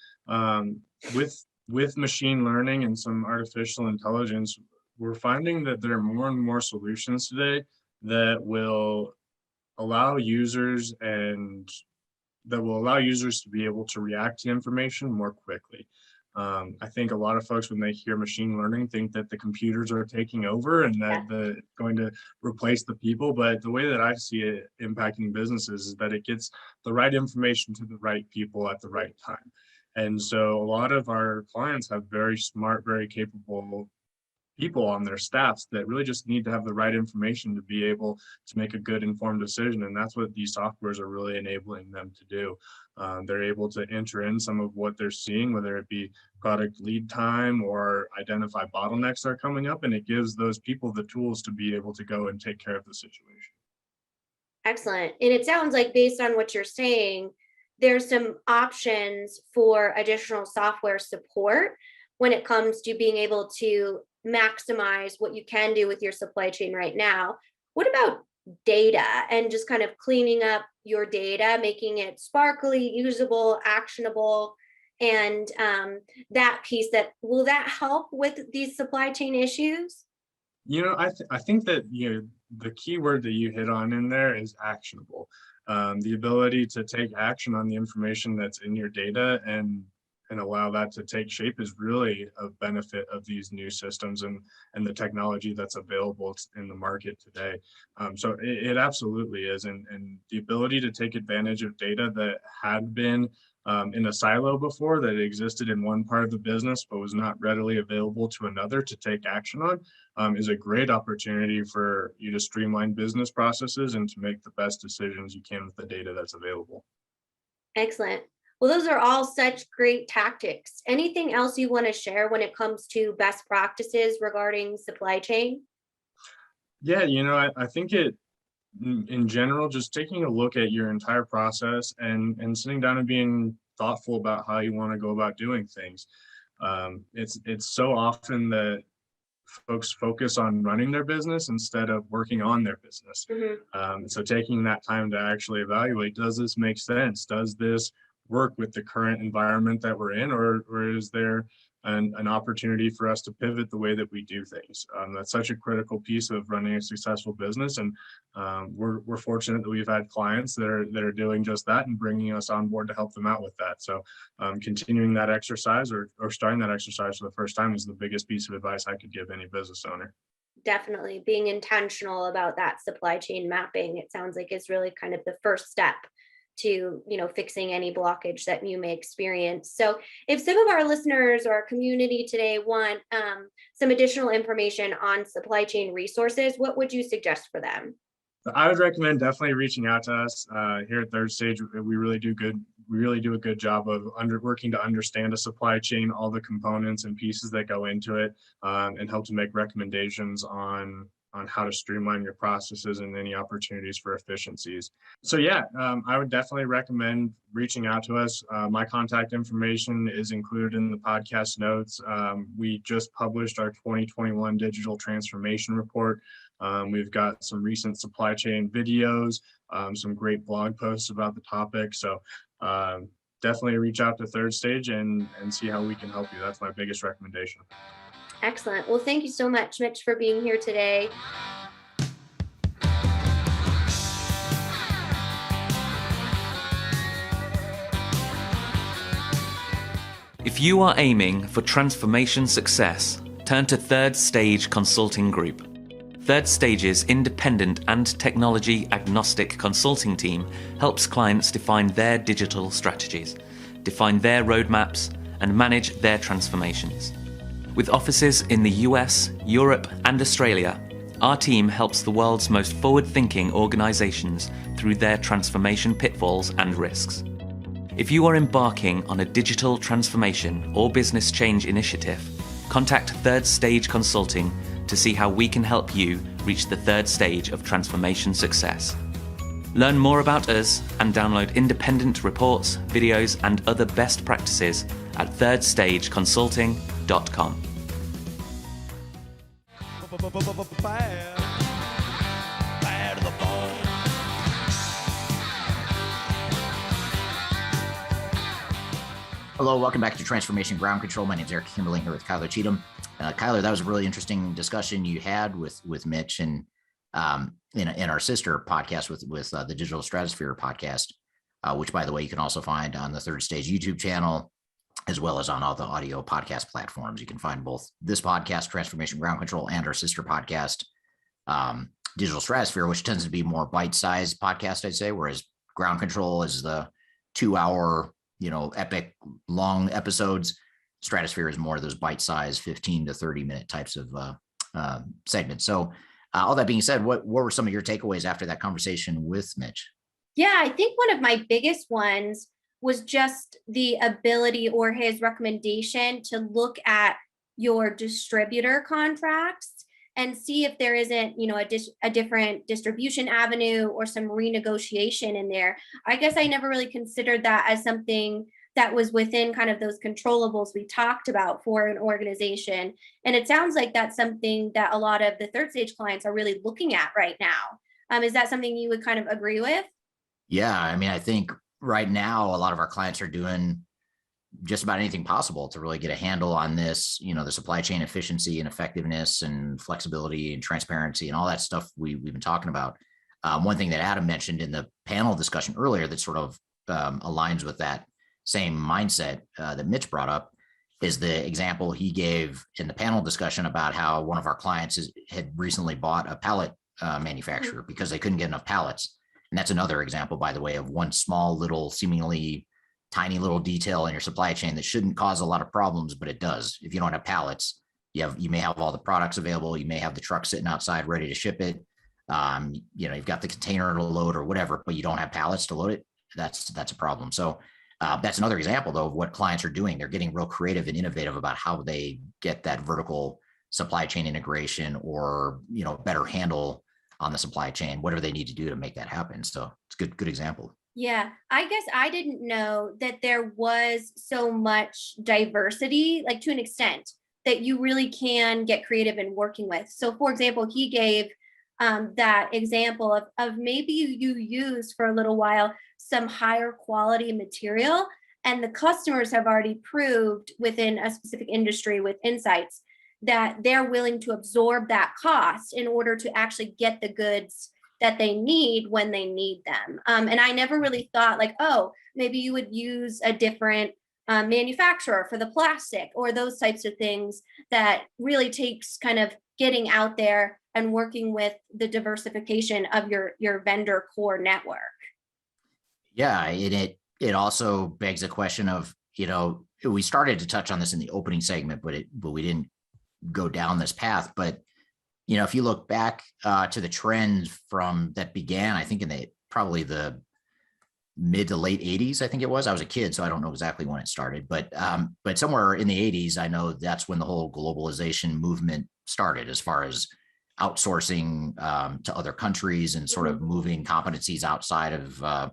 Speaker 12: with machine learning and some artificial intelligence, we're finding that there are more and more solutions today that will allow users to be able to react to information more quickly. I think a lot of folks, when they hear machine learning, think that the computers are taking over and that it's going to replace the people. But the way that I see it impacting businesses is that it gets the right information to the right people at the right time. And so a lot of our clients have very smart, very capable people on their staffs that really just need to have the right information to be able to make a good informed decision. And that's what these softwares are really enabling them to do. They're able to enter in some of what they're seeing, whether it be product lead time or identify bottlenecks that are coming up, and it gives those people the tools to be able to go and take care of the situation.
Speaker 4: Excellent. And it sounds like based on what you're saying, there's some options for additional software support when it comes to being able to maximize what you can do with your supply chain right now. What about data and just kind of cleaning up your data, making it sparkly, usable, actionable, and that piece will that help with these supply chain issues?
Speaker 12: I think that the key word that you hit on in there is actionable. The ability to take action on the information that's in your data and allow that to take shape is really a benefit of these new systems and the technology that's available in the market today. So it absolutely is. And the ability to take advantage of data that had been in a silo before, that existed in one part of the business but was not readily available to another to take action on, is a great opportunity for you to streamline business processes and to make the best decisions you can with the data that's available.
Speaker 4: Excellent. Well, those are all such great tactics. Anything else you want to share when it comes to best practices regarding supply chain?
Speaker 12: Yeah, I think in general, just taking a look at your entire process and sitting down and being thoughtful about how you want to go about doing things. It's so often that folks focus on running their business instead of working on their business. So taking that time to actually evaluate, does this make sense? Does this work with the current environment that we're in, or is there an opportunity for us to pivot the way that we do things. That's such a critical piece of running a successful business, and we're fortunate that we've had clients that are doing just that and bringing us on board to help them out with that. So continuing that exercise or starting that exercise for the first time is the biggest piece of advice I could give any business owner.
Speaker 4: Definitely being intentional about that supply chain mapping, it sounds like, is really kind of the first step to, fixing any blockage that you may experience. So if some of our listeners or our community today want some additional information on supply chain resources, what would you suggest for them?
Speaker 12: I would recommend definitely reaching out to us here at Third Stage. We really do a good job of working to understand a supply chain, all the components and pieces that go into it, and help to make recommendations on how to streamline your processes and any opportunities for efficiencies. So yeah, I would definitely recommend reaching out to us. My contact information is included in the podcast notes. We just published our 2021 digital transformation report. We've got some recent supply chain videos, some great blog posts about the topic. So definitely reach out to Third Stage and see how we can help you. That's my biggest recommendation.
Speaker 4: Excellent. Well, thank you so much, Mitch, for being here today.
Speaker 9: If you are aiming for transformation success, turn to Third Stage Consulting Group. Third Stage's independent and technology agnostic consulting team helps clients define their digital strategies, define their roadmaps, and manage their transformations. With offices in the US, Europe, and Australia, our team helps the world's most forward-thinking organizations through their transformation pitfalls and risks. If you are embarking on a digital transformation or business change initiative, contact Third Stage Consulting to see how we can help you reach the third stage of transformation success. Learn more about us and download independent reports, videos, and other best practices at thirdstageconsulting.com.
Speaker 13: Bad to the bone.
Speaker 3: Hello, welcome back to Transformation Ground Control. My name is Eric Kimberling here with Kyler Cheatham. Kyler, that was a really interesting discussion you had with Mitch and in our sister podcast with the Digital Stratosphere podcast, which, by the way, you can also find on the Third Stage YouTube channel, as well as on all the audio podcast platforms. You can find both this podcast, Transformation Ground Control, and our sister podcast, Digital Stratosphere, which tends to be more bite-sized podcast, I'd say, whereas Ground Control is the 2-hour, epic long episodes. Stratosphere is more of those bite-sized 15 to 30-minute types of segments. So all that being said, what were some of your takeaways after that conversation with Mitch?
Speaker 4: Yeah, I think one of my biggest ones was just the ability or his recommendation to look at your distributor contracts and see if there isn't, a different distribution avenue or some renegotiation in there. I guess I never really considered that as something that was within kind of those controllables we talked about for an organization. And it sounds like that's something that a lot of the Third Stage clients are really looking at right now. Is that something you would kind of agree with?
Speaker 3: Yeah, I mean, I think right now a lot of our clients are doing just about anything possible to really get a handle on this, the supply chain efficiency and effectiveness and flexibility and transparency and all that stuff we've been talking about. One thing that Adam mentioned in the panel discussion earlier that sort of aligns with that same mindset that Mitch brought up is the example he gave in the panel discussion about how one of our clients had recently bought a pallet manufacturer because they couldn't get enough pallets. And that's another example, by the way, of one small little, seemingly tiny little detail in your supply chain that shouldn't cause a lot of problems, but it does. If you don't have pallets, you may have all the products available. You may have the truck sitting outside ready to ship it. You've got the container to load or whatever, but you don't have pallets to load it. That's a problem. So that's another example, though, of what clients are doing. They're getting real creative and innovative about how they get that vertical supply chain integration or, better handle on the supply chain, whatever they need to do to make that happen. So it's a good example.
Speaker 4: Yeah, I guess I didn't know that there was so much diversity, like to an extent that you really can get creative in working with. So for example, he gave that example of maybe you use for a little while some higher quality material And the customers have already proved within a specific industry with insights that they're willing to absorb that cost in order to actually get the goods that they need when they need them. And I never really thought like, oh, maybe you would use a different manufacturer for the plastic or those types of things. That really takes kind of getting out there and working with the diversification of your vendor core network.
Speaker 3: Yeah, and it also begs a question of, we started to touch on this in the opening segment, but we didn't go down this path. But if you look back to the trends from that began, I think in probably the mid to late 80s, I think it was. I was a kid, so I don't know exactly when it started, but somewhere in the 80s, I know that's when the whole globalization movement started, as far as outsourcing to other countries and sort of moving competencies outside of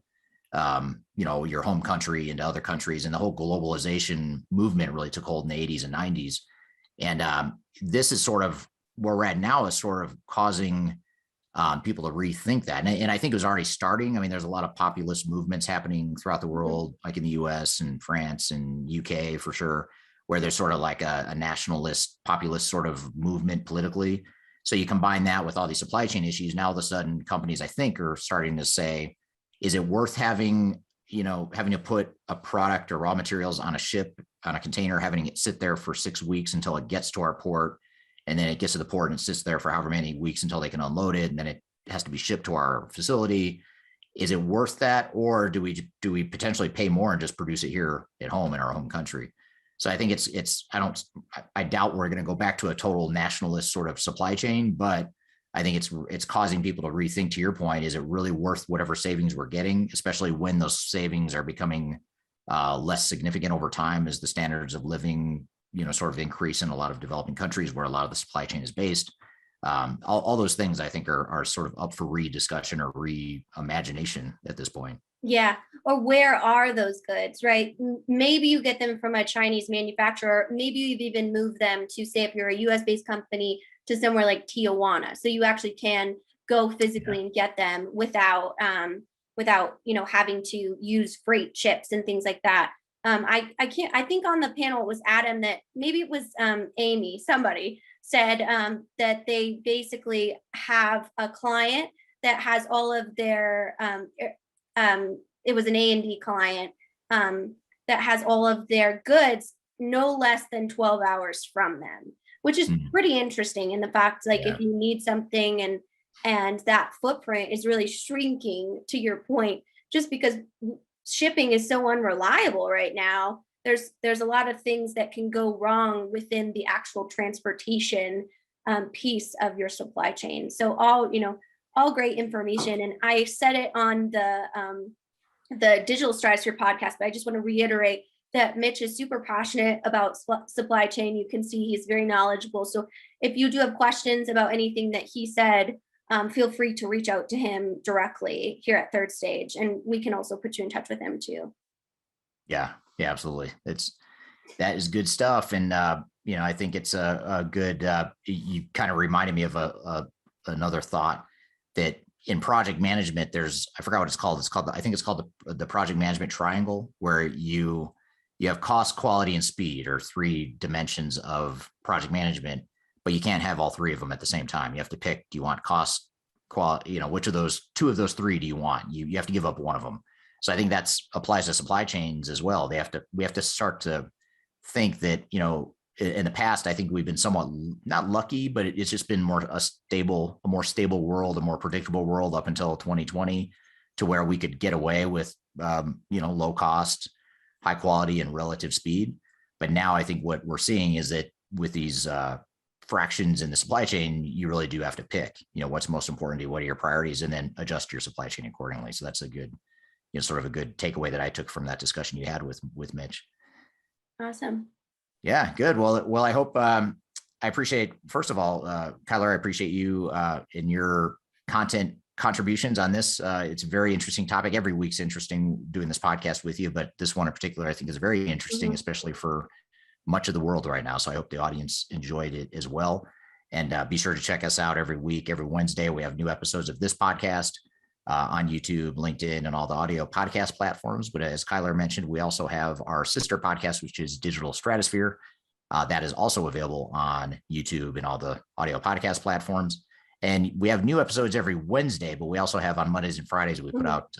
Speaker 3: your home country into other countries. And the whole globalization movement really took hold in the 80s and 90s. And this is sort of where we're at now, is sort of causing people to rethink that. And I think it was already starting. I mean, there's a lot of populist movements happening throughout the world, like in the US and France and UK for sure, where there's sort of like a nationalist, populist sort of movement politically. So you combine that with all these supply chain issues. Now, all of a sudden, companies, I think, are starting to say, is it worth having to put a product or raw materials on a ship, on a container, having it sit there for 6 weeks until it gets to our port, and then it gets to the port and it sits there for however many weeks until they can unload it, and then it has to be shipped to our facility? Is it worth that, or do we potentially pay more and just produce it here at home in our home country? So I think I doubt we're going to go back to a total nationalist sort of supply chain, but I think it's causing people to rethink, to your point, is it really worth whatever savings we're getting, especially when those savings are becoming less significant over time as the standards of living, sort of increase in a lot of developing countries where a lot of the supply chain is based. All those things I think are sort of up for rediscussion or reimagination at this point.
Speaker 4: Yeah. Or where are those goods, right? Maybe you get them from a Chinese manufacturer. Maybe you've even moved them to, say, if you're a US based company, to somewhere like Tijuana. So you actually can go physically and get them without having to use freight ships and things like that. I think on the panel it was Adam, that maybe it was Amy, somebody said that they basically have a client that has all of their it was an A&D client that has all of their goods no less than 12 hours from them, which is pretty interesting in the fact, like, if you need something and that footprint is really shrinking, to your point, just because shipping is so unreliable right now. There's a lot of things that can go wrong within the actual transportation piece of your supply chain. So all great information. And I said it on the Digital Stratosphere podcast, but I just want to reiterate that Mitch is super passionate about supply chain. You can see he's very knowledgeable. So if you do have questions about anything that he said, feel free to reach out to him directly here at Third Stage, and we can also put you in touch with him too.
Speaker 3: Yeah, absolutely. That is good stuff. And, I think it's a good, you kind of reminded me of another thought, that in project management, I forgot what it's called. I think it's called the project management triangle, where you have cost, quality, and speed, or 3 dimensions of project management, but you can't have all 3 of them at the same time. You have to pick, do you want cost, quality, which of those 2 of those 3 do you want? You have to give up one of them. So I think that applies to supply chains as well. We have to start to think that, in the past, I think we've been somewhat not lucky, but it's just been a more stable world, a more predictable world up until 2020, to where we could get away with, low cost, high quality, and relative speed. But now I think what we're seeing is that with these fractions in the supply chain, you really do have to pick, what's most important to you, what are your priorities, and then adjust your supply chain accordingly. So that's a good, sort of a good takeaway that I took from that discussion you had with Mitch.
Speaker 4: Awesome.
Speaker 3: Yeah, good. Well, I hope, I appreciate, first of all, Kyler, I appreciate you and your content contributions on this. It's a very interesting topic. Every week's interesting doing this podcast with you, but this one in particular, I think, is very interesting, especially for much of the world right now. So I hope the audience enjoyed it as well. And be sure to check us out every week. Every Wednesday, we have new episodes of this podcast. on YouTube, LinkedIn, and all the audio podcast platforms. But as Kyler mentioned, we also have our sister podcast, which is Digital Stratosphere. That is also available on YouTube and all the audio podcast platforms. And we have new episodes every Wednesday, but we also have on Mondays and Fridays, we put out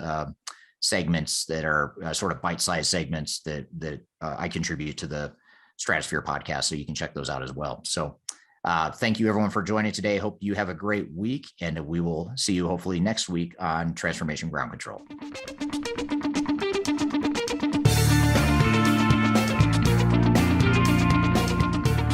Speaker 3: segments that are sort of bite-sized segments that I contribute to the Stratosphere podcast. So you can check those out as well. So thank you everyone for joining today. Hope you have a great week, and we will see you hopefully next week on Transformation Ground Control.